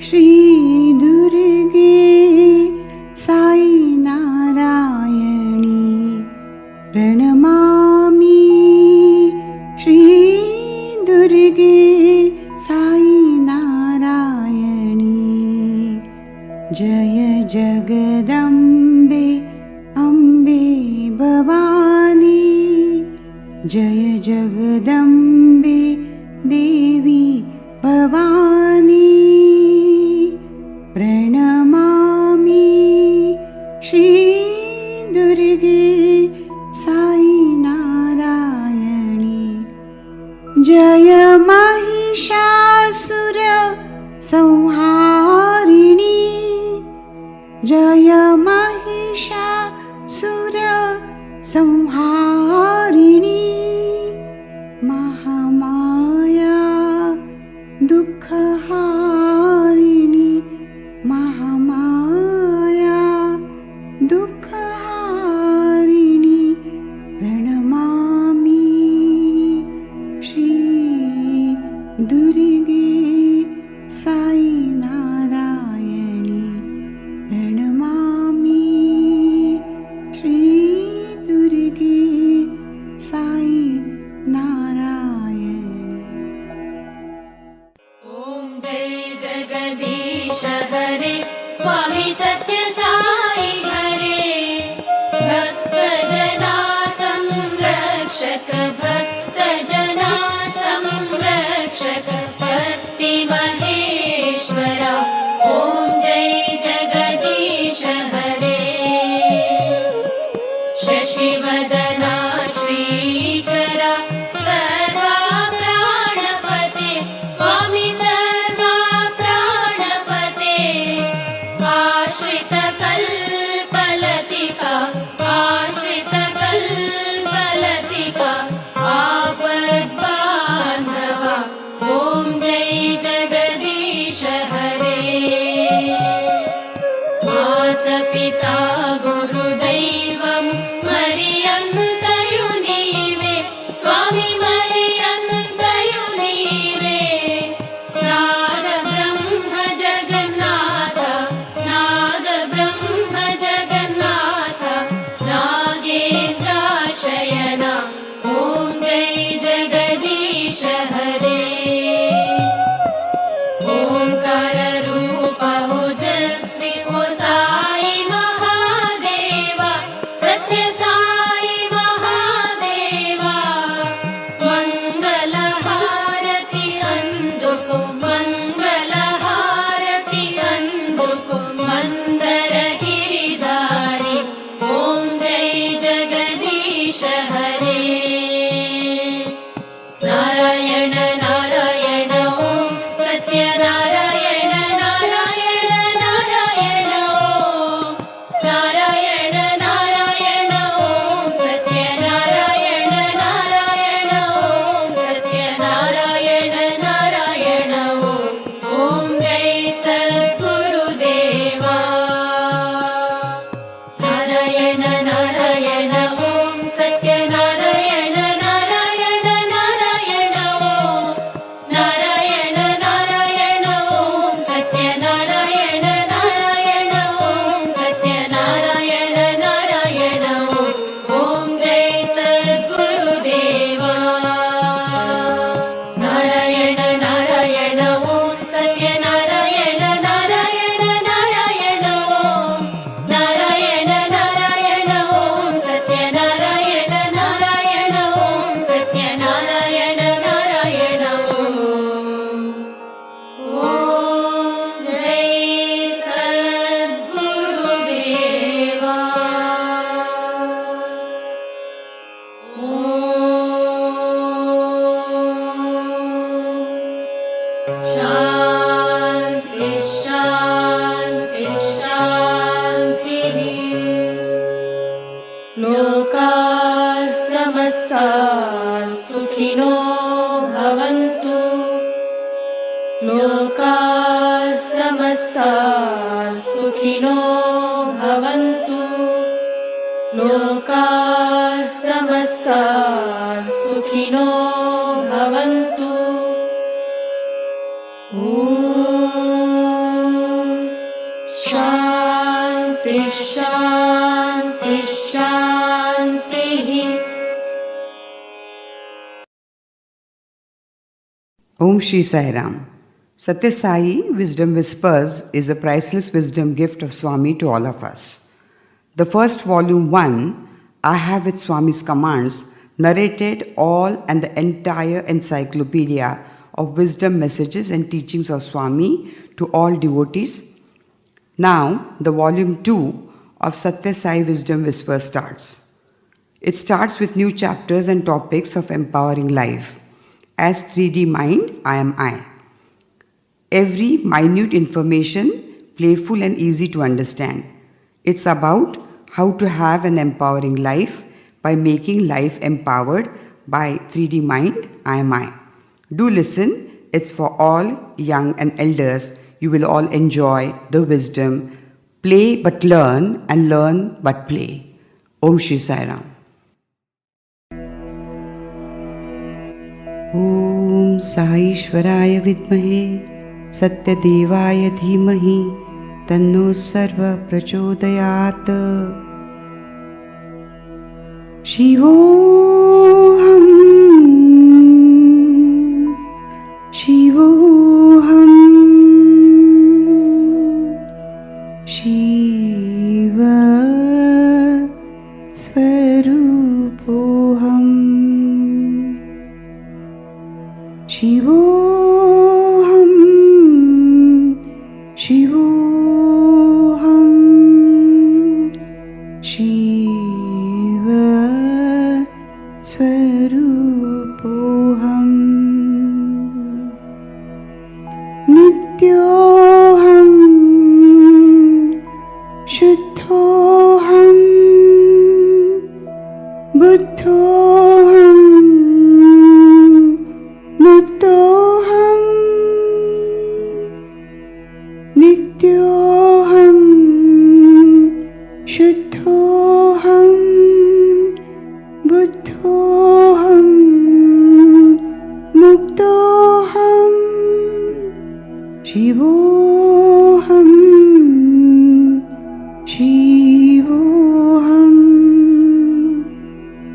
श्री दुर्गे साई नारायणी. प्रणमामि श्री दुर्गे साई नारायणी. जय जगदम्बे अम्बे भवानी. जय जगदम्बे देवी भवानी. प्रणमामि श्री दुर्गे साई नारायणी. जय महिषासुर संहारिणी. जय महिषासुर संहारिणी. महामाया दुःखहारिणी. महामाया दुःखहारिणी. प्रणमामि श्री दुर्गे साई नारायणी. प्रणमामि श्री दुर्गे साई नारायणी. ॐ जय जगदीश हरे स्वामी सत्य साई हरे. भक्तजना संरक्षक भक्तजना संरक्षक भक्ति महेश्वरा. ॐ जय जगदीश हरे. शशिवदना श्रीकरा सर्वा प्राणपते. स्वामी सर्वा प्राणपते. आश्रित कल्पलतिका आश्रित कल्पलतिका आपद्बान्धवा. ॐ जय जगदीश हरे. मातपिता गुरुदैवं मरियन्तयु नीवे. स्वामी मरियन्तयु नीवे. समस्ताः सुखिनो भवन्तु लोकाः समस्ताः सुखिनो भवन्तु शान्ति शान्ति शान्तिः. Om Shri Sai Ram. Satya Sai Wisdom Whispers is a priceless wisdom gift of Swami to all of us. The first volume 1, I Have with Swami's Commands, narrated all and the entire encyclopedia of wisdom messages and teachings of Swami to all devotees. Now, the volume 2 of Satya Sai Wisdom Whispers starts. It starts with new chapters and topics of empowering life. As 3D mind, I am I. Every minute information, playful and easy to understand. It's about how to have an empowering life by making life empowered by 3D mind, I am I. Do listen, it's for all, young and elders. You will all enjoy the wisdom. Play but learn and learn but play. Om Shri Sai Ram. Om Saishwaraya Vidmahe Satyadevaya Dhimahi Tanno Sarva Prachodayat. Shivoham Shivoham Shiva Swarupoham Shivoham Shivoham Shiva Swarupoham Nityoham Shuddhoham Buddhoham Muktoham Nityoham Shuddhoham Buddhoham Muktoham Shivoham Shivoham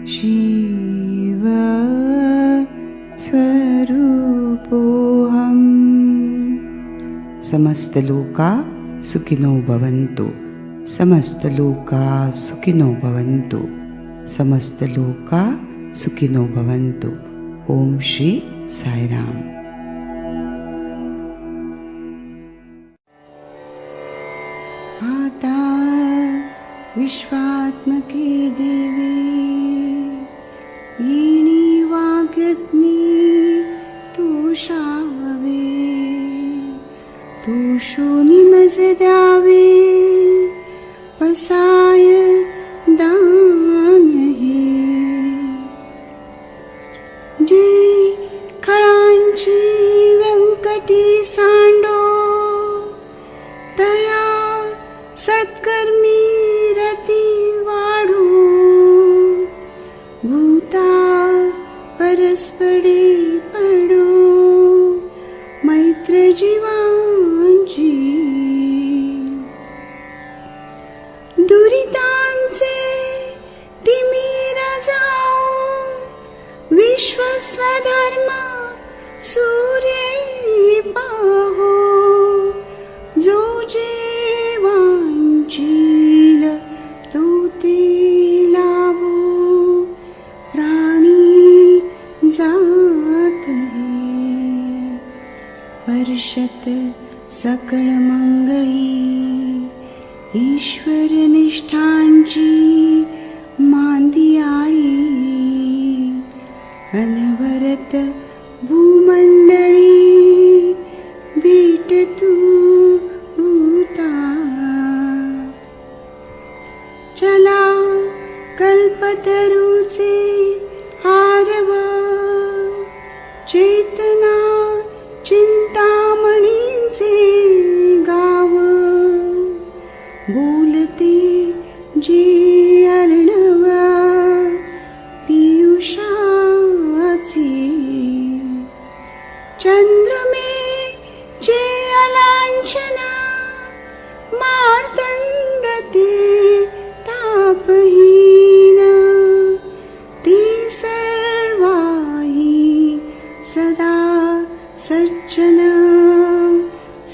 Shiva Swarupoham. Samastaloka Sukhino Bhavantu. Samastaloka Sukhino Bhavantu. Samastaloka Sukhino Bhavantu. Om Shri Sai Ram. आता विश्वात्मके देवे येणी वाग्यज्ञे तुषावे तुषोनी मज द्यावे पसाय दान हे जे खळांची व्यंकटी सांडो तया सत्कर्मी रती वाढू भूता परस्परे पडो मैत्र जीवांची दुरितांचे तिमिर जाओ विश्वस्वधर्म सूर्य पाहो जो जेवांचील तो ते लाभो प्राणी जात हे वर्षत सकळ मंगळी ईश्वर निष्ठांची मांदियाळी अनवरत भूमंडळी भेट तू भूता चला कल्पतरूचे आरव चेतना चिंतामणींचे गाव बोलते जे अर्णवा पियुषाचे चंद्रमे जे अलांछना मार्तंड ते तापहीन ते सर्वाही सदा सज्जन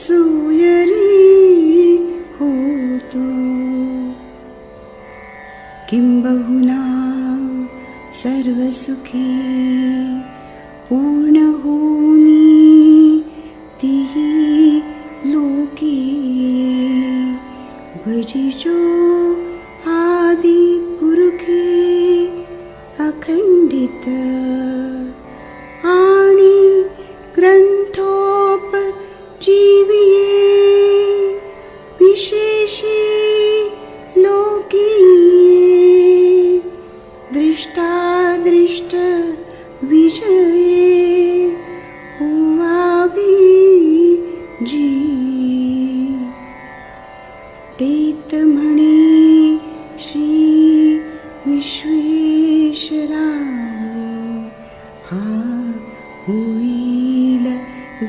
सूयरी होतो किंबहुना सर्वसुखी पूर्ण होनी तिही लोकी भजिजो आदि पुरुखे अखंडित आणि ग्रंथोप जीविये विशेषी लोकीये दृष्टादृष्ट विजये होवावी जी तेत म्हणे श्री विश्वेश्वराव हा होईल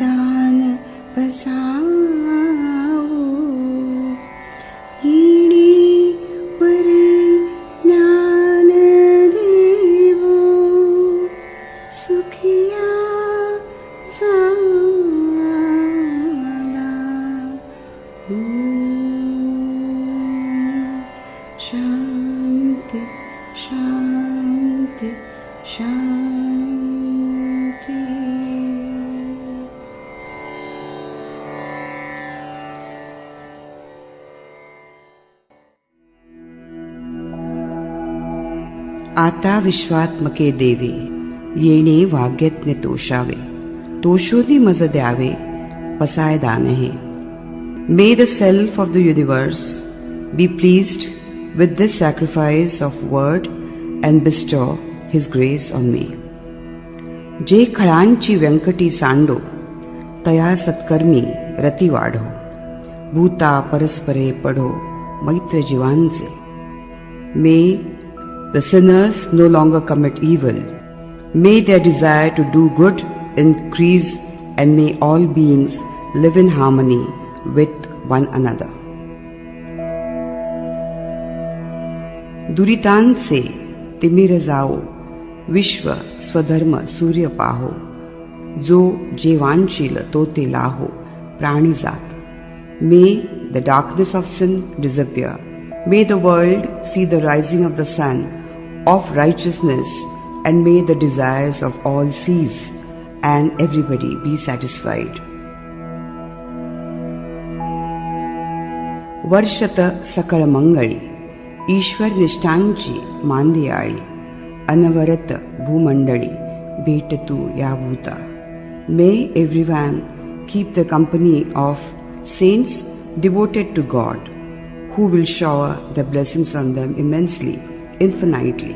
दान बसावो येणे परे ज्ञान देवो सुखिया चाला शांती शांती शांती. आता विश्वात्मके देवे येणे वाग्यज्ञ तोषावे तोषोनी मज द्यावे पसाय दानहे. May the self of the universe be pleased with this sacrifice of word and bestow his grace on me. जे खळांची व्यंकटी सांडो तया सत्कर्मी रती वाढो भूता परस्परे पढो मैत्र जीवांचे. May the sinners no longer commit evil. May their desire to do good increase and may all beings live in harmony with one another. दुरितांचे तिमिर जाओ विश्व स्वधर्म सूर्य पाहो जो जेवांशील तो ते लाहो प्राणी जात. May the darkness of sin disappear. May the world see the rising of the sun of righteousness and may the desires of all cease and everybody be satisfied. वर्षत सकळ मंगळी ईश्वर निष्ठांची मांदियाळी अनवरत भूमंडळी भेटतू या भूता. May everyone keep the company of saints devoted to God, who will shower the blessings on them immensely, infinitely.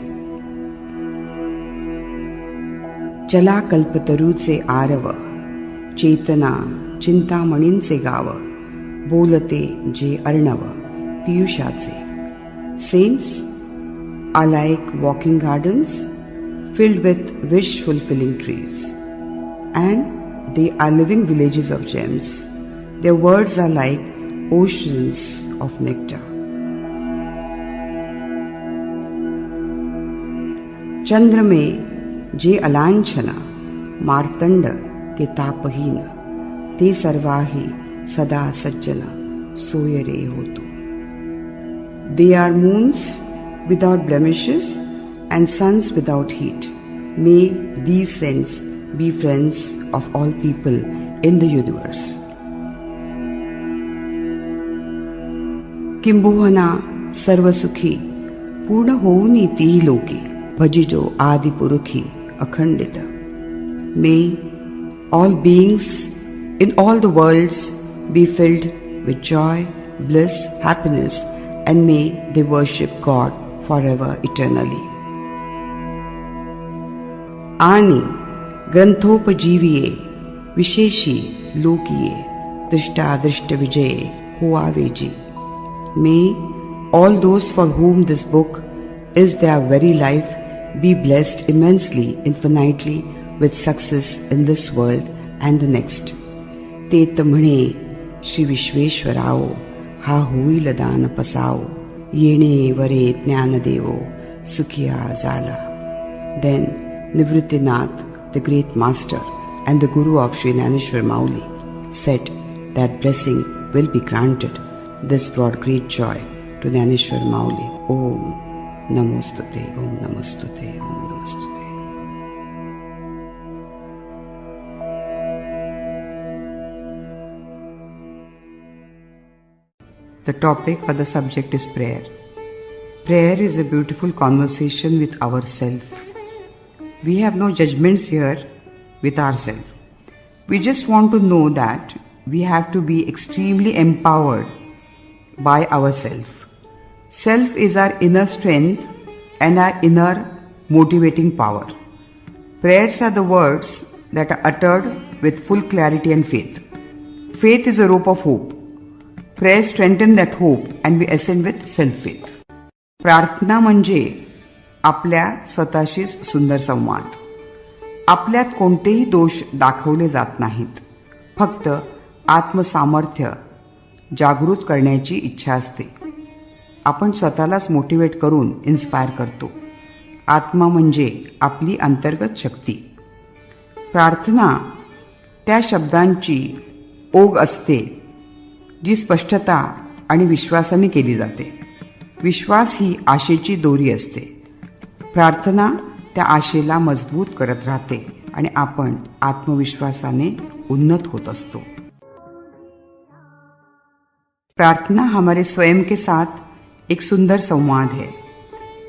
चला कल्पतरूचे आरव चेतना चिंतामणींचे गाव बोलते जे Arnav पियुषाचे. Saints are like walking gardens filled with wish-fulfilling trees, and they are living villages of gems. Their words are like oceans of nectar. चंद्रमे जे अलांछना मार्तंड ते तापहीन ते सर्वाही सदा सज्जन सोयरे होतो. They are moons without blemishes and suns without heat. May these saints be friends of all people in the universe. किंबहुना सर्वसुखी पूर्ण होऊनी तीही लोकी भजिजो आदि पुरुखी अखंडित. May all beings in all the worlds be filled with joy, bliss, happiness, and may they worship God forever eternally. आणि ग्रंथोपजीविये विशेषी लोकिये दृष्टादृष्ट विजये होवावेजी May all those for whom this book is their very life be blessed immensely, infinitely with success in this world and the next. तेत म्हणे श्री विश्वेश्वराओ, हा होईल दान पसाओ, येणे वरे ज्ञान देवो, सुखिया झाला. Then Nivrittinath, the great master and the guru of Sri Jnaneshwar Mauli, said that blessing will be granted. This brought great joy to Jnaneshwar Mauli. Om Namostute, Om Namostute, Om Namostute. The topic or the subject is prayer. Prayer is a beautiful conversation with ourselves. We have no judgments here with ourselves. We just want to know that we have to be extremely empowered by ourselves. Self is our inner strength and our inner motivating power. Prayers are the words that are uttered with full clarity and faith. Faith is a rope of hope. Prayer strengthens that hope and we ascend with self-faith. प्रार्थना म्हणजे आपल्या स्वतःशीच सुंदर संवाद. आपल्यात कोणतेही दोष दाखवले जात नाहीत. फक्त आत्मसामर्थ्य जागृत करण्याची इच्छा असते. आपण स्वतःलाच मोटिवेट करून इन्स्पायर करतो. आत्मा म्हणजे आपली अंतर्गत शक्ती. प्रार्थना त्या शब्दांची ओघ असते जी स्पष्टता आणि विश्वासाने केली जाते. विश्वास ही आशेची दोरी असते. प्रार्थना त्या आशेला मजबूत करत राहते आणि आपण आत्मविश्वासाने उन्नत होत असतो. प्रार्थना हमारे स्वयं के साथ एक सुंदर संवाद है.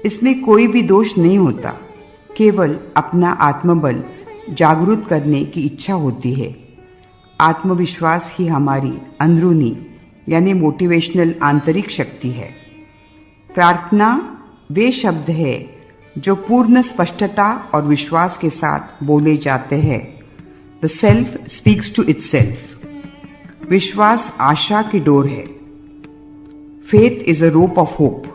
इसमें कोई भी दोष नहीं होता. केवल अपना आत्मबल जागृत करने की इच्छा होती है. आत्मविश्वास ही हमारी अंदरूनी यानी मोटिवेशनल आंतरिक शक्ति है. प्रार्थना वे शब्द है जो पूर्ण स्पष्टता और विश्वास के साथ बोले जाते हैं. The self speaks to itself. विश्वास आशा की डोर है. Faith is a rope of hope.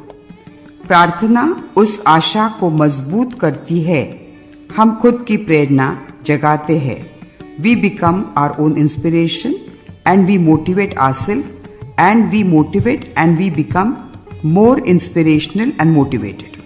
प्रार्थना उस आशा को मजबूत करती है. हम खुद की प्रेरणा जगाते हैं. We become our own inspiration and we motivate ourselves and we motivate and we become more inspirational and motivated.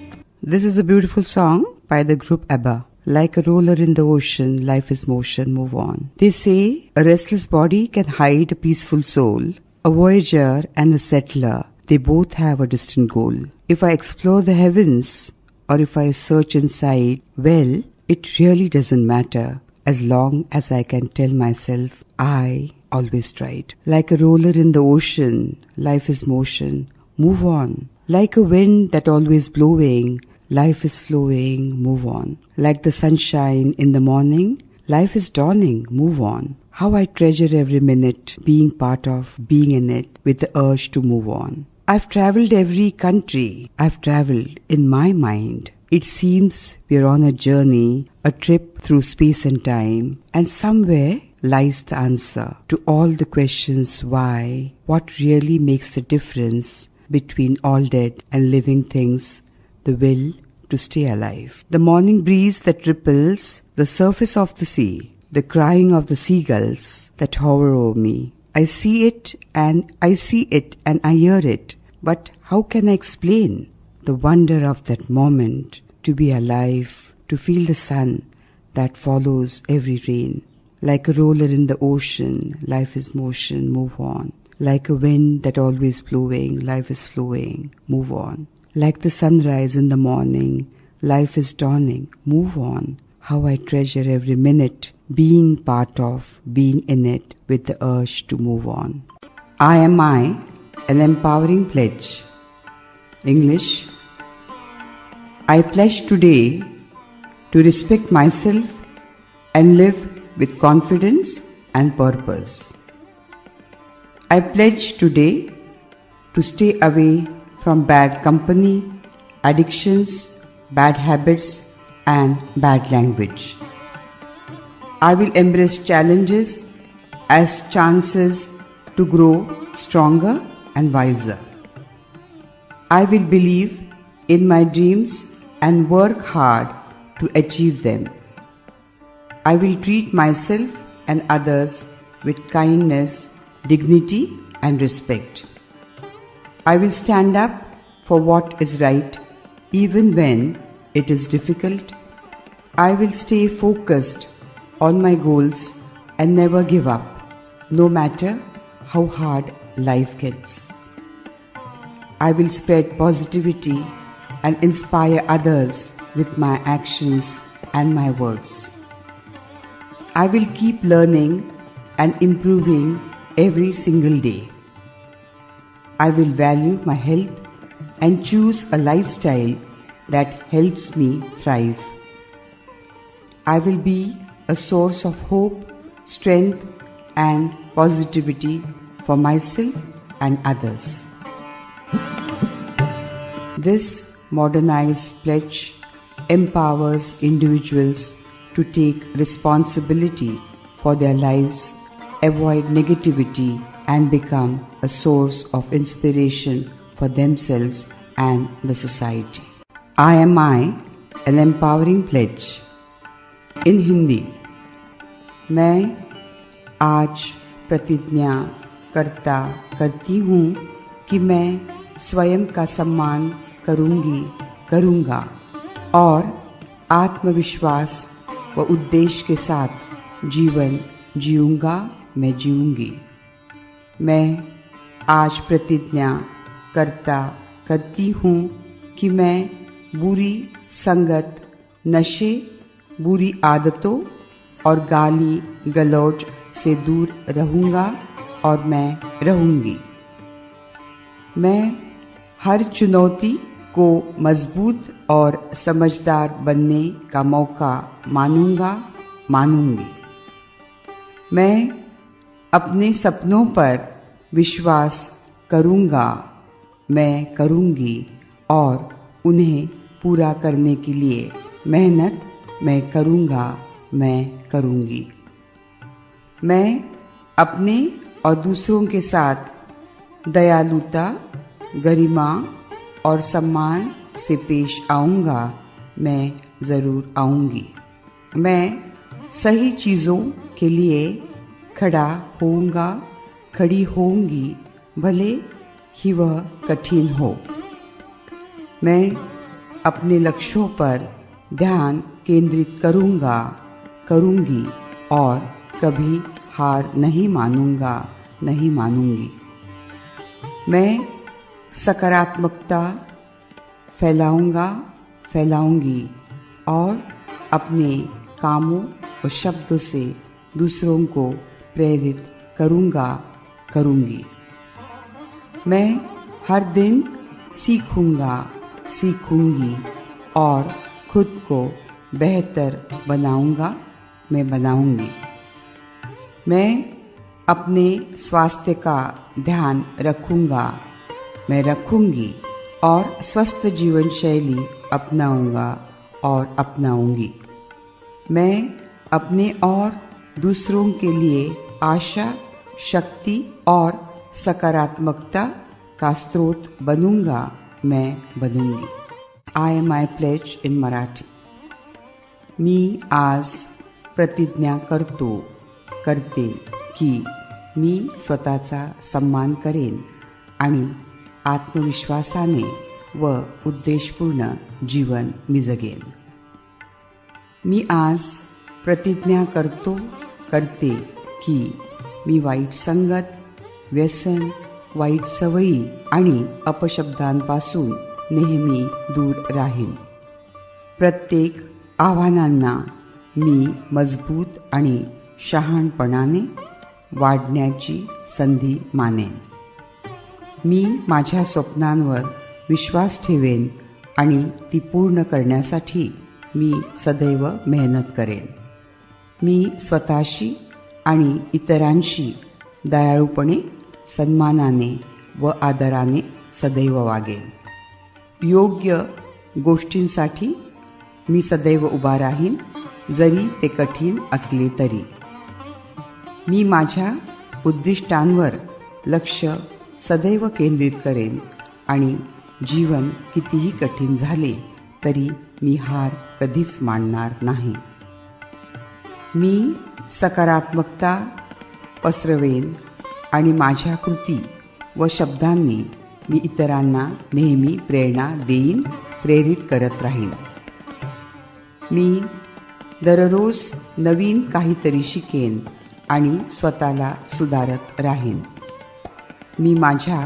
This is a beautiful song by the group ABBA. Like a roller in the ocean, life is motion, move on. They say a restless body can hide a peaceful soul. A voyager and a settler, they both have a distant goal. If I explore the heavens or if I search inside, well, it really doesn't matter. As long as I can tell myself, I always tried. Like a roller in the ocean, life is motion, move on. Like a wind that always blowing, life is flowing, move on. Like the sunshine in the morning, life is dawning, move on. How I treasure every minute, being part of, being in it, with the urge to move on. I've traveled every country, I've traveled in my mind. It seems we're on a journey, a trip through space and time, and somewhere lies the answer to all the questions why, what really makes the difference between all dead and living things, the will to stay alive. The morning breeze that ripples the surface of the sea, the crying of the seagulls that hover over me. I see it and I hear it, but how can I explain the wonder of that moment, to be alive, to feel the sun that follows every rain. Like a roller in the ocean, life is motion, move on. Like a wind that always blowing, life is flowing, move on. Like the sunrise in the morning, life is dawning, move on. How I treasure every minute, being part of, being in it, with the urge to move on. I am I, an empowering pledge. English. I pledge today to respect myself and live with confidence and purpose. I pledge today to stay away from bad company, addictions, bad habits, and bad language. I will embrace challenges as chances to grow stronger and wiser. I will believe in my dreams and work hard to achieve them. I will treat myself and others with kindness, dignity, and respect. I will stand up for what is right even when it is difficult. I will stay focused on my goals and never give up, no matter how hard life gets. I will spread positivity and inspire others with my actions and my words. I will keep learning and improving every single day. I will value my health and choose a lifestyle that helps me thrive. I will be a source of hope, strength, and positivity for myself and others. This modernized pledge empowers individuals to take responsibility for their lives, avoid negativity, and become a source of inspiration for themselves and the society. I am an empowering pledge. In Hindi, मैं आज प्रतिज्ञा करती हूँ कि मैं स्वयं का सम्मान करूँगा और आत्मविश्वास व उद्देश्य के साथ जीवन जीऊँगी। मैं आज प्रतिज्ञा करती हूँ कि मैं बुरी संगत, नशे, बुरी आदतों और गाली गलौज से दूर रहूँगा और मैं रहूँगी। मैं हर चुनौती को मजबूत और समझदार बनने का मौका मानूंगी। मैं अपने सपनों पर विश्वास करूंगी और उन्हें पूरा करने के लिए मेहनत मैं करूंगी। मैं अपने और दूसरों के साथ दयालुता, गरिमा और सम्मान से पेश आऊँगा, मैं ज़रूर आऊँगी। मैं सही चीज़ों के लिए खड़ी होऊंगी, भले ही वह कठिन हो। मैं अपने लक्ष्यों पर ध्यान केंद्रित करूंगी और कभी हार नहीं मानूंगी। मैं सकारात्मकता फैलाऊंगी और अपने कामों और शब्दों से दूसरों को प्रेरित करूंगी। मैं हर दिन सीखूंगी और खुद को बेहतर बनाऊंगी। मैं अपने स्वास्थ्य का ध्यान रखूंगी और स्वस्थ जीवन शैली अपनाऊंगी। मैं अपने और दूसरों के लिए आशा, शक्ति और सकारात्मकता का स्रोत बनूंगी। I am my pledge in Marathi. मी आज प्रतिज्ञा करते की मी स्वतःचा सन्मान करेन आणि आत्मविश्वासाने व उद्देशपूर्ण जीवन मी जगेन. मी आज प्रतिज्ञा करते की मी वाईट संगत, व्यसन, वाईट सवयी आणि अपशब्दांपासून नेहमी दूर राहीन. प्रत्येक आव्हानांना मी मजबूत आणि शहाणपणाने वाढण्याची संधी मानेन. मी माझ्या स्वप्नांवर विश्वास ठेवेन आणि ती पूर्ण करण्यासाठी मी सदैव मेहनत करेन. मी स्वतःशी आणि इतरांशी दयाळूपणे, सन्मानाने व आदराने सदैव वागेन. योग्य गोष्टींसाठी मी सदैव उभा राहीन, जरी ते कठीण असले तरी. मी माझ्या उद्दिष्टांवर लक्ष सदैव केंद्रित करेन आणि जीवन कितीही कठीण झाले तरी मी हार कधीच मानणार नाही. मी सकारात्मकता पसरवेन आणि माझ्या कृती व शब्दांनी मी इतरांना नेहमी प्रेरणा देईन, प्रेरित करत राहीन. मी दररोज नवीन काहीतरी शिकेन आणि स्वतःला सुधारत राहीन. मी माझ्या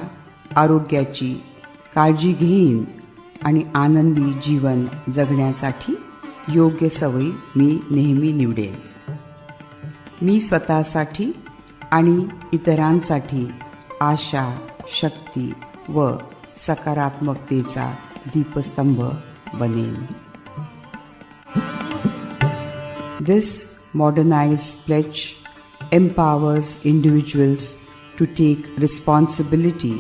आरोग्याची काळजी घेईन आणि आनंदी जीवन जगण्यासाठी योग्य सवयी मी नेहमी निवडेन. मी स्वतःसाठी आणि इतरांसाठी आशा, शक्ती व सकारात्मकतेचा दीपस्तंभ बनेन. This modernized pledge empowers individuals to take responsibility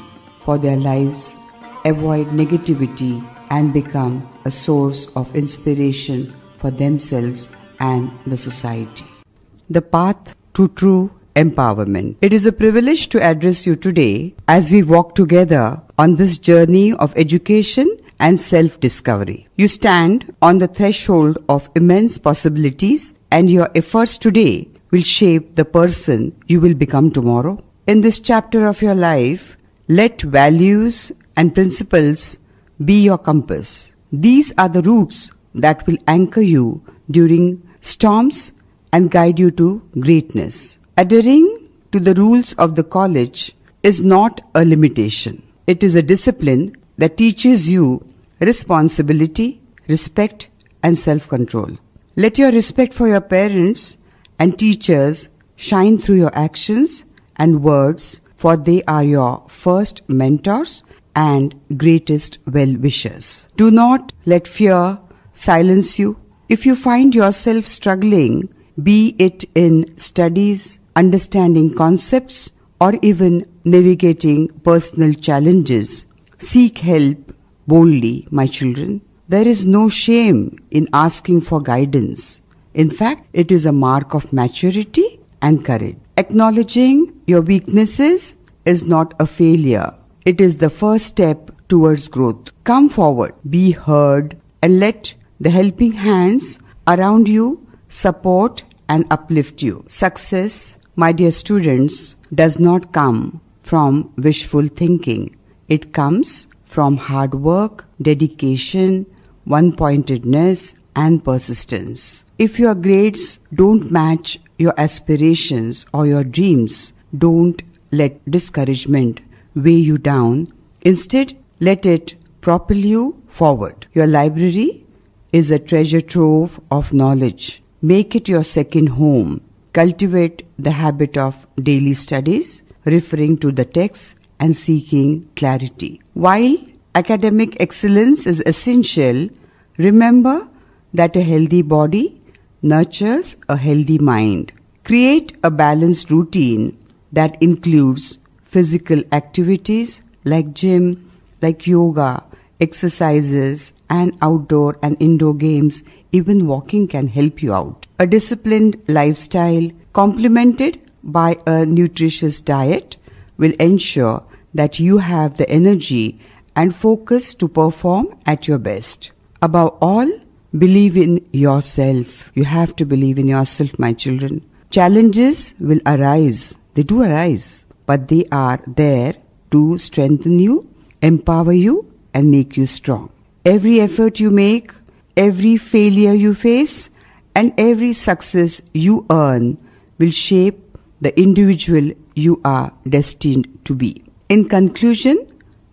for their lives, avoid negativity, and become a source of inspiration for themselves and the society. The path to true empowerment. It is a privilege to address you today as we walk together on this journey of education and self-discovery. You stand on the threshold of immense possibilities, and your efforts today will shape the person you will become tomorrow. In this chapter of your life, let values and principles be your compass. These are the roots that will anchor you during storms and guide you to greatness. Adhering to the rules of the college is not a limitation. It is a discipline that teaches you responsibility, respect, and self-control. Let your respect for your parents and teachers shine through your actions and words, for they are your first mentors and greatest well-wishers. Do not let fear silence you. If you find yourself struggling, be it in studies, understanding concepts, or even navigating personal challenges, seek help boldly, my children. There is no shame in asking for guidance. In fact, it is a mark of maturity and courage. Acknowledging your weaknesses is not a failure. It is the first step towards growth. Come forward, be heard, and let the helping hands around you support and uplift you. Success, my dear students, does not come from wishful thinking. It comes from hard work, dedication, one-pointedness, and persistence. If your grades don't match your aspirations or your dreams, don't let discouragement weigh you down. Instead, let it propel you forward. Your library is a treasure trove of knowledge. Make it your second home. Cultivate the habit of daily studies, referring to the text and seeking clarity. While academic excellence is essential, remember that a healthy body nurtures a healthy mind. Create a balanced routine that includes physical activities like gym, like yoga, exercises, and outdoor and indoor games. Even walking can help you out. A disciplined lifestyle complemented by a nutritious diet will ensure that you have the energy and focus to perform at your best. Above all, believe in yourself. You have to believe in yourself, my children. Challenges will arise. They do arise. But they are there to strengthen you, empower you, and make you strong. Every effort you make, every failure you face, and every success you earn will shape the individual you are destined to be. In conclusion,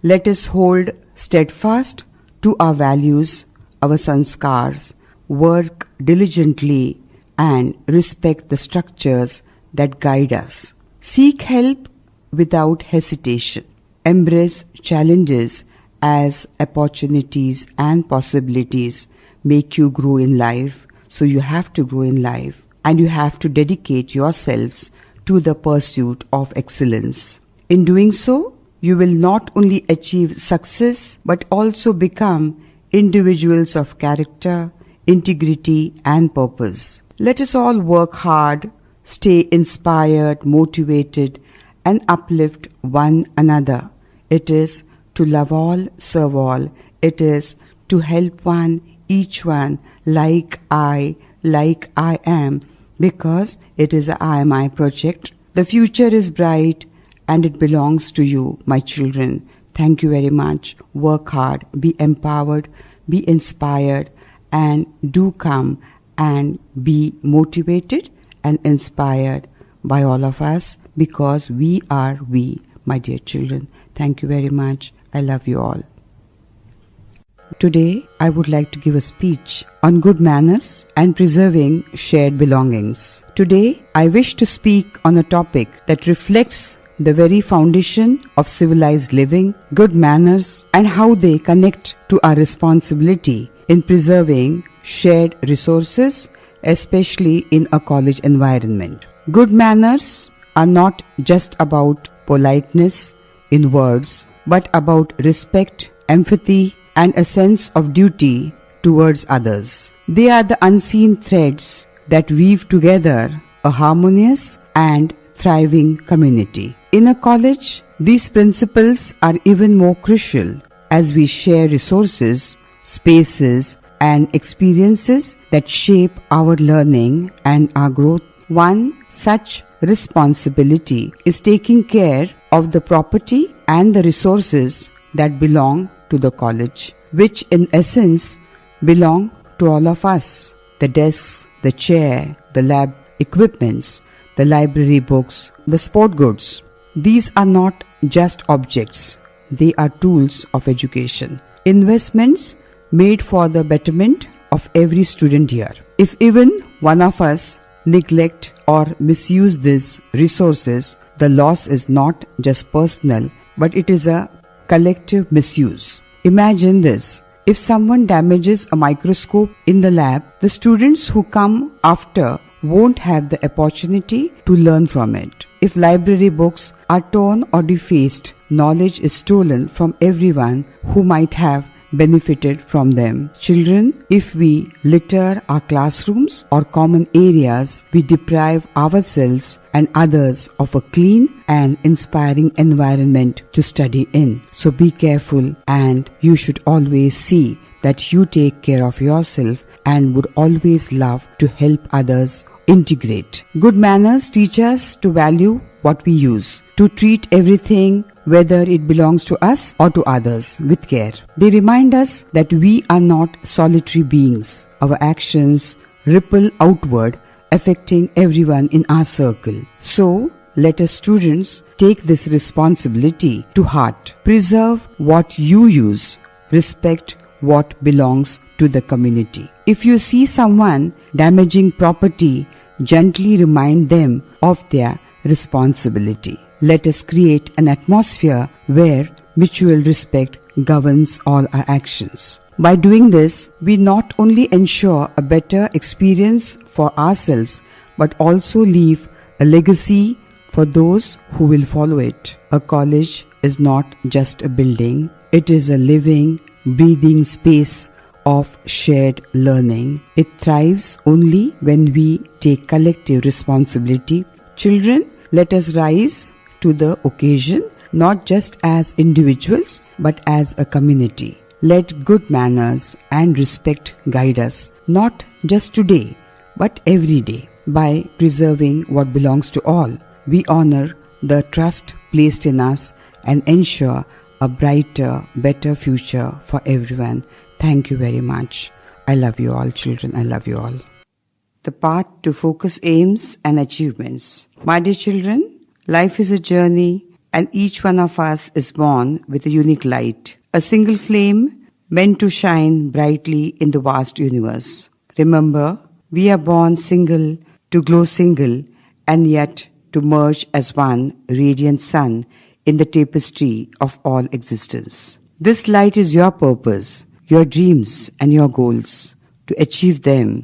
let us hold steadfast to our values, our sanskars, work diligently, and respect the structures that guide us. Seek help without hesitation. Embrace challenges as opportunities and possibilities make you grow in life. So you have to grow in life, and you have to dedicate yourselves to the pursuit of excellence. In doing so, you will not only achieve success but also become individuals of character, integrity, and purpose. Let us all work hard, stay inspired, motivated, and uplift one another. It is to love all, serve all. It is to help one, each one, like I am, because it is a I am I project. The future is bright and it belongs to you, my children. Thank you very much. Work hard, be empowered, be inspired, and do come and be motivated and inspired by all of us, because we are we, my dear children. Thank you very much. I love you all. Today, I would like to give a speech on good manners and preserving shared belongings. Today, I wish to speak on a topic that reflects the very foundation of civilized living, good manners, and how they connect to our responsibility in preserving shared resources, especially in a college environment. Good manners are not just about politeness in words, but about respect, empathy, and a sense of duty towards others. They are the unseen threads that weave together a harmonious and thriving community. In a college, these principles are even more crucial as we share resources, spaces, and experiences that shape our learning and our growth. One such responsibility is taking care of the property and the resources that belong to the college, which in essence belong to all of us. The desks, the chair, the lab equipments, the library books, the sport goods. These are not just objects, they are tools of education. Investments made for the betterment of every student here. If even one of us neglect or misuse these resources, the loss is not just personal, but it is a collective misuse. Imagine this. If someone damages a microscope in the lab, the students who come after won't have the opportunity to learn from it. If library books are torn or defaced, knowledge is stolen from everyone who might have benefited from them. Children, if we litter our classrooms or common areas, we deprive ourselves and others of a clean and inspiring environment to study in. So be careful, and you should always see that you take care of yourself and would always love to help others integrate. Good manners teach us to value what we use, to treat everything, whether it belongs to us or to others, with care. They remind us that we are not solitary beings. Our actions ripple outward, affecting everyone in our circle. So, let us students take this responsibility to heart. Preserve what you use. Respect what belongs to the community. If you see someone damaging property, gently remind them of their responsibility. Let us create an atmosphere where mutual respect governs all our actions. By doing this, we not only ensure a better experience for ourselves, but also leave a legacy for those who will follow it. A college is not just a building, it is a living, breathing space of shared learning. It thrives only when we take collective responsibility. Children, let us rise to the occasion, not just as individuals, but as a community. Let good manners and respect guide us, not just today, but every day. By preserving what belongs to all, we honor the trust placed in us and ensure a brighter, better future for everyone. Thank you very much. I love you all, children. I love you all. The path to focus aims and achievements. My dear children, life is a journey, and each one of us is born with a unique light, a single flame meant to shine brightly in the vast universe. Remember, we are born single to glow single, and yet to merge as one radiant sun in the tapestry of all existence. This light is your purpose, your dreams and your goals. To achieve them,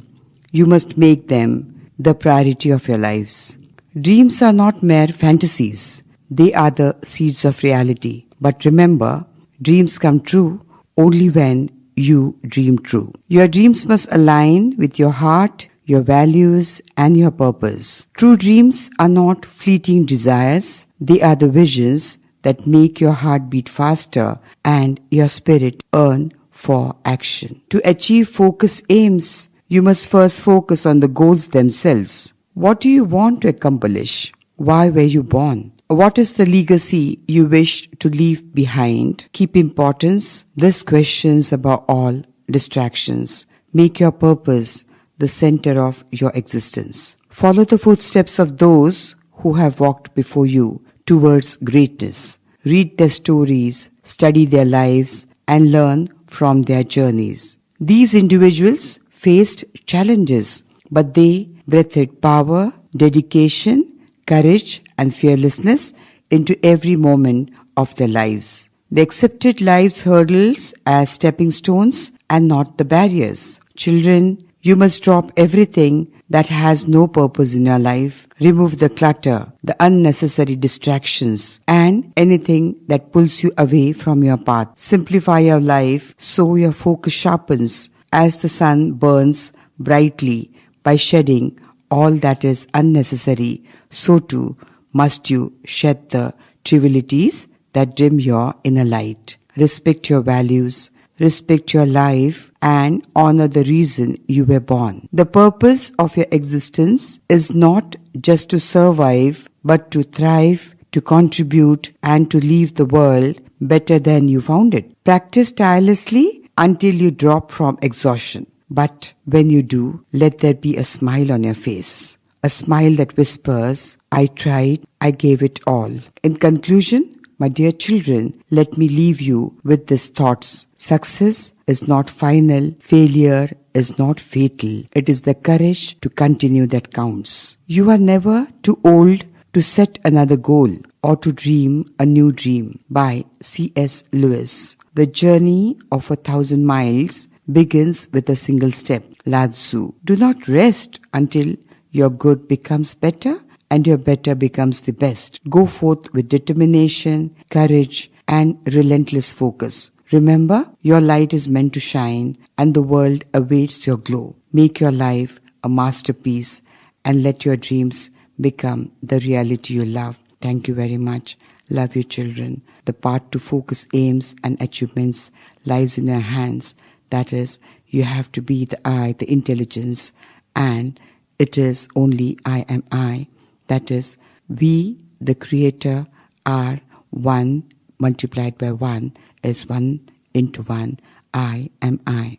you must make them the priority of your lives. Dreams are not mere fantasies. They are the seeds of reality. But remember, dreams come true only when you dream true. Your dreams must align with your heart, your values, and your purpose. True dreams are not fleeting desires. They are the visions that make your heart beat faster and your spirit yearn for action. To achieve focused aims, you must first focus on the goals themselves. What do you want to accomplish? Why were you born? What is the legacy you wish to leave behind? Keep importance these questions above all distractions. Make your purpose the center of your existence. Follow the footsteps of those who have walked before you towards greatness. Read their stories, study their lives, and learn from their journeys. These individuals faced challenges, but they breathed power, dedication, courage, and fearlessness into every moment of their lives. They accepted life's hurdles as stepping stones and not the barriers. Children, you must drop everything that has no purpose in your life. Remove the clutter, the unnecessary distractions, and anything that pulls you away from your path. Simplify your life so your focus sharpens as the sun burns brightly by shedding all that is unnecessary. So too must you shed the trivialities that dim your inner light. Respect your values, respect your life, and honor the reason you were born. The purpose of your existence is not just to survive, but to thrive, to contribute, and to leave the world better than you found it. Practice tirelessly until you drop from exhaustion. But when you do, let there be a smile on your face. A smile that whispers, I tried, I gave it all. In conclusion, my dear children, let me leave you with these thoughts. Success is not final. Failure is not fatal. It is the courage to continue that counts. You are never too old to set another goal or to dream a new dream. By C.S. Lewis. The journey of 1,000 miles begins with a single step. Lao Tzu. Do not rest until your good becomes better and your better becomes the best. Go forth with determination, courage, and relentless focus. Remember, your light is meant to shine and the world awaits your glow. Make your life a masterpiece and let your dreams become the reality you love. Thank you very much. Love you, children. The path to focus aims and achievements lies in your hands. That is, you have to be the I, the intelligence, and it is only I am I. That is, we, the Creator, are one multiplied by one is one into one. I am I.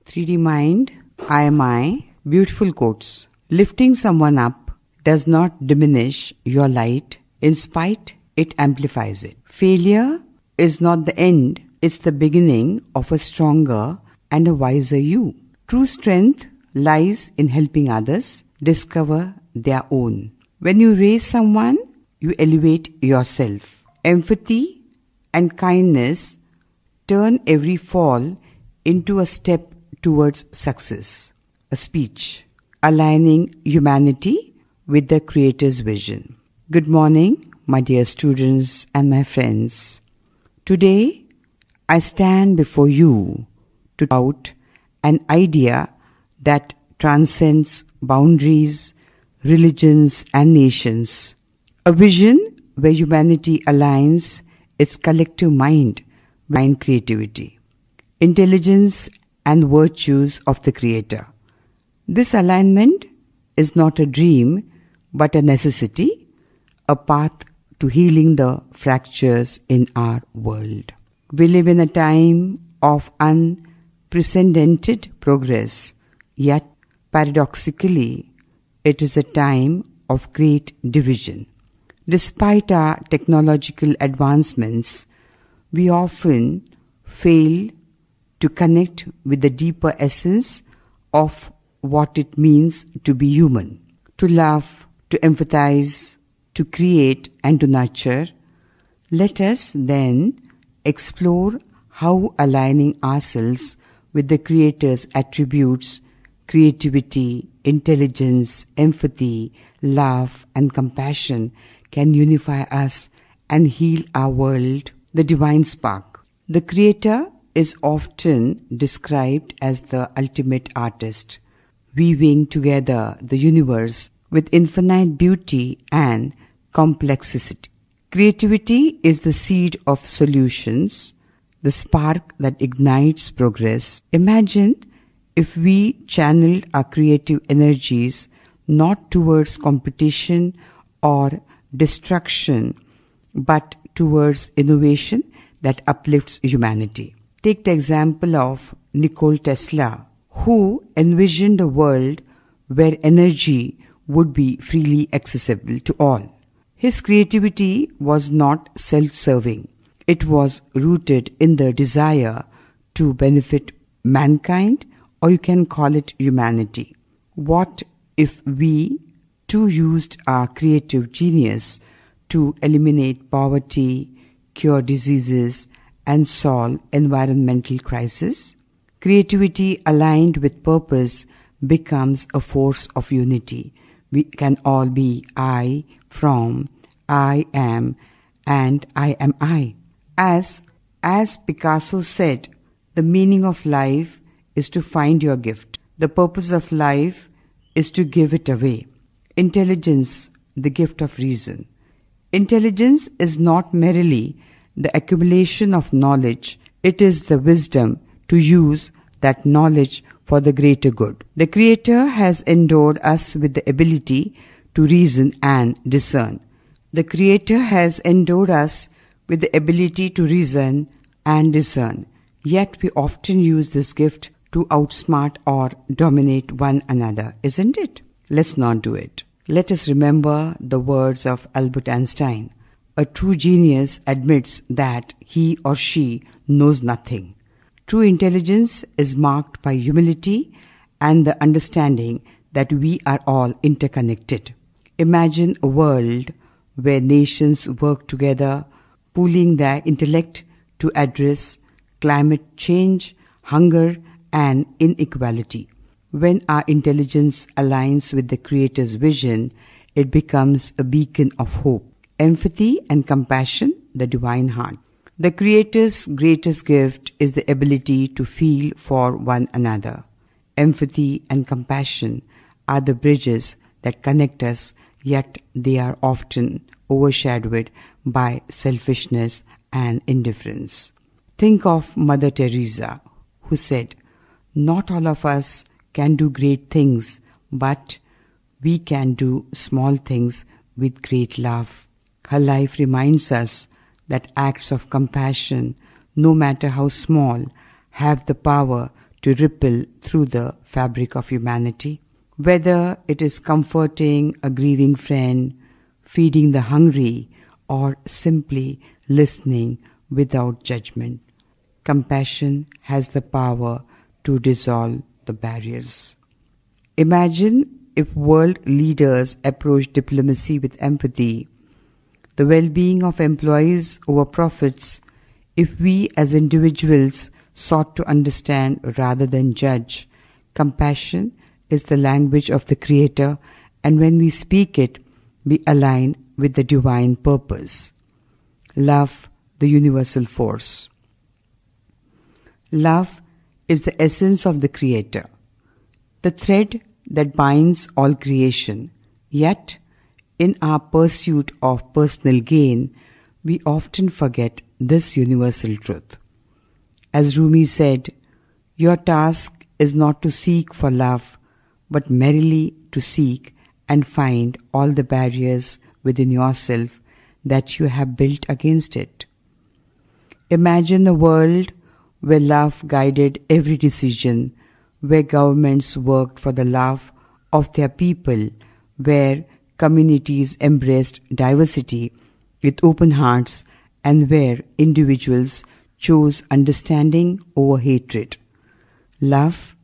3D mind, I am I. Beautiful quotes. Lifting someone up does not diminish your light. In spite, it amplifies it. Failure is not the end. It's the beginning of a stronger and a wiser you. True strength lies in helping others discover their own. When you raise someone, you elevate yourself. Empathy and kindness turn every fall into a step towards success. A speech aligning humanity with the Creator's vision. Good morning, my dear students and my friends. Today, I stand before you to tout an idea that transcends boundaries, religions, and nations. A vision where humanity aligns its collective mind with creativity, intelligence, and virtues of the Creator. This alignment is not a dream, but a necessity, a path to healing the fractures in our world. We live in a time of unprecedented progress, yet paradoxically, it is a time of great division. Despite our technological advancements, we often fail to connect with the deeper essence of what it means to be human, to love, to empathize, to create, and to nurture. Let us then explore how aligning ourselves with the Creator's attributes, creativity, intelligence, empathy, love, and compassion can unify us and heal our world. The divine spark. The Creator is often described as the ultimate artist, weaving together the universe with infinite beauty and complexity. Creativity is the seed of solutions, the spark that ignites progress. Imagine if we channeled our creative energies not towards competition or destruction, but towards innovation that uplifts humanity. Take the example of Nikola Tesla, who envisioned a world where energy would be freely accessible to all. His creativity was not self-serving. It was rooted in the desire to benefit mankind, or you can call it humanity. What if we too used our creative genius to eliminate poverty, cure diseases, and solve environmental crises? Creativity aligned with purpose becomes a force of unity. We can all be I from, I am, and I am I. As Picasso said, the meaning of life is to find your gift. The purpose of life is to give it away. Intelligence, the gift of reason. Intelligence is not merely the accumulation of knowledge, it is the wisdom to use that knowledge for the greater good. The Creator has endowed us with the ability to reason and discern. The Creator has endowed us with the ability to reason and discern. Yet we often use this gift to outsmart or dominate one another, isn't it? Let's not do it. Let us remember the words of Albert Einstein. A true genius admits that he or she knows nothing. True intelligence is marked by humility and the understanding that we are all interconnected. Imagine a world where nations work together, pooling their intellect to address climate change, hunger, and inequality. When our intelligence aligns with the Creator's vision, it becomes a beacon of hope. Empathy and compassion, the divine heart. The Creator's greatest gift is the ability to feel for one another. Empathy and compassion are the bridges that connect us, yet they are often overshadowed by selfishness and indifference. Think of Mother Teresa, who said, "Not all of us can do great things, but we can do small things with great love." Her life reminds us that acts of compassion, no matter how small, have the power to ripple through the fabric of humanity. Whether it is comforting a grieving friend, feeding the hungry, or simply listening without judgment, compassion has the power to dissolve the barriers. Imagine if world leaders approached diplomacy with empathy, the well-being of employees over profits, if we as individuals sought to understand rather than judge. Compassion is the language of the Creator, and when we speak it, we align with the divine purpose. Love, the universal force. Love is the essence of the Creator, the thread that binds all creation. Yet, in our pursuit of personal gain, we often forget this universal truth. As Rumi said, "Your task is not to seek for love, but merely to seek and find all the barriers within yourself that you have built against it." Imagine a world where love guided every decision, where governments worked for the love of their people, where communities embraced diversity with open hearts, and where individuals chose understanding over hatred. Love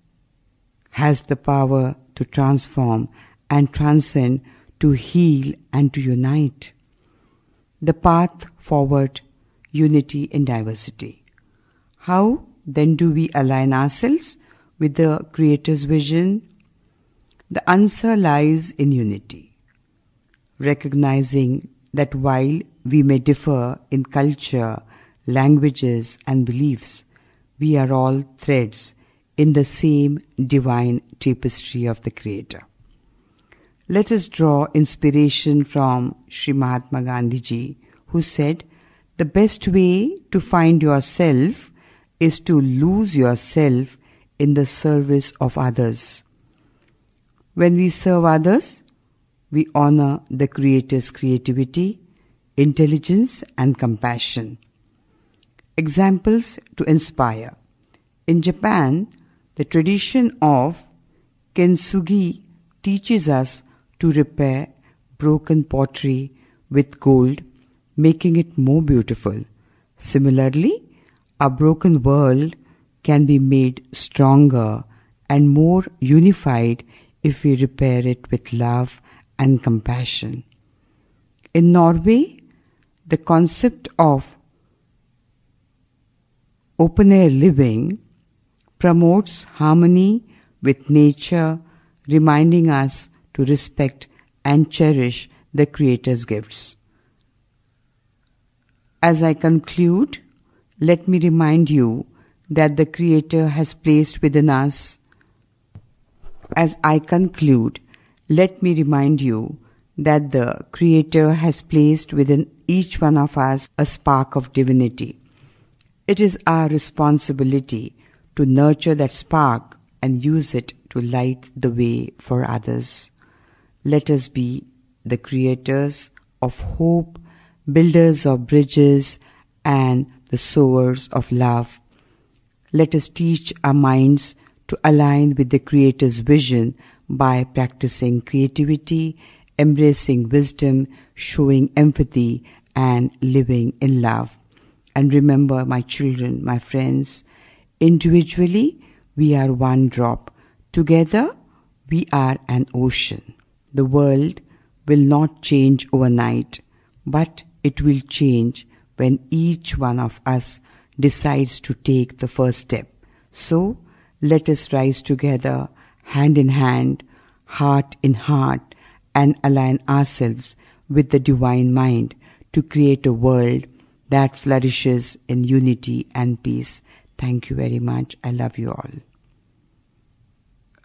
has the power to transform and transcend, to heal and to unite. The path forward, unity in diversity. How then do we align ourselves with the Creator's vision? The answer lies in unity, recognizing that while we may differ in culture, languages, and beliefs, we are all threads in the same divine tapestry of the Creator. Let us draw inspiration from Sri Mahatma Gandhi ji, who said, "The best way to find yourself is to lose yourself in the service of others." When we serve others, we honor the Creator's creativity, intelligence, and compassion. Examples to inspire. In Japan, the tradition of kintsugi teaches us to repair broken pottery with gold, making it more beautiful. Similarly, a broken world can be made stronger and more unified if we repair it with love and compassion. In Norway, the concept of open-air living promotes harmony with nature, reminding us to respect and cherish the Creator's gifts. As I conclude, let me remind you that the Creator has placed within us As I conclude, let me remind you that the Creator has placed within each one of us a spark of divinity. It is our responsibility to nurture that spark and use it to light the way for others. Let us be the creators of hope, builders of bridges, and the sowers of love. Let us teach our minds to align with the Creator's vision by practicing creativity, embracing wisdom, showing empathy, and living in love. And remember, my children, my friends, individually we are one drop. Together we are an ocean. The world will not change overnight, but it will change when each one of us decides to take the first step. So, let us rise together, hand in hand, heart in heart, and align ourselves with the divine mind to create a world that flourishes in unity and peace. Thank you very much. I love you all.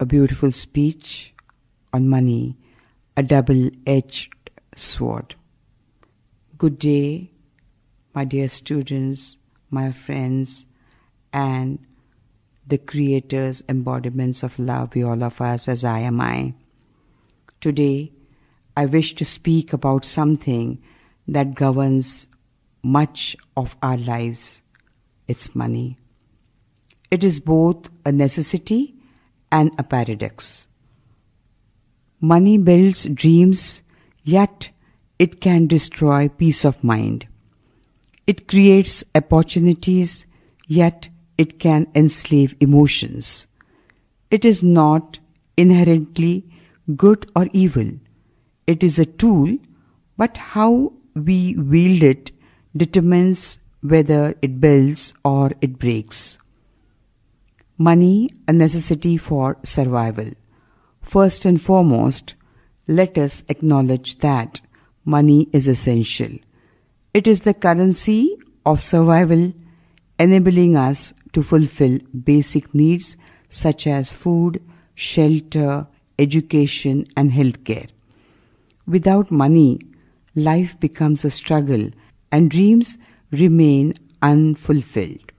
A beautiful speech on money, a double-edged sword. Good day, my dear students, my friends, and the Creator's embodiments of love, we all of us, as I am I. Today, I wish to speak about something that governs much of our lives. It's money. It is both a necessity and a paradox. Money builds dreams, yet it can destroy peace of mind. It creates opportunities, yet it can enslave emotions. It is not inherently good or evil. It is a tool, but how we wield it determines whether it builds or it breaks. Money, a necessity for survival. First and foremost, let us acknowledge that money is essential. It is the currency of survival, enabling us to fulfill basic needs such as food, shelter, education, and healthcare. Without money, life becomes a struggle and dreams remain unfulfilled.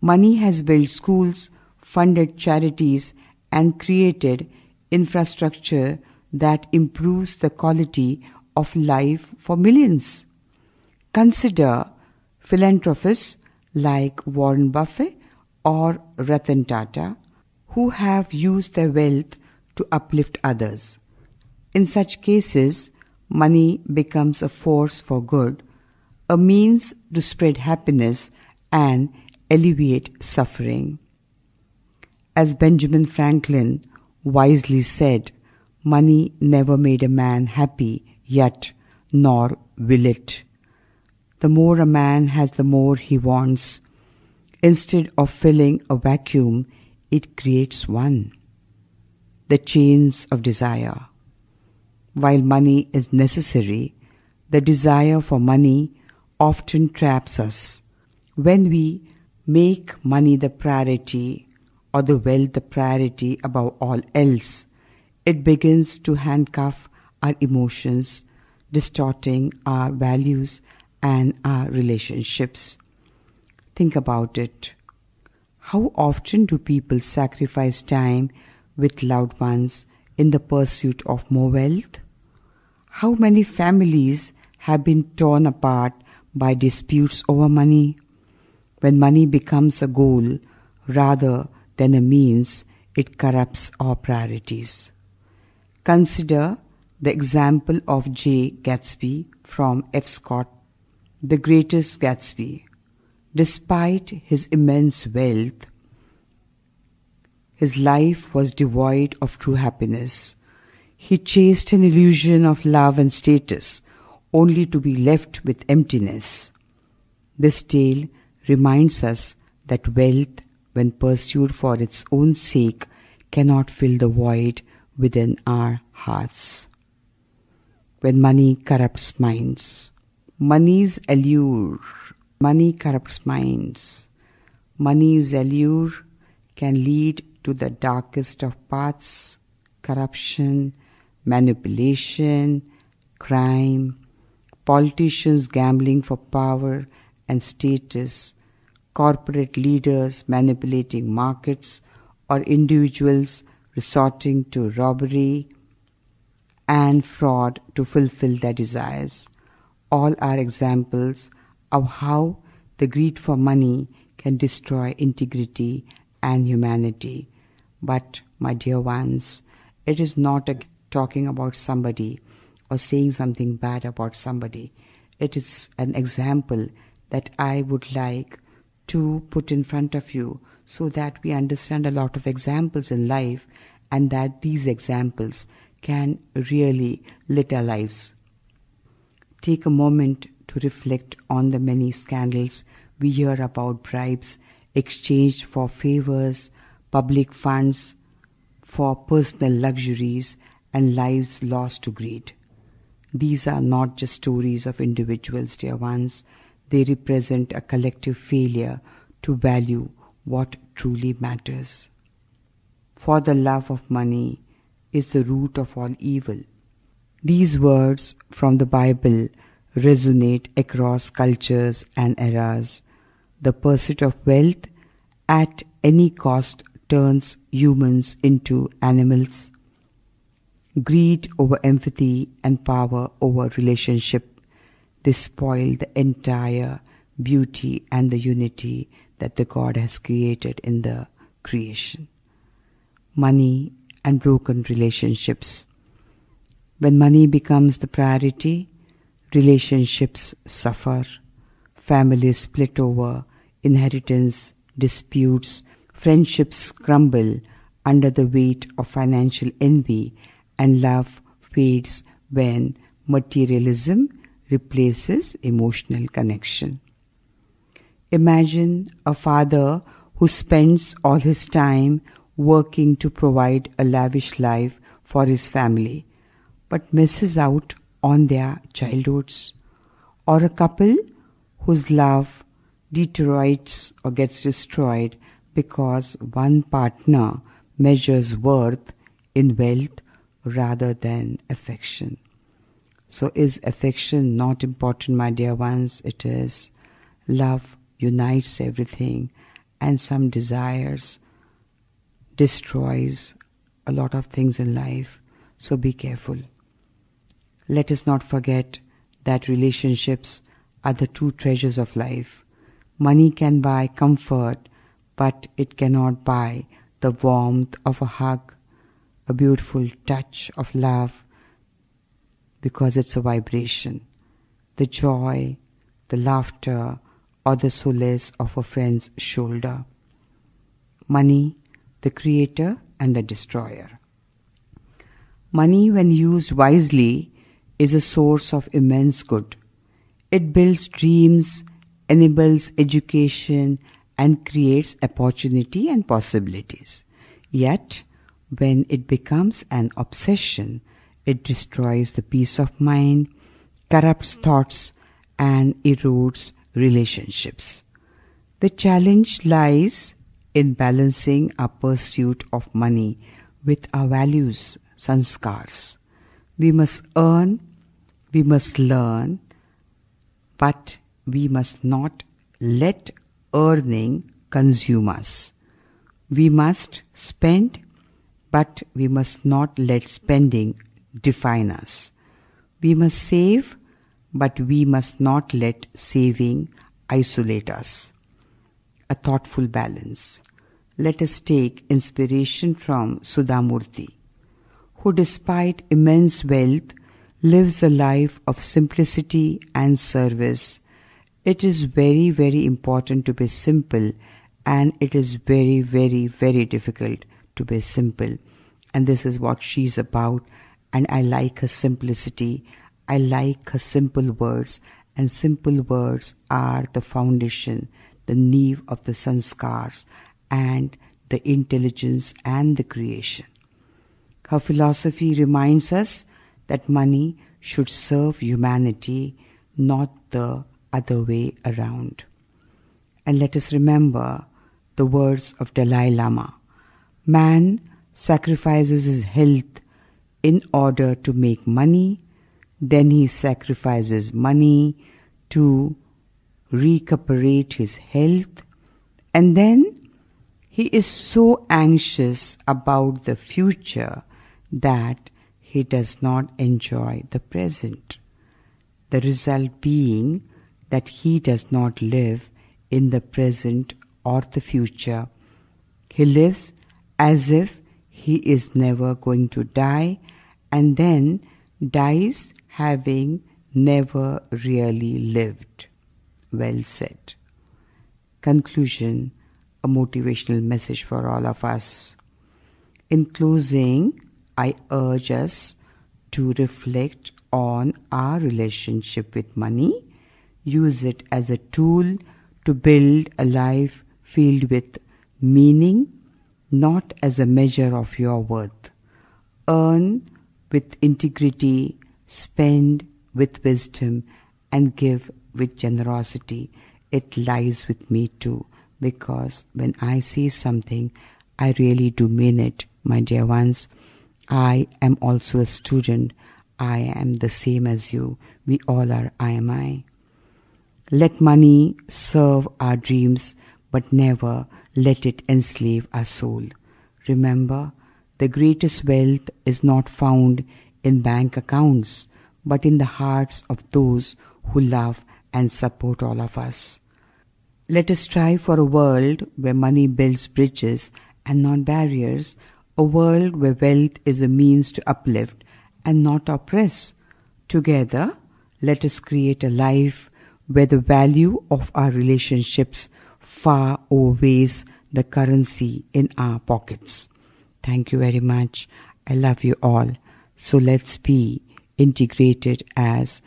Money has built schools, funded charities, and created infrastructure that improves the quality of life for millions. Consider philanthropists like Warren Buffett or Ratan Tata, who have used their wealth to uplift others. In such cases, money becomes a force for good, a means to spread happiness and alleviate suffering. As Benjamin Franklin wisely said, money never made a man happy, yet nor will it. The more a man has, the more he wants. Instead of filling a vacuum, it creates one. The chains of desire. While money is necessary, the desire for money often traps us. When we make money the priority or the wealth the priority above all else, it begins to handcuff our emotions, distorting our values and our relationships. Think about it. How often do people sacrifice time with loved ones in the pursuit of more wealth? How many families have been torn apart by disputes over money? When money becomes a goal rather than a means, it corrupts our priorities. Consider the example of J. Gatsby from F. Scott, The Greatest Gatsby. Despite his immense wealth, his life was devoid of true happiness. He chased an illusion of love and status, only to be left with emptiness. This tale reminds us that wealth, when pursued for its own sake, cannot fill the void within our hearts. When money corrupts minds. Money's allure. Money corrupts minds. Money's allure can lead to the darkest of paths: corruption, manipulation, crime, politicians gambling for power and status, corporate leaders manipulating markets, or individuals resorting to robbery and fraud to fulfill their desires. All are examples of how the greed for money can destroy integrity and humanity. But, my dear ones, it is not talking about somebody or saying something bad about somebody. It is an example that I would like to put in front of you so that we understand a lot of examples in life and that these examples can really lit our lives. Take a moment to reflect on the many scandals we hear about: bribes exchanged for favors, public funds for personal luxuries, and lives lost to greed. These are not just stories of individuals, dear ones. They represent a collective failure to value what truly matters. For the love of money is the root of all evil. These words from the Bible resonate across cultures and eras. The pursuit of wealth at any cost turns humans into animals. Greed over empathy and power over relationship, they spoil the entire beauty and the unity that the God has created in the creation. Money and broken relationships. When money becomes the priority, relationships suffer. Families split over inheritance, disputes, friendships crumble under the weight of financial envy, and love fades when materialism replaces emotional connection. Imagine a father who spends all his time working to provide a lavish life for his family, but misses out on their childhoods. Or a couple whose love deteriorates or gets destroyed because one partner measures worth in wealth rather than affection. So is affection not important, my dear ones? It is. Love unites everything, and some desires destroys a lot of things in life. So be careful. Let us not forget that relationships are the true treasures of life. Money can buy comfort, but it cannot buy the warmth of a hug, a beautiful touch of love, because it's a vibration. The joy, the laughter, or the solace of a friend's shoulder. Money, the creator and the destroyer. Money, when used wisely, is a source of immense good. It builds dreams, enables education, and creates opportunity and possibilities. Yet, when it becomes an obsession, it destroys the peace of mind, corrupts thoughts, and erodes relationships. The challenge lies in balancing our pursuit of money with our values, sanskars. We must earn, we must learn, but we must not let earning consume us. We must spend, but we must not let spending define us. We must save, but we must not let saving isolate us. A thoughtful balance. Let us take inspiration from Sudhamurti, who despite immense wealth lives a life of simplicity and service. It is very, very important to be simple, and it is very, very, very difficult to be simple. And this is what she's about, and I like her simplicity. I like her simple words, and simple words are the foundation, the neve of the sanskars and the intelligence and the creation. Her philosophy reminds us that money should serve humanity, not the other way around. And let us remember the words of Dalai Lama. Man sacrifices his health in order to make money, then he sacrifices money to recuperate his health, and then he is so anxious about the future that he does not enjoy the present. The result being that he does not live in the present or the future. He lives as if he is never going to die, and then dies having never really lived. Well said. Conclusion, a motivational message for all of us. In closing, I urge us to reflect on our relationship with money, use it as a tool to build a life filled with meaning, not as a measure of your worth. Earn with integrity, spend with wisdom, and give with generosity. It lies with me too, because when I say something, I really do mean it, my dear ones. I am also a student. I am the same as you. We all are I. Let money serve our dreams, but never let it enslave our soul. Remember, the greatest wealth is not found in bank accounts, but in the hearts of those who love and support all of us. Let us strive for a world where money builds bridges and not barriers, a world where wealth is a means to uplift and not oppress. Together, let us create a life where the value of our relationships far outweighs the currency in our pockets. Thank you very much. I love you all. So let's be integrated as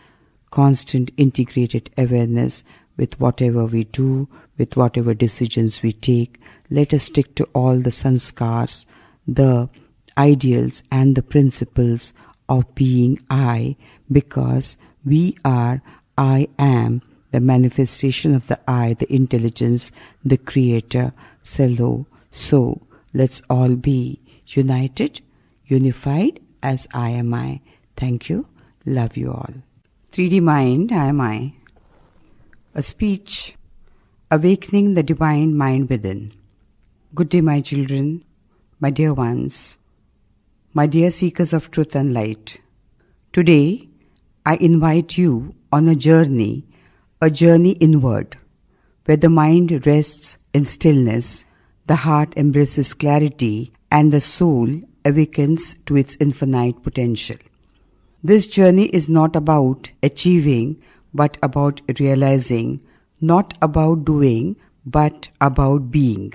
constant integrated awareness with whatever we do, with whatever decisions we take. Let us stick to all the sanskars, the ideals and the principles of being I, because we are I am, the manifestation of the I, the intelligence, the creator. So let's all be united, unified as I am I. Thank you. Love you all. 3D Mind, I am I. A speech, awakening the divine mind within. Good day, my children, my dear ones, my dear seekers of truth and light. Today, I invite you on a journey inward, where the mind rests in stillness, the heart embraces clarity, and the soul awakens to its infinite potential. This journey is not about achieving, but about realizing, not about doing, but about being.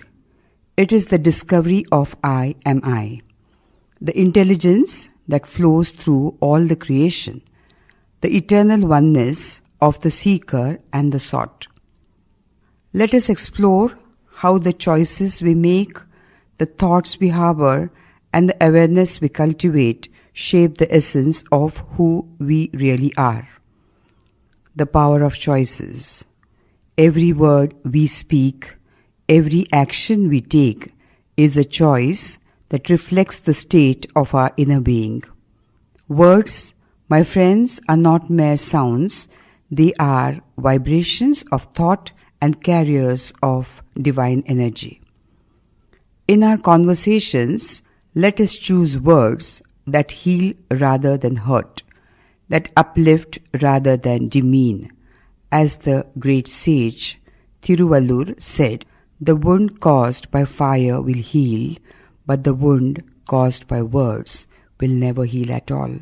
It is the discovery of I am I, the intelligence that flows through all the creation, the eternal oneness of the seeker and the sought. Let us explore how the choices we make, the thoughts we harbor, and the awareness we cultivate shape the essence of who we really are. The power of choices. Every word we speak, every action we take is a choice that reflects the state of our inner being. Words, my friends, are not mere sounds. They are vibrations of thought and carriers of divine energy. In our conversations, let us choose words that heal rather than hurt, that uplift rather than demean. As the great sage Thiruvallur said, "The wound caused by fire will heal, but the wound caused by words will never heal at all."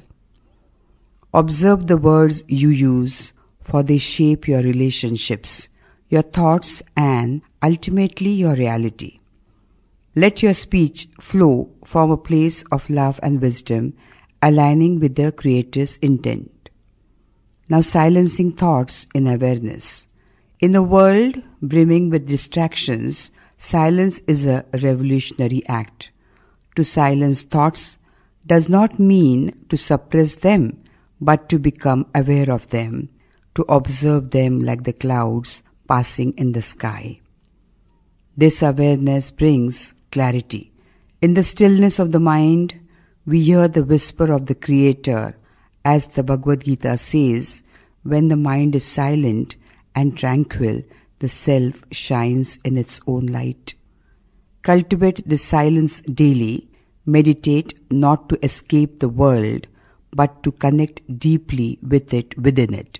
Observe the words you use, for they shape your relationships, your thoughts, and ultimately your reality. Let your speech flow from a place of love and wisdom, aligning with the Creator's intent. Now, silencing thoughts in awareness. In a world brimming with distractions, silence is a revolutionary act. To silence thoughts does not mean to suppress them, but to become aware of them, to observe them like the clouds passing in the sky. This awareness brings clarity. In the stillness of the mind, we hear the whisper of the Creator. As the Bhagavad Gita says, when the mind is silent and tranquil, the self shines in its own light. Cultivate this silence daily. Meditate not to escape the world, but to connect deeply with it within it,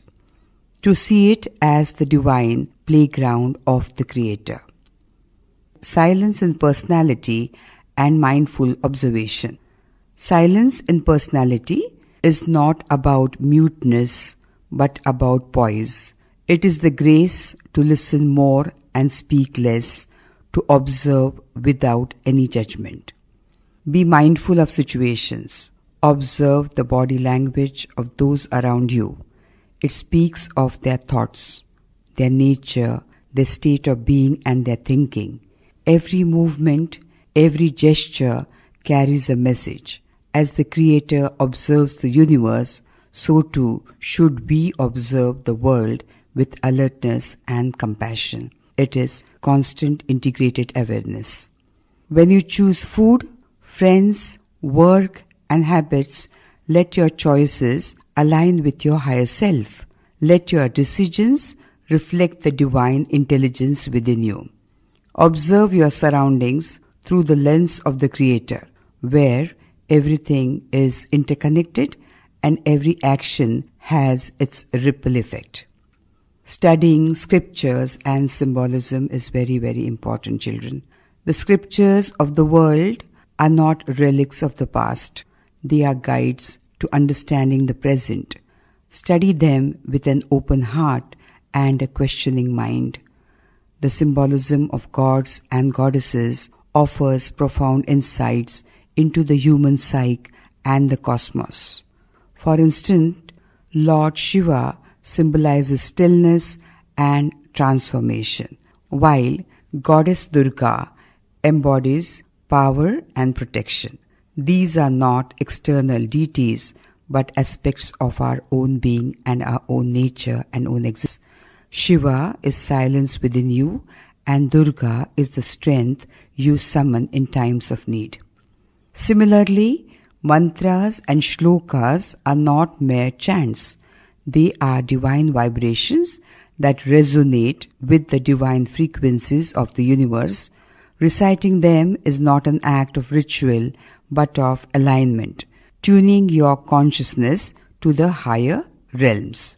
to see it as the divine playground of the Creator. Silence in personality and mindful observation. Silence in personality is not about muteness, but about poise. It is the grace to listen more and speak less, to observe without any judgment. Be mindful of situations. Observe the body language of those around you. It speaks of their thoughts, their nature, their state of being and their thinking. Every movement, every gesture carries a message. As the Creator observes the universe, so too should we observe the world with alertness and compassion. It is constant integrated awareness. When you choose food, friends, work, and habits, let your choices align with your higher self. Let your decisions reflect the divine intelligence within you. Observe your surroundings through the lens of the Creator, where everything is interconnected and every action has its ripple effect. Studying scriptures and symbolism is very, very important, children. The scriptures of the world are not relics of the past. They are guides to understanding the present. Study them with an open heart and a questioning mind. The symbolism of gods and goddesses offers profound insights into the human psyche and the cosmos. For instance, Lord Shiva symbolizes stillness and transformation, while Goddess Durga embodies power and protection. These are not external deities, but aspects of our own being and our own nature and own existence. Shiva is silence within you, and Durga is the strength you summon in times of need. Similarly, mantras and shlokas are not mere chants. They are divine vibrations that resonate with the divine frequencies of the universe. Reciting them is not an act of ritual, but of alignment, tuning your consciousness to the higher realms.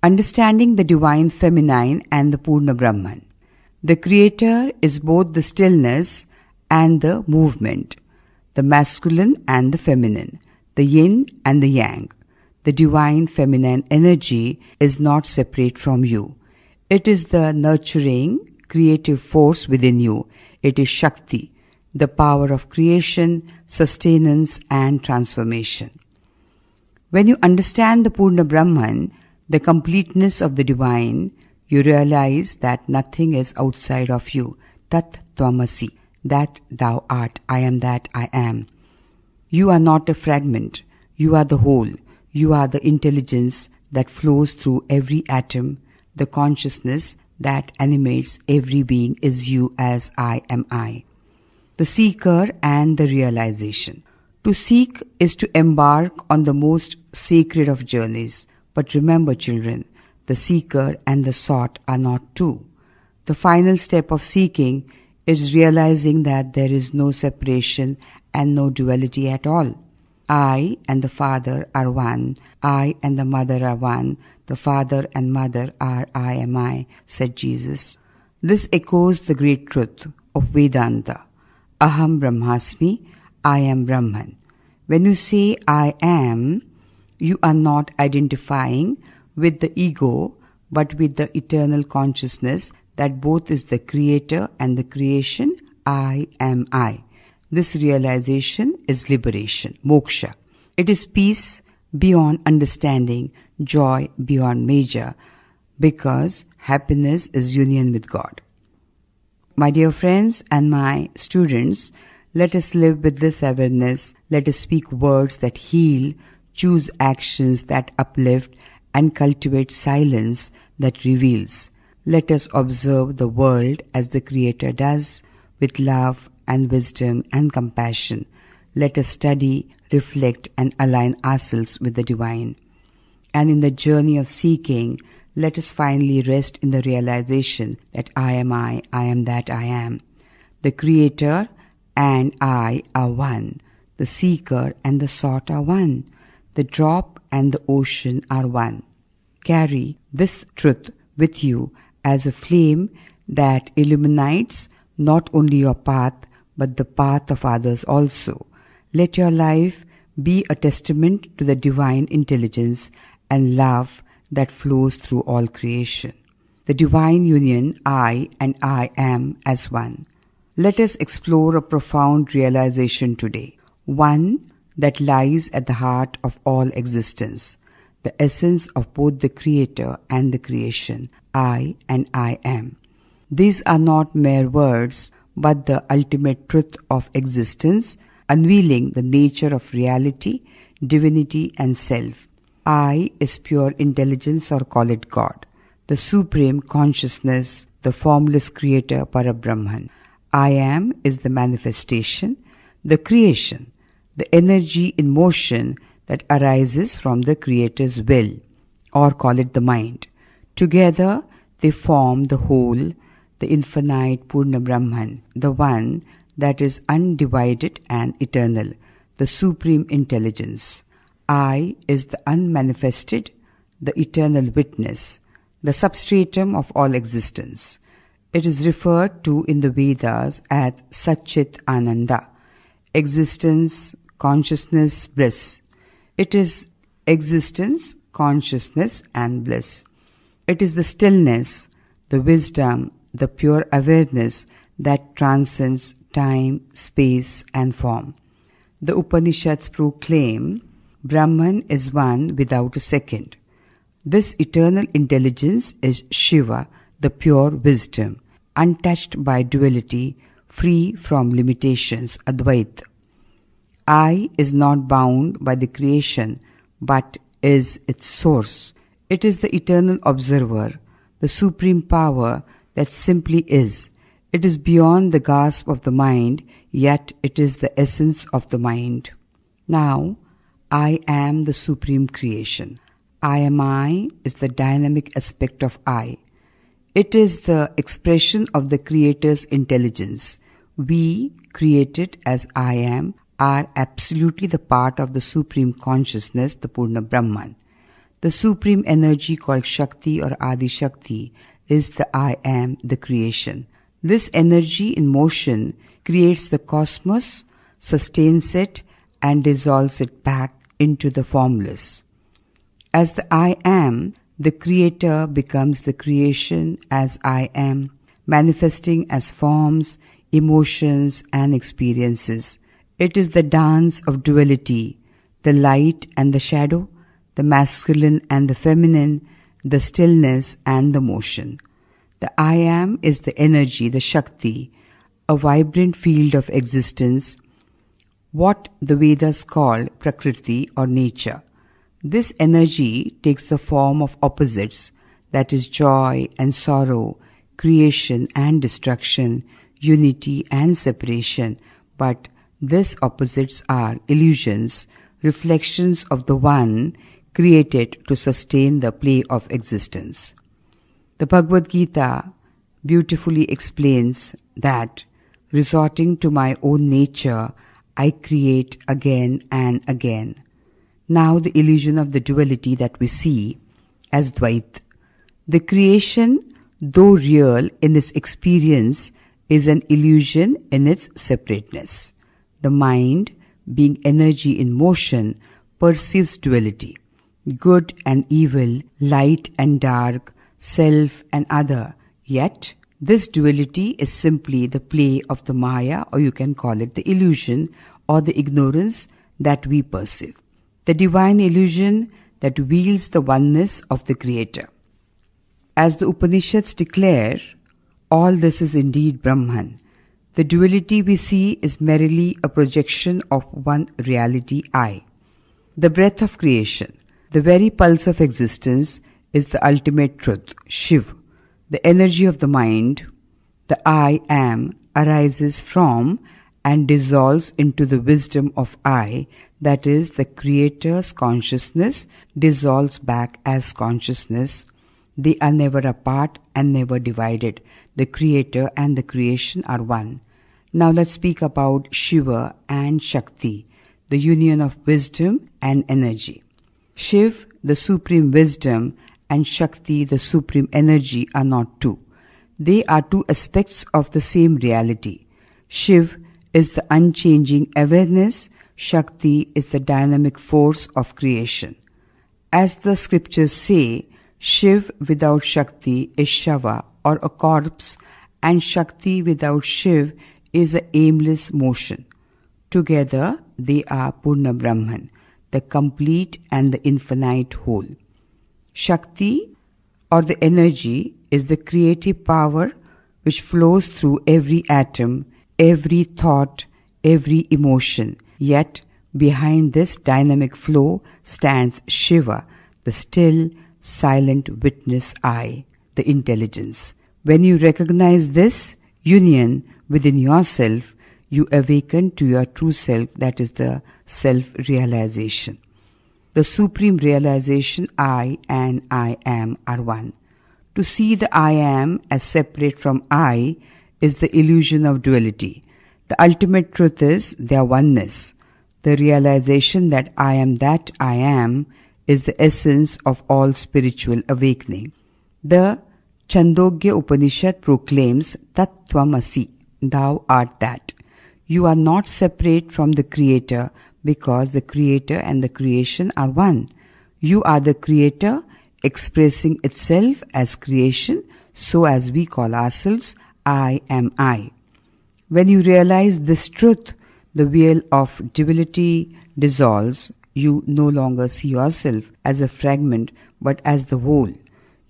Understanding the divine feminine and the Purna Brahman. The Creator is both the stillness and the movement, the masculine and the feminine, the yin and the yang. The divine feminine energy is not separate from you. It is the nurturing, creative force within you. It is Shakti, the power of creation, sustenance, and transformation. When you understand the Purna Brahman, the completeness of the divine, you realize that nothing is outside of you. Tat Tvamasi, that thou art. I am that I am. You are not a fragment. You are the whole. You are the intelligence that flows through every atom. The consciousness that animates every being is you, as I am I. The seeker and the realization. To seek is to embark on the most sacred of journeys. But remember, children, The seeker and the sought are not two. The final step of seeking is realizing that there is no separation and no duality at all. I and the Father are one. I and the Mother are one. The Father and Mother are I am I, said Jesus. This echoes the great truth of Vedanta. Aham Brahmasmi, I am Brahman. When you say I am, you are not identifying with the ego, but with the eternal consciousness that both is the creator and the creation. I am I. This realization is liberation, moksha. It is peace beyond understanding, joy beyond measure, because happiness is union with God. My dear friends and my students, let us live with this awareness. Let us speak words that heal, choose actions that uplift, and cultivate silence that reveals. Let us observe the world as the Creator does, with love and wisdom and compassion. Let us study, reflect, and align ourselves with the divine. And in the journey of seeking, let us finally rest in the realization that I am that I am. The Creator and I are one. The seeker and the sought are one. The drop and the ocean are one. Carry this truth with you as a flame that illuminates not only your path, but the path of others also. Let your life be a testament to the divine intelligence and love that flows through all creation. The divine union, I and I am as one. Let us explore a profound realization today, one that lies at the heart of all existence, the essence of both the Creator and the creation, I and I am. These are not mere words, but the ultimate truth of existence, unveiling the nature of reality, divinity, and self. I is pure intelligence, or call it God, the supreme consciousness, the formless creator Parabrahman. I am is the manifestation, the creation, the energy in motion that arises from the Creator's will, or call it the mind. Together they form the whole, the infinite Purna Brahman, the one that is undivided and eternal, the supreme intelligence. I is the unmanifested, the eternal witness, the substratum of all existence. It is referred to in the Vedas as Satchit Ananda, existence, consciousness, bliss. It is existence, consciousness, and bliss. It is the stillness, the wisdom, the pure awareness that transcends time, space, and form. The Upanishads proclaim Brahman is one without a second. This eternal intelligence is Shiva, the pure wisdom, untouched by duality, free from limitations, Advaita. I is not bound by the creation, but is its source. It is the eternal observer, the supreme power that simply is. It is beyond the grasp of the mind, yet it is the essence of the mind. Now, I am the supreme creation. I is the dynamic aspect of I. It is the expression of the Creator's intelligence. We, created as I am, are absolutely the part of the supreme consciousness, the Purna Brahman. The supreme energy called Shakti or Adi Shakti is the I am, the creation. This energy in motion creates the cosmos, sustains it, and dissolves it back into the formless. As the I am, the Creator becomes the creation as I am, manifesting as forms, emotions, and experiences. It is the dance of duality, the light and the shadow, the masculine and the feminine, the stillness and the motion. The I am is the energy, the Shakti, a vibrant field of existence, what the Vedas call Prakriti or nature. This energy takes the form of opposites, that is joy and sorrow, creation and destruction, unity and separation, but these opposites are illusions, reflections of the one created to sustain the play of existence. The Bhagavad Gita beautifully explains that, resorting to my own nature, I create again and again. Now the illusion of the duality that we see as Dvait. The creation, though real in its experience, is an illusion in its separateness. The mind, being energy in motion, perceives duality, good and evil, light and dark, self and other. Yet, this duality is simply the play of the Maya, or you can call it the illusion or the ignorance that we perceive. The divine illusion that wields the oneness of the Creator. As the Upanishads declare, all this is indeed Brahman. The duality we see is merely a projection of one reality, I. The breath of creation, the very pulse of existence, is the ultimate truth, Shiv. The energy of the mind, the I am, arises from and dissolves into the wisdom of I, that is, the Creator's consciousness dissolves back as consciousness. They are never apart and never divided. The Creator and the creation are one. Now let's speak about Shiva and Shakti, the union of wisdom and energy. Shiv, the supreme wisdom, and Shakti, the supreme energy, are not two. They are two aspects of the same reality. Shiv is the unchanging awareness, Shakti is the dynamic force of creation. As the scriptures say, Shiv without Shakti is Shava, or a corpse, and Shakti without Shiv is an aimless motion. Together they are Purna Brahman, the complete and the infinite whole. Shakti, or the energy, is the creative power which flows through every atom, every thought, every emotion. Yet, behind this dynamic flow stands Shiva, the still, silent witness I, the intelligence. When you recognize this union within yourself, you awaken to your true self, that is the self-realization. The supreme realization, I and I am are one. To see the I am as separate from I is the illusion of duality. The ultimate truth is their oneness. The realization that I am that I am is the essence of all spiritual awakening. The Chandogya Upanishad proclaims Tat Tvamasi, thou art that. You are not separate from the Creator because the Creator and the creation are one. You are the Creator expressing itself as creation, so as we call ourselves I am I. When you realize this truth, the veil of duality dissolves. You no longer see yourself as a fragment but as the whole.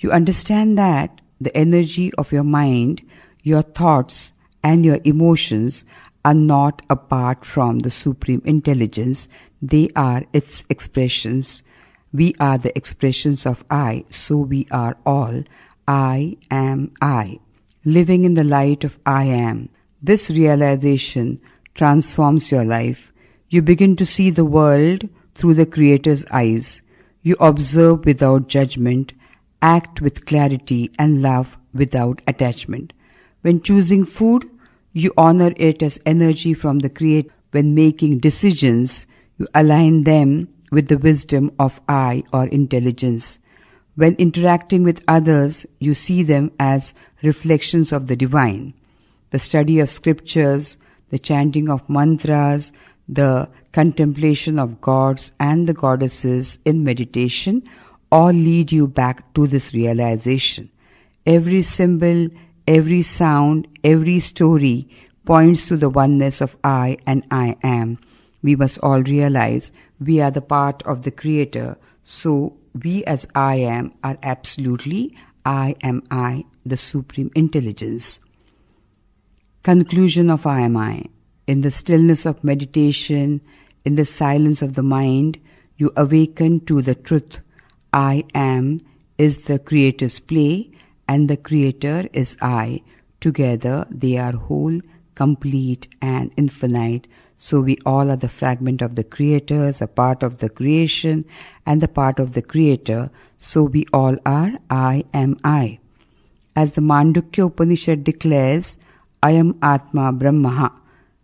You understand that the energy of your mind, your thoughts and your emotions are not apart from the Supreme Intelligence. They are its expressions. We are the expressions of I, so we are all I am I, living in the light of I am. This realization transforms your life. You begin to see the world through the Creator's eyes. You observe without judgment, act with clarity and love without attachment. When choosing food, you honor it as energy from the Creator. When making decisions, you align them with the wisdom of I or intelligence. When interacting with others, you see them as reflections of the divine. The study of scriptures, the chanting of mantras, the contemplation of gods and the goddesses in meditation all lead you back to this realization. Every symbol, every sound, every story points to the oneness of I and I am. We must all realize we are the part of the Creator, so we as I am are absolutely I am I, the Supreme Intelligence. Conclusion of I am I. In the stillness of meditation, in the silence of the mind, you awaken to the truth. I am is the Creator's play and the Creator is I. Together they are whole, complete and infinite. So we all are the fragment of the creators, a part of the creation and the part of the creator. So we all are I am I. As the Mandukya Upanishad declares, I am Atma Brahma.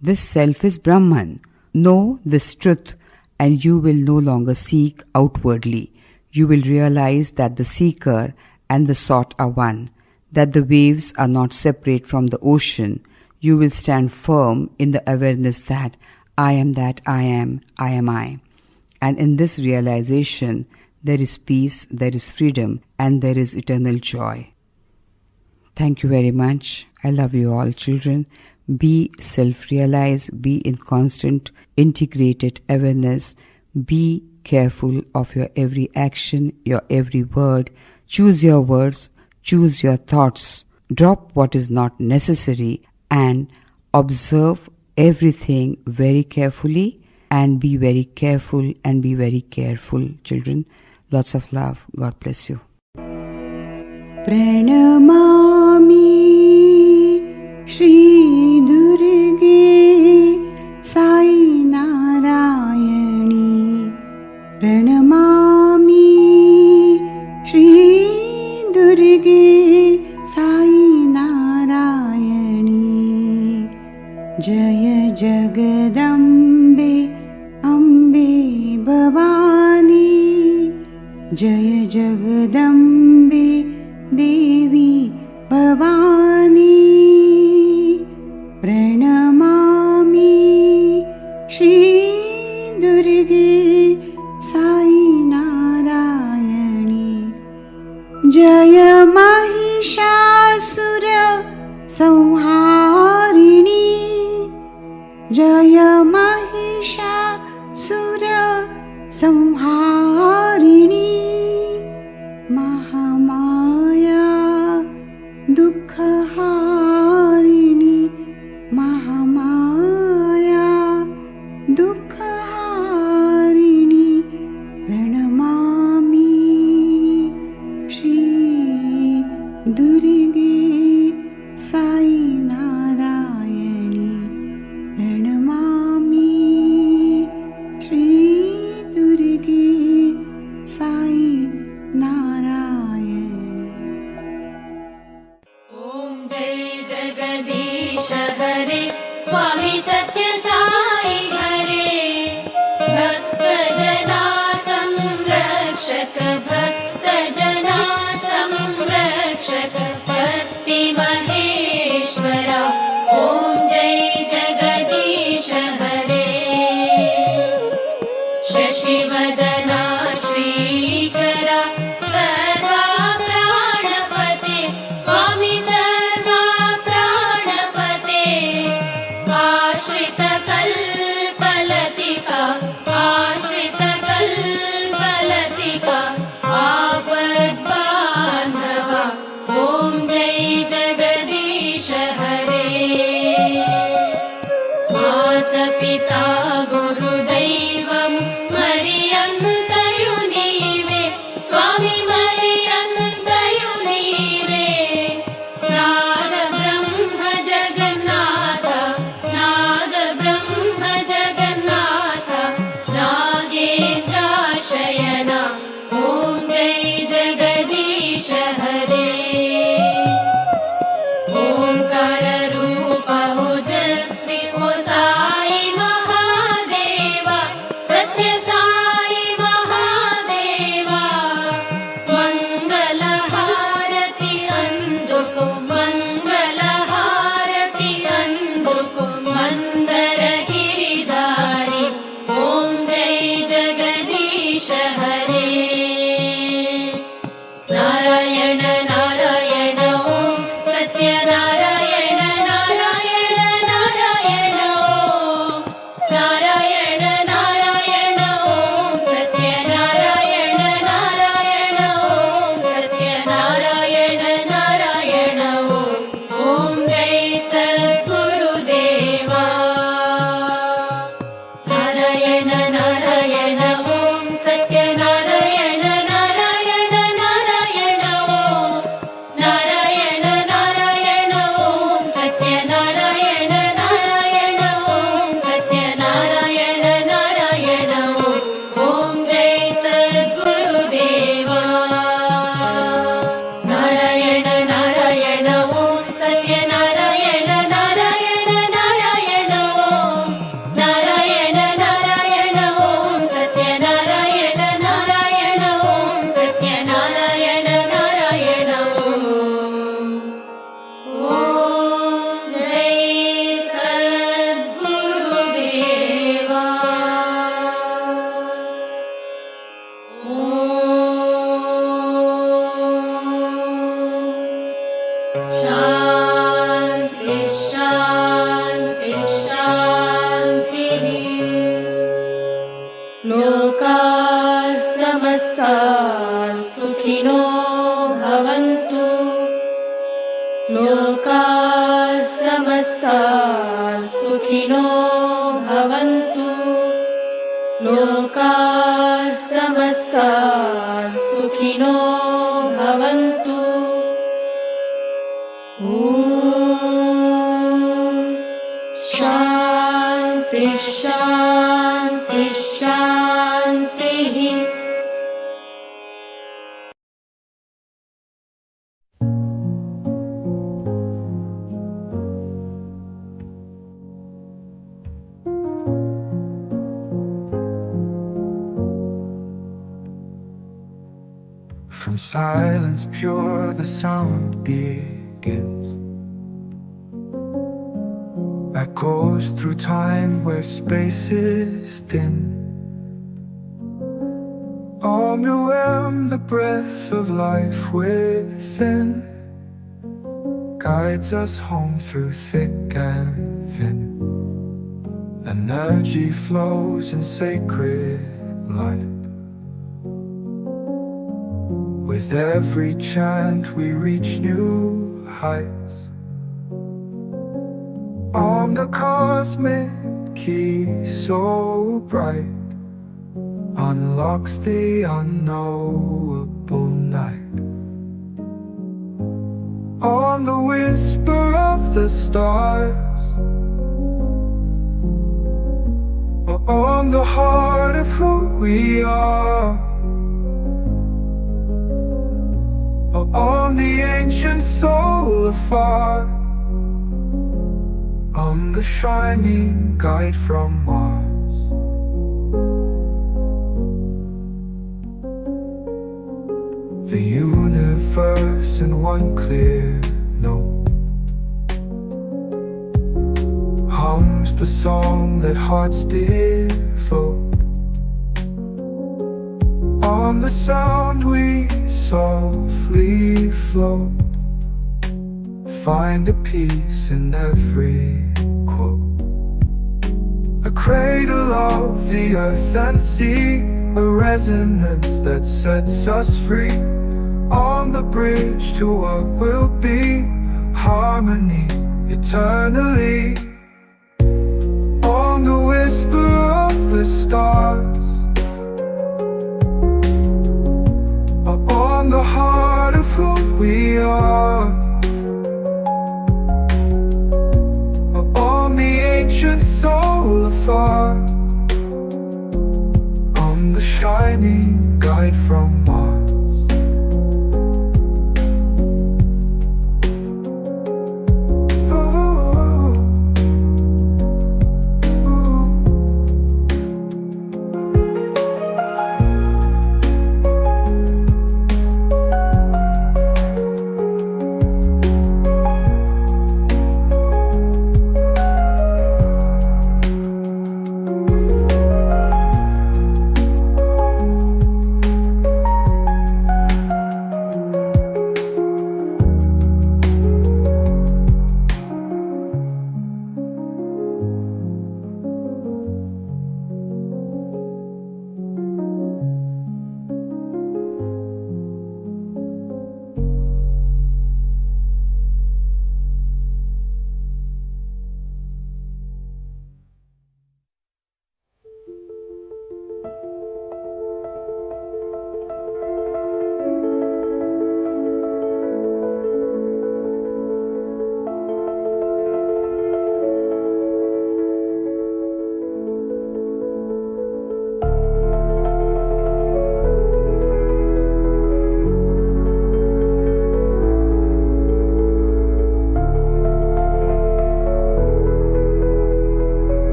This self is Brahman. Know this truth and you will no longer seek outwardly. You will realize that the seeker and the sought are one, that the waves are not separate from the ocean. You will stand firm in the awareness that I am that I am I. And in this realization, there is peace, there is freedom, and there is eternal joy. Thank you very much. I love you all, children. Be self-realized, be in constant integrated awareness, be careful of your every action, your every word. Choose your words, choose your thoughts, drop what is not necessary, and observe everything very carefully, and be very careful and be very careful, children. Lots of love. God bless you. Pranamami Shri Durge Sai Narayani. Pranamami Shri Durge Sai Narayani. Jaya Jagadambe Ambe Bhavani. Jaya Jagadambe Devi Bhavani. Pranamami Shri Durge Sai Narayani. Jaya Mahishasura Samharini. Jaya Mahishasura Samharini. Mahamaya Dukkhaharini. Mahamaya Dukkhaharini. Pranamami Shri Durge Sai Narayani. Pranamami Shri Durge Sai Narayani. ॐ जय जगदीश हरे स्वामी सत्य साई हरे भक्तजना संरक्षक भक्तजना संरक्षक भक्ति महेश्वरा ॐ जय जगदीश हरे शशिवदना श्रीकरा सर्वा प्राणपते स्वामी सर्वा प्राणपते आश्रित कल्पलतिका आश्रित कल्पलतिका आपद्बान्धवा ॐ जय जगदीश हरे मातपिता गुरुदैवं मरियन्तयु नीवे स्वामी मरियन्तयु नीवे नाद ब्रह्म जगन्नाथ नाद ब्रह्म जगन्नाथ नागेन्द्राशयना ॐ जय जगदीश हरे ओंकार रूप ओजस्वी ओ साई महादेवा सत्य साई महादेवा मंगल हारति अंदुको मंगल हारति अंदुको मंदर गिरिधारी ओम जय जगदीश हरे नारायण नारायण ओम सत्य नारायण नारायण नारायण ओम नारायण नारायण ओम सत्य नारायण नारायण ओम सत्य नारायण नारायण ओम जय सद्गुरुदेवा। समस्ताः सुखिनो भवन्तु लोकाः समस्ताः सुखिनो भवन्तु लोकाः समस्ताः सुखिनो भवन्तु शान्ति शान्ति शान्तिः। From silence pure the sound begins, echoes through time where space is thin. Overwhelm the breath of life within, guides us home through thick and thin. Energy flows in sacred light. With every chant we reach new heights. On the cosmic key so bright, unlocks the unknowable night. On the whisper of the stars, or on the heart of who we are, or on the ancient soul afar, on the shining guide from Mars. The universe in one clear note hums the song that hearts devote. On the sound we softly float, find a peace in every quote. A cradle of the earth and sea, a resonance that sets us free. On the bridge to what will be, harmony eternally. On the whisper of the stars, on the heart of who we are, on the ancient soul afar, on the shining guide from Mars.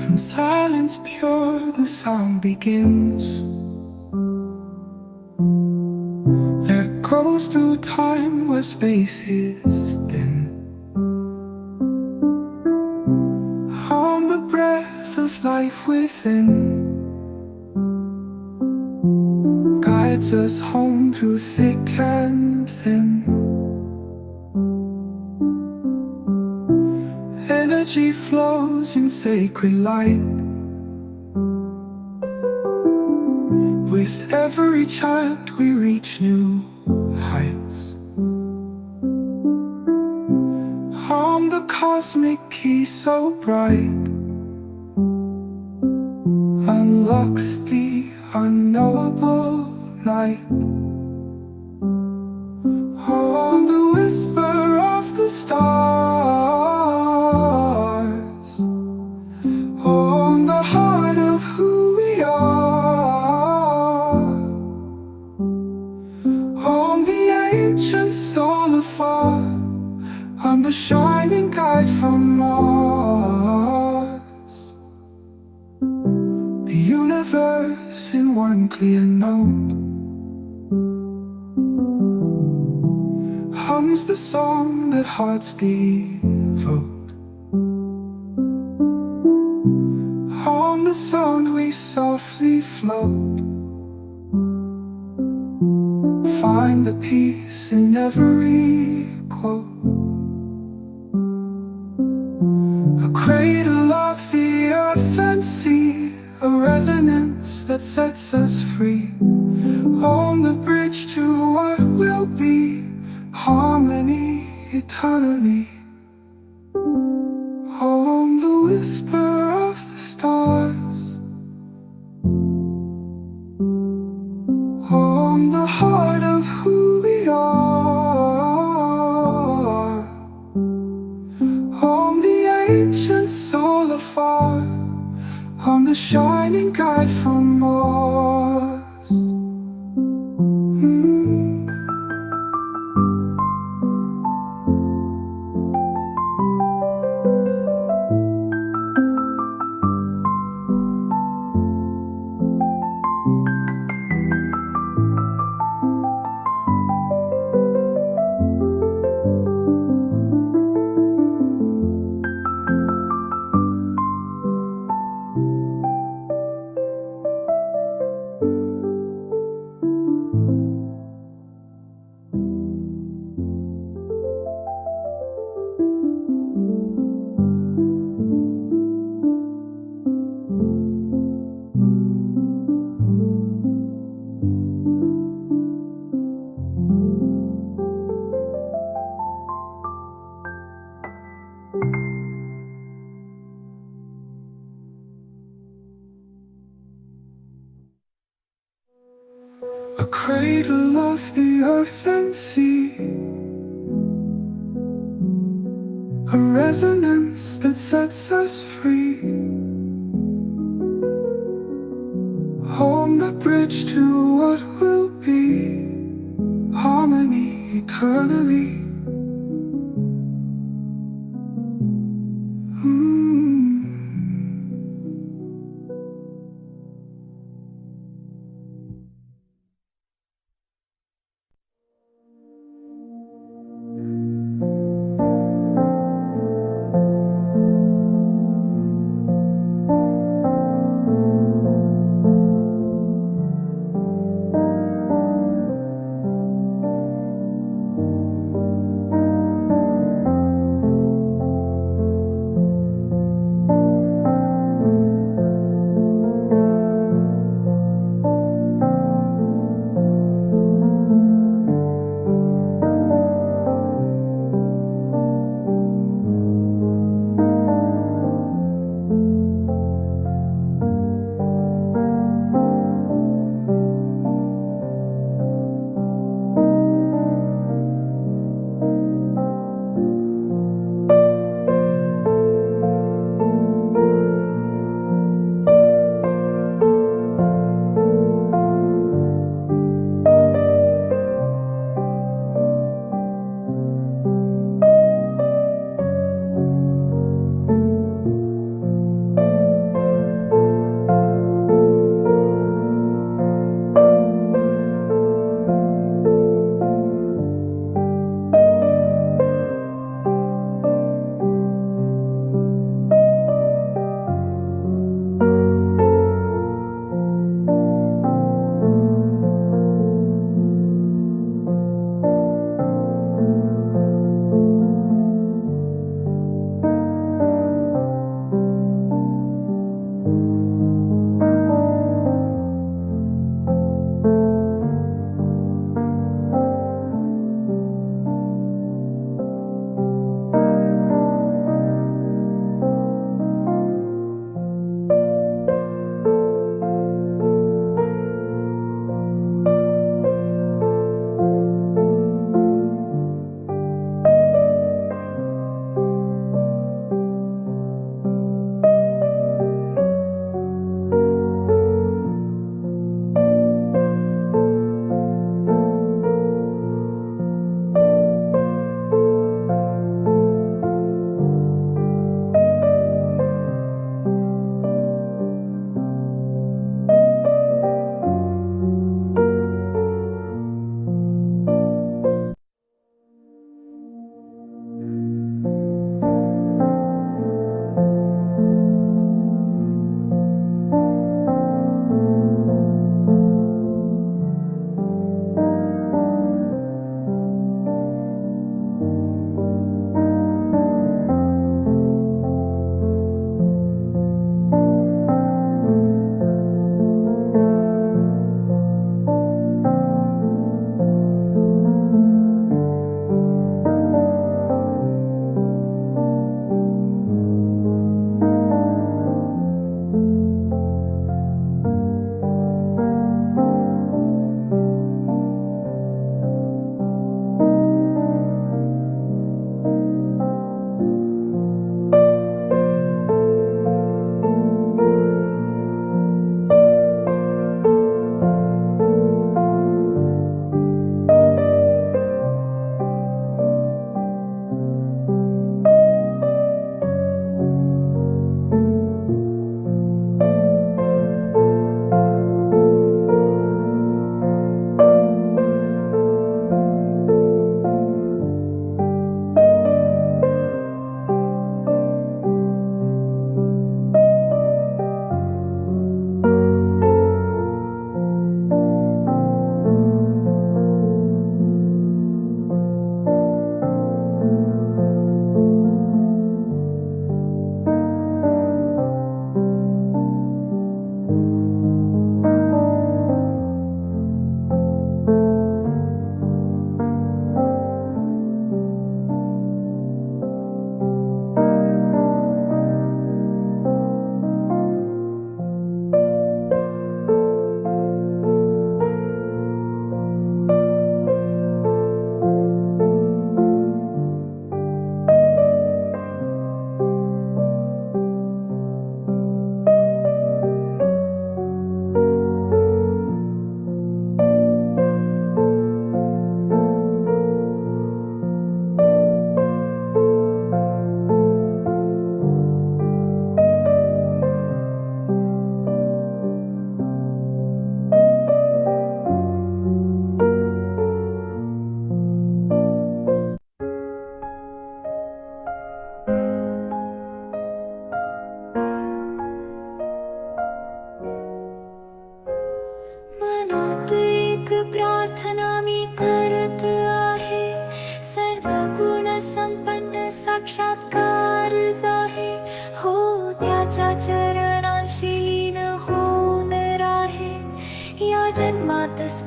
From silence pure the sound begins, echoes through time where space is thin. On the breath of life within, guides us home through thick and thin. sacred light. With every chant we reach new heights. Hum the cosmic key so bright, unlocks the unknowable night. On the whisper of the stars, on the heart of who we are, on the ancient soul afar, on the shining guide from Mars. The universe in one clear note hums the song that hearts devote. On the sound we softly float, find the peace in every quote. A cradle of the earth and sea, a resonance that sets us free. On the bridge to what will be, harmony eternally. On the whisper of the stars, on the heart of who we are, on the ancient soul afar, on the shining guide from Mars. A cradle of the earth and sea, a resonance that sets us free. On the bridge to what will be, harmony eternally.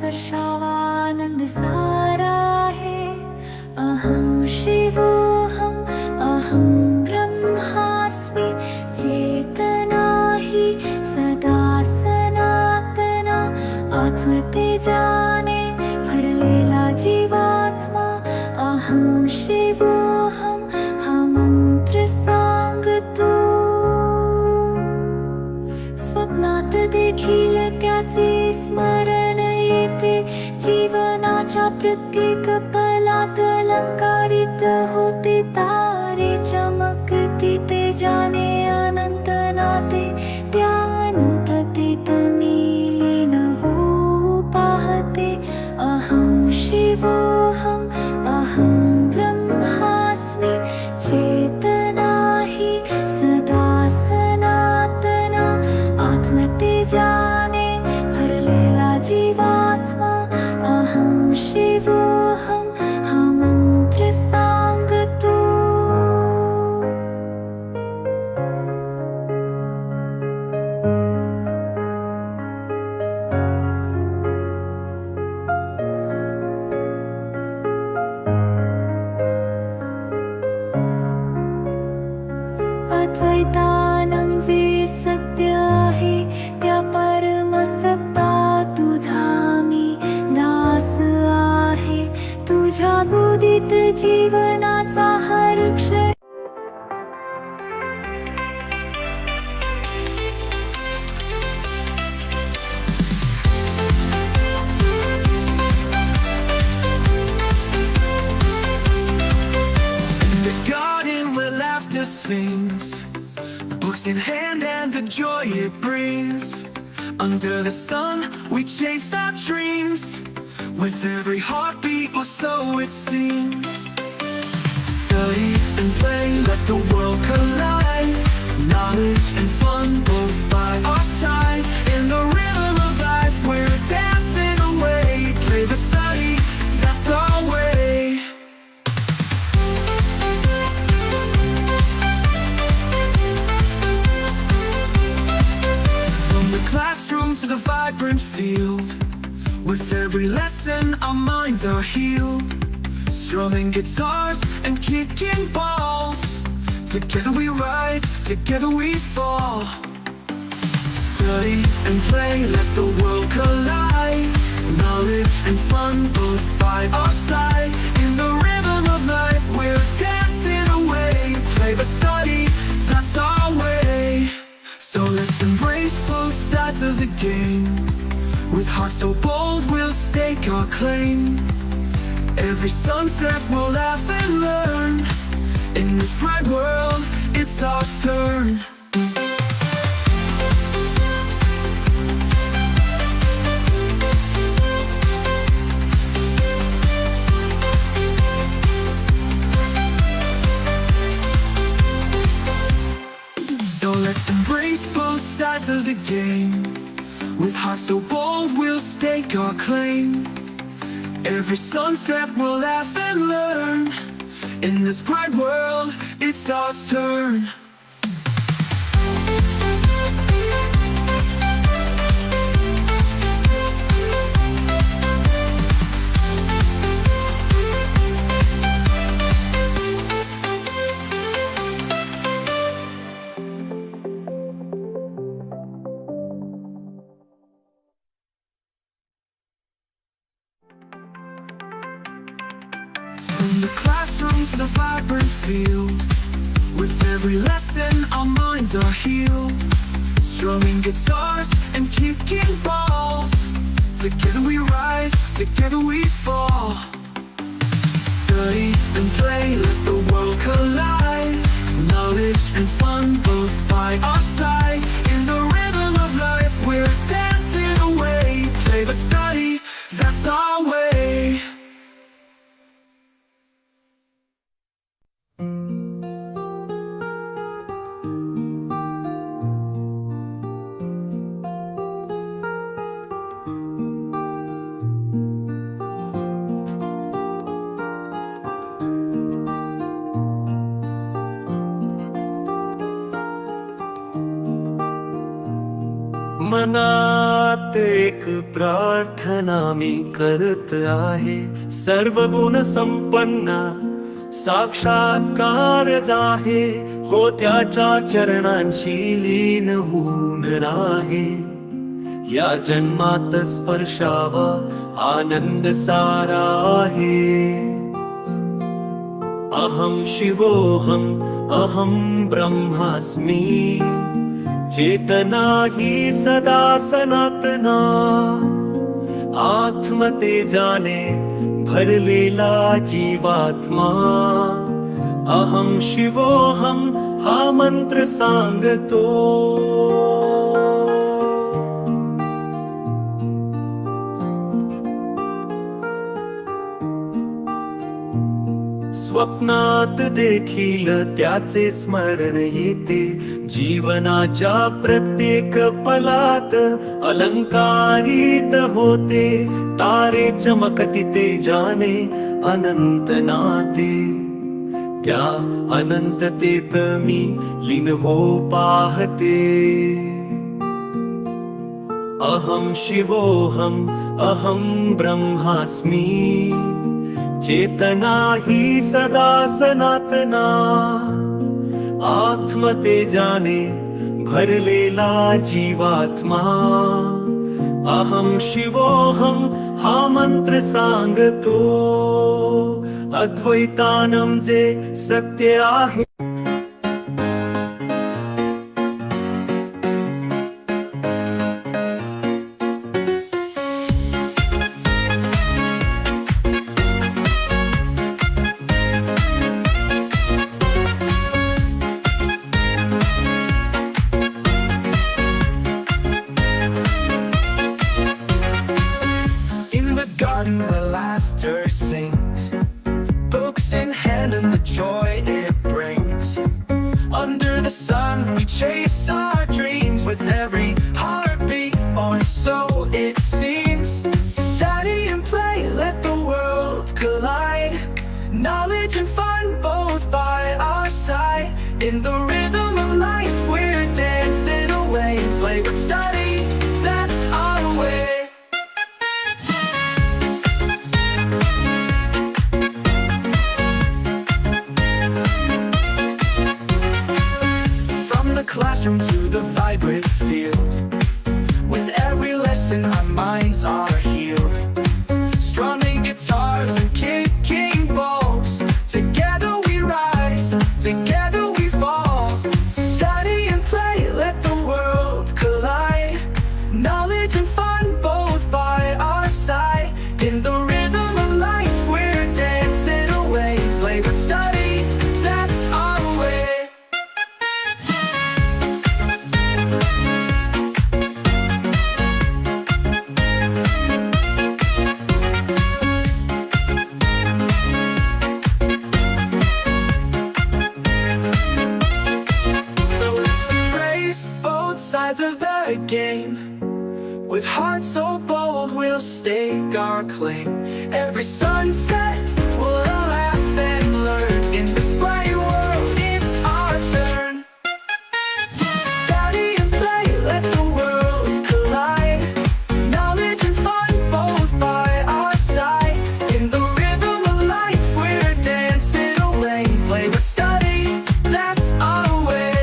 स्पर्शावानंद सारा है। अहं शिवोऽहम् अहं ब्रह्मास्मि चेतना हि सदा सनातना। आत्मतेजाने भरलेला जीवात्मा अहं शिवोऽहम् हा मंत्र सांगतो। स्वप्नात देखील त्याचे स्मरण येते। जीवनाच्या प्रत्येक पलात अलंकारित होते तारे। चमकती तेजाने अनंत नाते त्या अनंततेत मी लीन होऊ पाहते। अहं शिवोऽहम् अहं ब्रह्मास्मि चेतना हि सदा सनातना। आत्मतेजाने भरलेला जीवात्मा अहं शिवोऽहम् हा मंत्र सांगतो। अद्वैतानं जे सत्य आहे त्या परमसत्ता तुझा मी दास आहे। तुझ्या गोदीत जीवनाचा हर क्षण The garden where laughter sings, books in hand and the joy it brings. Under the sun we chase our dreams, with every heartbeat or so it seems. Study and play, let the world collide. Knowledge and fun both by our side. In the rhythm of life we're dancing away. Play but study, that's our way. From the classroom to the vibrant field, with every lesson our minds are healed. Strumming guitars and kicking balls, together we rise, together we fall. Study and play, let the world collide. Knowledge and fun both by our side. In the rhythm of life we're dancing away. Play but study, that's our way. So let's embrace both sides of the game. With hearts so bold we'll stake our claim. Every sunset we'll laugh and learn. In this bright world it's our turn. So let's embrace both sides of the game. With hearts so bold we'll stake our claim. Every sunset we'll laugh and learn. In this bright world it's our turn. From the classroom to the vibrant field, with every lesson our minds are healed. Strumming guitars and kicking balls, together we rise, together we fall. Study and play, let the world collide. Knowledge and fun both by our side. In the rhythm of life we're dancing away. Play but study, that's our way. मनात एक प्रार्थना मी करत आहे, सर्व गुण संपन्न साक्षात्कार आहे, हो त्याच्या चरणांशी लीन होऊन राहे, या जन्मात स्पर्शावा आनंद सारा आहे. अहम शिवोहम अहम ब्रह्मास्मि, चेतना ही सदा सनातना, आत्म तेजाने भरलेला जीवात्मा. अहम शिवोहम हा मंत्र सांगतो, स्वप्नात देखील त्याचे स्मरण येते, जीवनाच्या प्रत्येक पलात अलंकारित होते, तारे चमकती तेजाने अनंत नाते, त्या अनंततेत मी लीन हो पाहते. अहम शिवोहम अहम ब्रह्मास्मि, चेतना ही सदा सनातना, आत्म तेजाने भरलेला जीवात्मा. अहम शिवोहम हा मंत्र सांगतो, अद्वैतानं जे सत्य आहे. Where laughter sings, books in hand and the joy it brings. Under the sun we chase our dreams, with every heartbeat or so it seems. Study and play, let the world collide, knowledge and fun both by our side. In the rhythm of life we're dancing away, play but study, that's our way. Classroom to the vibrant field, with every lesson our minds are healed. Strumming guitars and kicking balls, together we rise, together we fall. Study and play, let the world collide, knowledge and fun both by our side. In the rhythm of life we're dancing away, play but study, that's our way. Of the game, with hearts so bold we'll stake our claim. Every sunset we'll laugh and learn, in this bright world it's our turn. Study and play, let the world collide, knowledge and fun both by our side. In the rhythm of life we're dancing away, play but study, that's our way.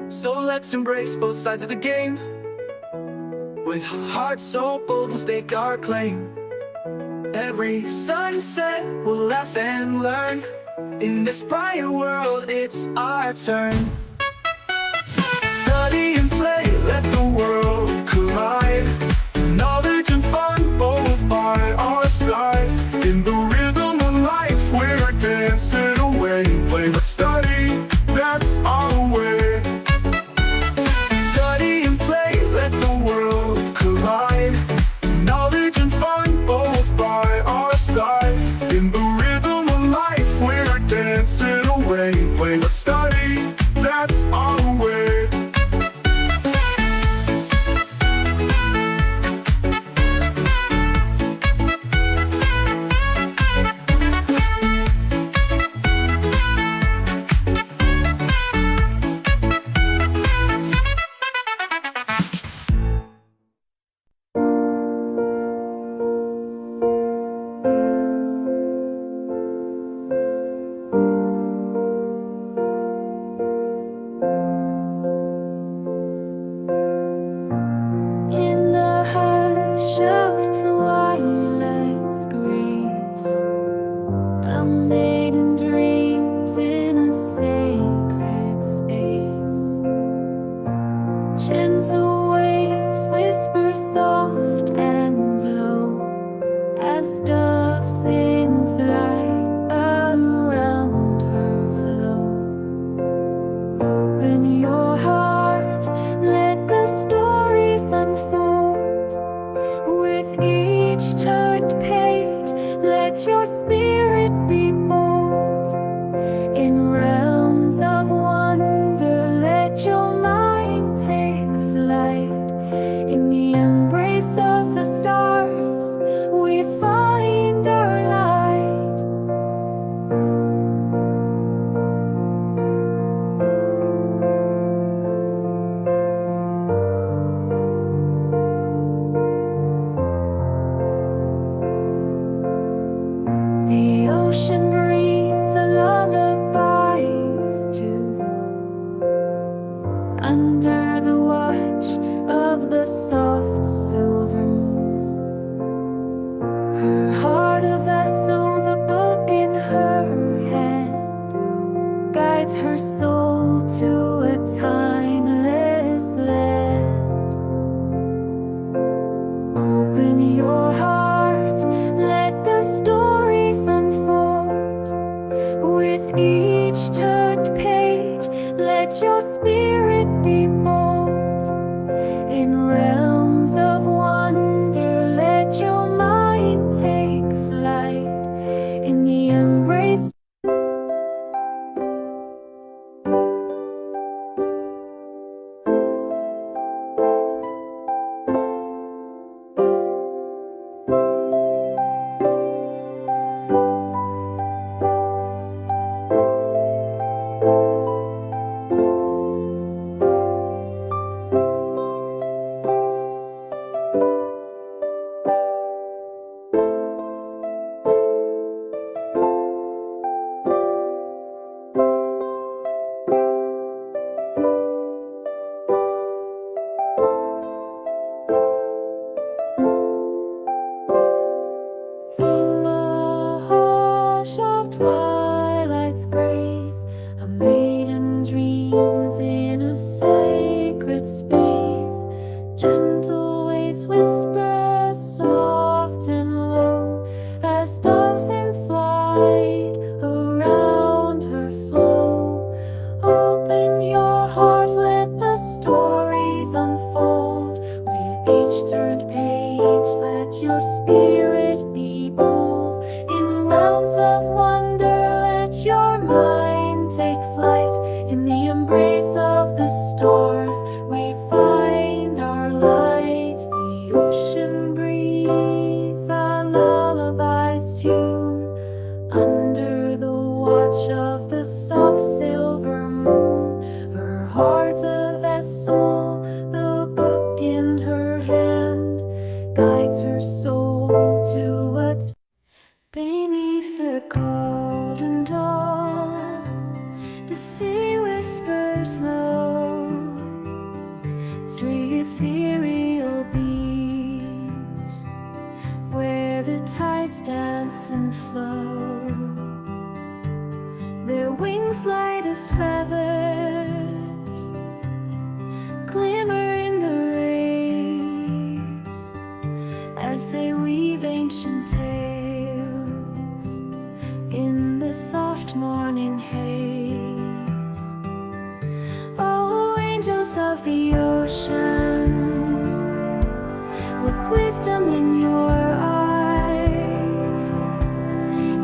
So let's embrace both sides of the game, with hearts so bold we'll stake our claim. Every sunset we'll laugh and learn, in this bright world it's our turn. Study and play, let the world collide, knowledge and fun both by our side. In the rhythm of life we're dancing away, play but study, that's our way. Knowledge and fun both by our side. realms of wonder, let your mind take flight. In the embrace of the stars, we find our light. The ocean breathes a lullabies too, under the watch of the soft silver moon. Her heart a vessel, the book in her hand, guides her soul to a timeless land. Open your heart, let the stories unfold. With each turned page, let your spirit be bold. In realms of wonder, let your mind take flight. In the embrace in the hush of twilight's grace, a maiden dreams in a sacred space. Gentle waves whisper soft and low, as doves in flight around her flow. Open your heart, let the stories unfold. With each turned page, let your spirit be bold. In realms of wonder, let your mind take flight. In the embrace of the stars, we find our light. The ocean breeze a lullaby's tune, under the watch of the soft silver moon. Her heart a vessel, the book in her hand, guides her soul to what's beneath the golden dawn. The sea whispers low through ethereal beams, where the tides dance and flow. Their wings light as feathers, glimmer in the rays, as they weave ancient tales in the soft morning haze. Oh, angels of the ocean, with wisdom in your eyes,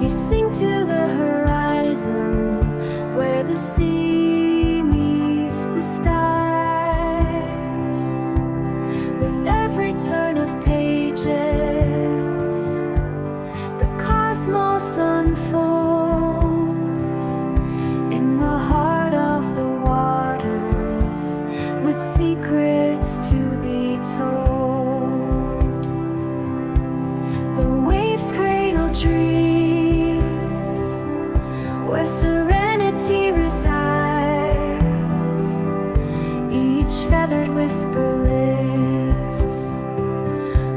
you sing to the horizon, where the sea meets the skies. With every turn of pages, the cosmos unfolds in the heart of the waters, with secrets to be told. The waves cradle dreams, where serenity resides. Each feathered whisper lives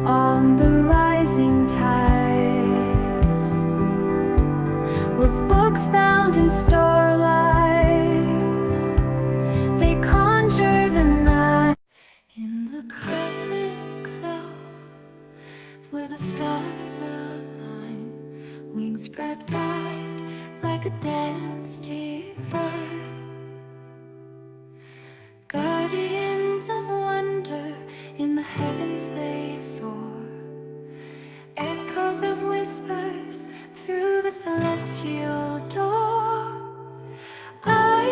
on the rising tides. With books bound in starlight, they conjure the night. In the cosmic cloud, where the stars align, wings spread wide like a dance divine. Guardians of wonder, in the heavens they soar. Echoes of whispers through the celestial door. I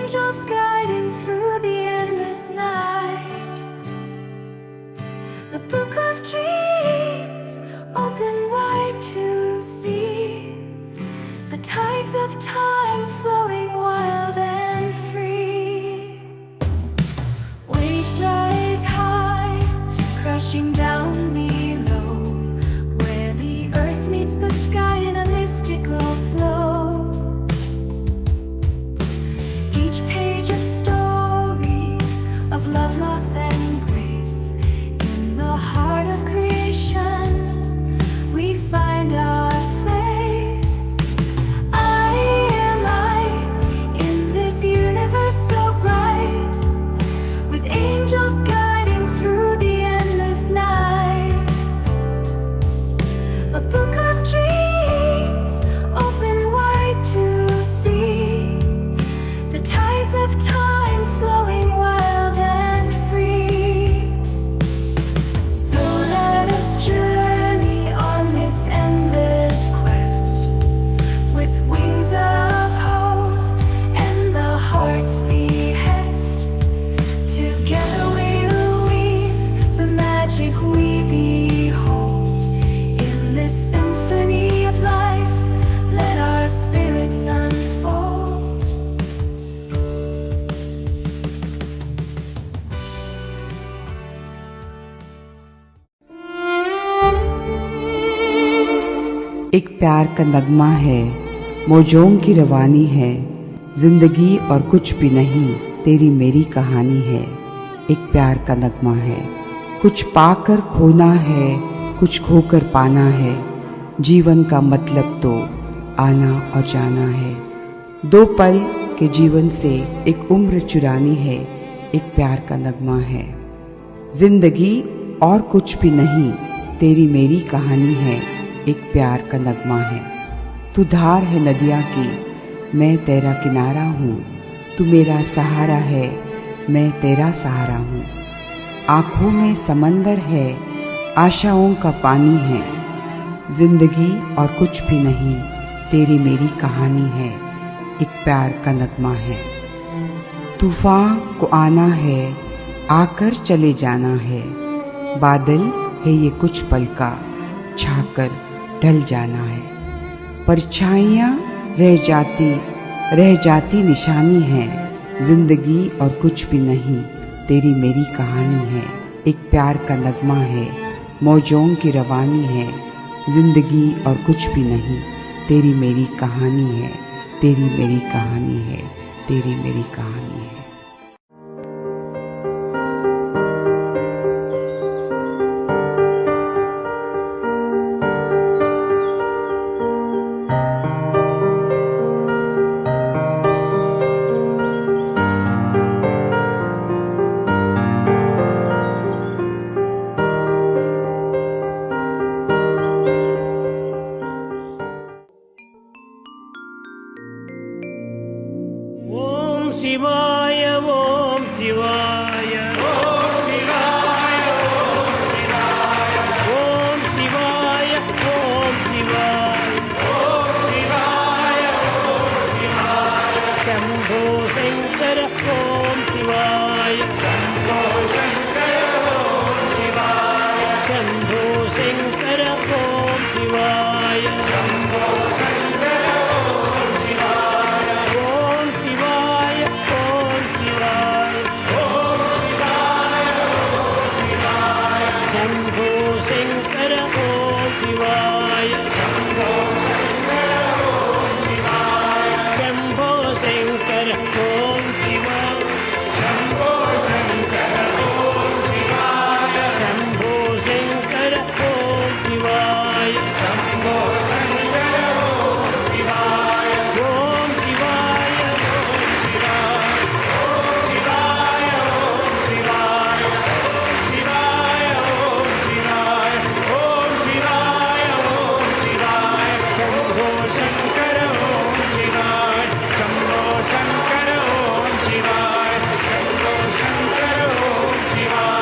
angels guiding through the endless night. The book of dreams open wide to see, the tides of time flowing wild and free. Waves rise high, crashing down below, where the earth meets the sky in a mystical flow. Each page a story of love, loss, and grace. In the heart of creation, we find our place. I am I in this universe so bright, with angels guiding through the endless night. A book of dreams open wide to see, the tides of time flowing wild and free. So let us journey on this endless quest, with wings of hope and the heart's behest. Together we'll weave the magic we behold. In this symphony of life, let our spirits unfold. एक प्यार का नगमा है, मौजों की रवानी है, जिंदगी और कुछ भी नहीं, तेरी मेरी कहानी है। एक प्यार का नगमा है, कुछ पाकर खोना है, कुछ खोकर पाना है, जीवन का मतलब तो आना और जाना है। दो पल के जीवन से एक उम्र चुरानी है, एक प्यार का नगमा है। जिंदगी और कुछ भी नहीं, तेरी मेरी कहानी है, एक प्यार का नगमा है। तू धार है नदिया की, मैं तेरा किनारा हूँ, तू मेरा सहारा है, मैं तेरा सहारा हूँ। आँखों में समंदर है, आशाओं का पानी है, जिंदगी और कुछ भी नहीं, तेरी मेरी कहानी है, एक प्यार का नगमा है। तूफान को आना है, आकर चले जाना है, बादल है ये कुछ पल का, छाकर ढल जाना है। परछाइयाँ रह जाती निशानी है, जिंदगी और कुछ भी नहीं, तेरी मेरी कहानी है, एक प्यार का नगमा है। मौजों की रवानी है, जिंदगी और कुछ भी नहीं, तेरी मेरी कहानी है, तेरी मेरी कहानी है, तेरी मेरी कहानी है। ओम शिवाय ओम शिवाय ओम शिवाय ओम शिवाय ओम शिवाय ओम शिवाय ओम शिवाय ओम शिवाय शंभो शंकर ओम शिवाय शंभो शंकर ओम शिवाय शंभो शंकर ओम शिवाय शंभो शंकर ओम शिवाय ओम शिवाय ओम शिवाय ओम शिवाय ओम शिवाय शंभो शंकर ओम शिवाय शंभो शंकर ओम शिवाय शंभो शंकर ओम शिवाय शंभो शंकर ओम शिवाय शंभो शंकर ओम शिवाय शंभो शंकर ओम शिवाय ओम शिवाय ओम शिवाय ओम शिवाय ओम शिवाय ओम शिवाय ओम शिवाय ओम शिवाय ओम शिवाय शंभो शंकर ओम शिवाय शंभो शंकर ओम शिवाय शंभो शंकर ओम शिवाय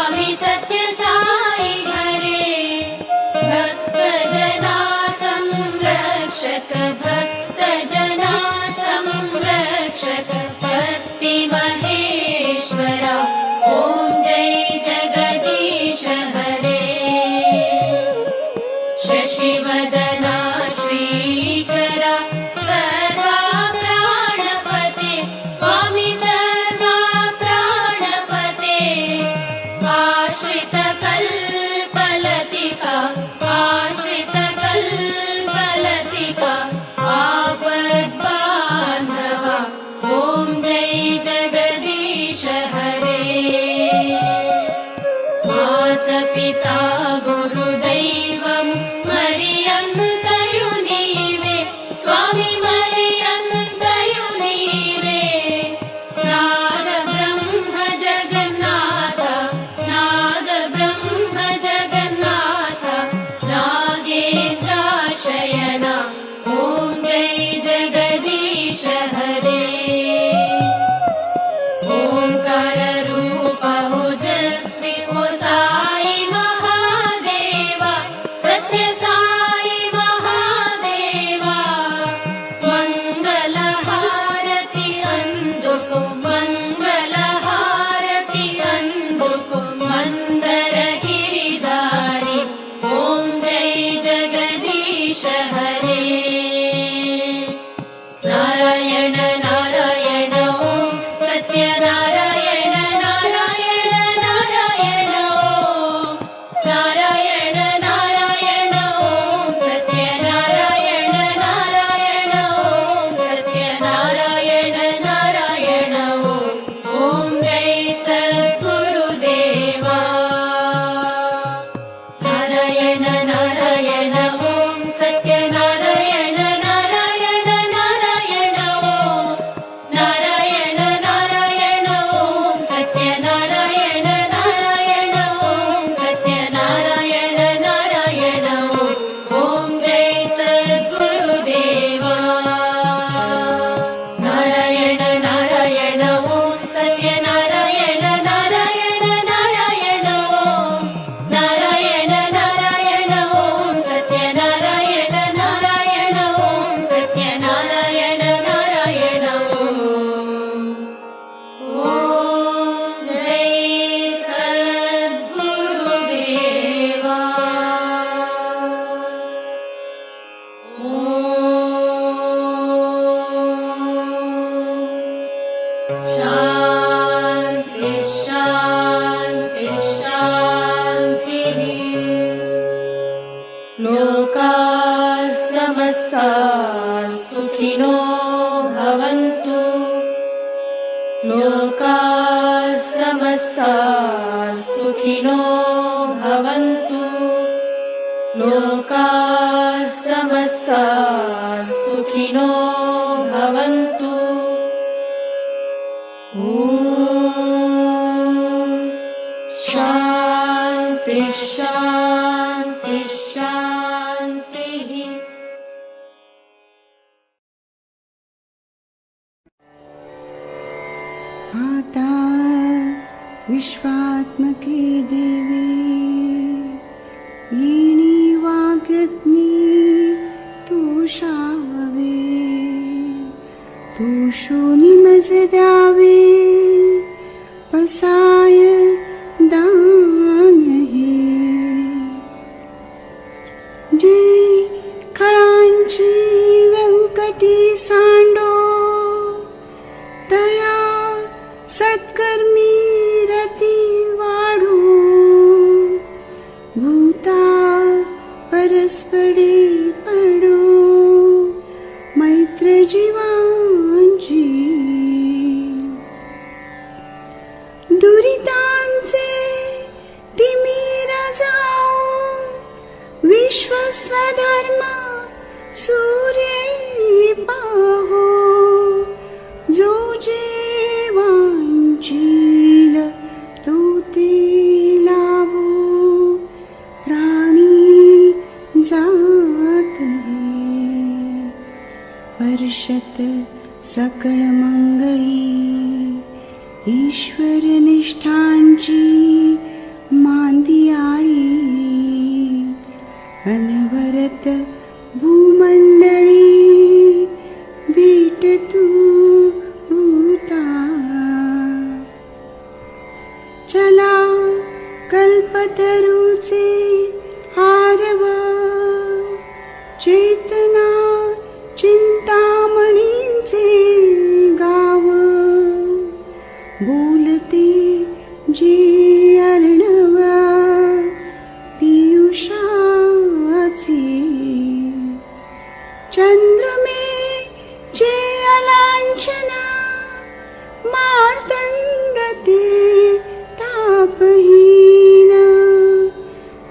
स्वामी सत्य साई हरे भक्तजना संरक्षक भक्तजना संरक्षक भक्ति महेश्वरा ॐ जय जगदीश हरे शशिवदना श्रीकरा सर्वा प्राणपते स्वामी सर्वा प्राणपते आश्रित कल्पलतिका आश्रित कल्पलतिका आपद्बान्धवा ॐ जय जगदीश हरे मातपिता गुरुदैवं मरियन्तयु नीवे स्वामी मरियन्तयु नीवे नाद ब्रह्म जगन्नाथ नाद ब्रह्म जगन्नाथ नागेन्द्राशयना ॐ जय जगदीश हरे ओंकार रूप ओजस्वी ओ साई महादेवा सत्य साई महादेवा मंगल हारती अंदुको मंगल हारती अंदुको मंदर गिरिधारी ओम जय जगदीश हरे नारायण नारायण ओम सत्यनारायण नारायण नारायण ओम नारायण नारायण ओम सत्यनारायण नारायण ओम सत्यनारायण नारायण ओम जय सद्गुरुदेवा नारायण नारायण ओम सत्यनारायण नारायण नारायण ओम नारायण नारायण ओम सत्यनारायण नारायण ओम सत्यनारायण नारायण ओम जय सद्गुरुदेवा नारायण नारायण ओम सत्यनारायण नारायण नारायण ओम नारायण नारायण ओम सत्यनारायण नारायण ओम सत्यनारायण नारायण ओम जय सद्गुरुदेवा शांति शांति शांति लोका समस्ता सुखिनो भवन्तु लोका समस्ता सुखिनो भवन्तु लोका समस्ता सुखिनो भवन्तु शांति शांति शांति आता विश्वात्मके देवे येणी वाग्यज्ञे तुषावे तुषोनी मज द्यावे पसाय दान हे जे खळांची व्यंकटी सांडो तया सत्कर्मी रती वाढो भूता परस्परे पडो मैत्र जीवांची दुरितांचे तिमिर जाओ विश्वस्वधर्म सूर्य पाहो जो जेवांचील तो ते लाभो प्राणी जात हे वर्षत सकळ मंगळी ईश्वर निष्ठांची कल्पतरुचे आरव चेतना चिंतामणींचे गाव बोलते जे अर्णव पियुषाचे चंद्रमे जे अलांछना मार्तंड ते तापहीन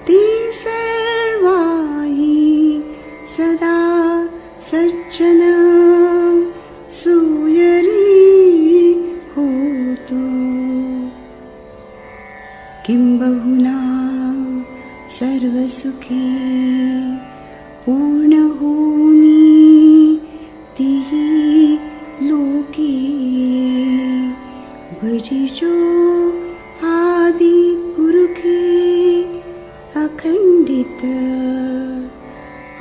ते सर्वाही सदा सज्जन सूयरी होतो किंबहुना सर्वसुखी पूर्ण होनी तिही लोकी भजिजो आदि पुरुखे अखंडित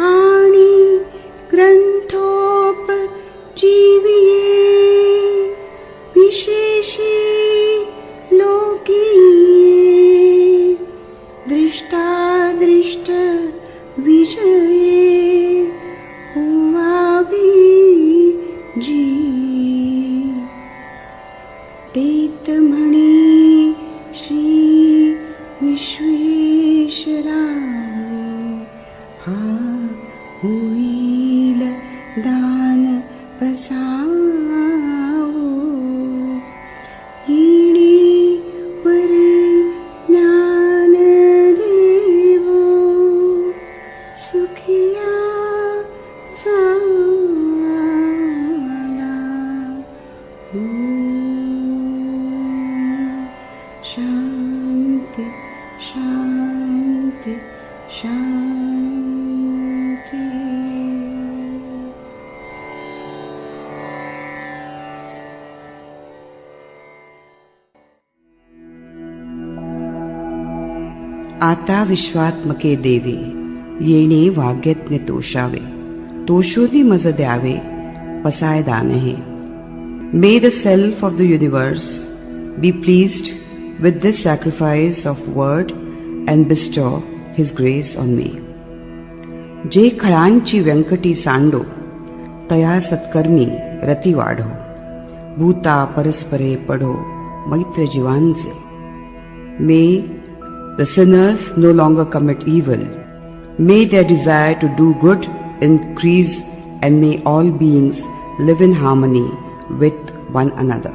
आणि ग्रंथोप जीविये विशेषी लोकी दृष्टादृष्ट विजये होवावी जी तेत म्हणे श्री विश्वेश्वराव हा होईल दान बसावो येणे परी ज्ञान देवो सुखिया झाला शांती शांती शांती. आता विश्वात्मके देवे येणे वाग्यज्ञ तोषावे तोषोनी मज द्यावे पसाय दान हे. May the self of the universe be pleased with this sacrifice of word and bestow his grace on me. जे खळांची व्यंकटी सांडो तया सत्कर्मी रती वाढो भूता परस्परे पडो मैत्र जीवांचे. May the sinners no longer commit evil. May their desire to do good increase and may all beings live in harmony with one another.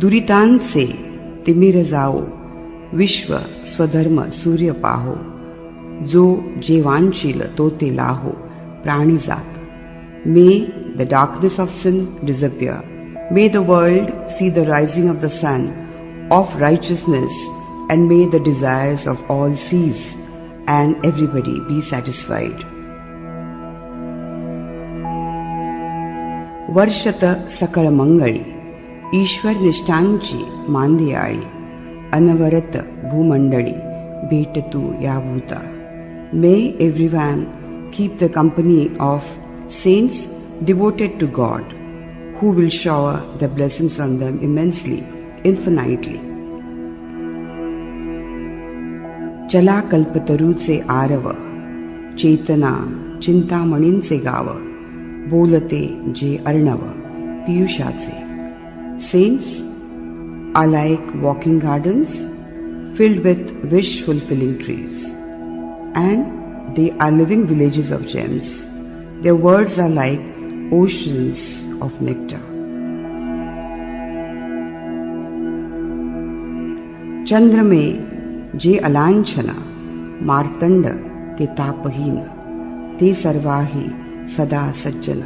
दुरितांचे तिमिर जाओ विश्व स्वधर्म सूर्य पाहो जो जेवांशील तो ते लाहो प्राणीजात. May the darkness of sin disappear. May the world see the rising of the sun of righteousness and may the desires of all cease and everybody be satisfied. वर्षत सकळ मंगळी ईश्वर निष्ठांची मांदियाळी अनवरत भूमंडळी भेट तू या भूता. May everyone keep the company of saints devoted to God, who will shower the blessings on them immensely, infinitely. चला कल्पतरूचे आरव चेतना चिंतामणींचे गाव बोलते जे Arnav पियुषाचे. Saints are like walking gardens filled with wish-fulfilling trees, and they are living villages of gems. Their words are like oceans of nectar. चंद्रमे जे अलांछन मार्तंड ते तापहीन ते सर्वाही सदा सज्जन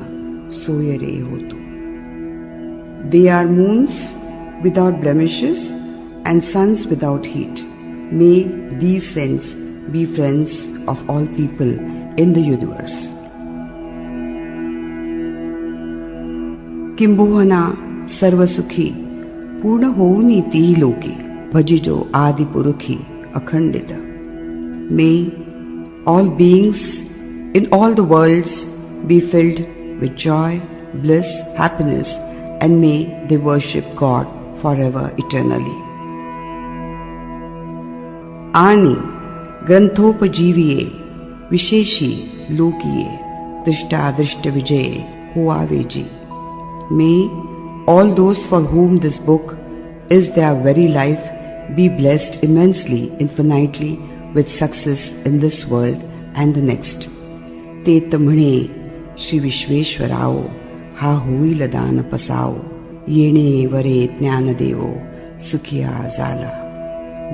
सोयरे होतो. They are moons without blemishes and suns without heat. May these saints be friends of all people in the universe. किंबहुना सर्वसुखी पूर्ण होऊनी तीही लोकी भजिजो आदि पुरुखी अखंडित. May all beings in all the worlds be filled with joy, bliss, happiness, and may they worship God forever eternally. आणि ग्रंथोपजीविये विशेषी लोकिये दृष्टादृष्ट विजये होआवेजी. May all those for whom this book is their very life be blessed immensely, infinitely with success in this world and the next. तेत म्हणे श्री विश्वेश्वराओ हा होईल दान पसाओ येणे वरे ज्ञानदेवो सुखिया झाला.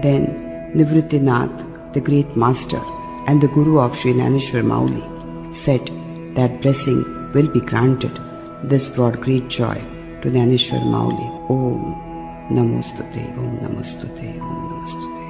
Then Nivritinath, the great master and the guru of Sri Naneshwar Mauli, said that blessing will be granted. This brought great joy to Naneshwar Mauli. Om Namostute, Om Namostute, Om Namostute.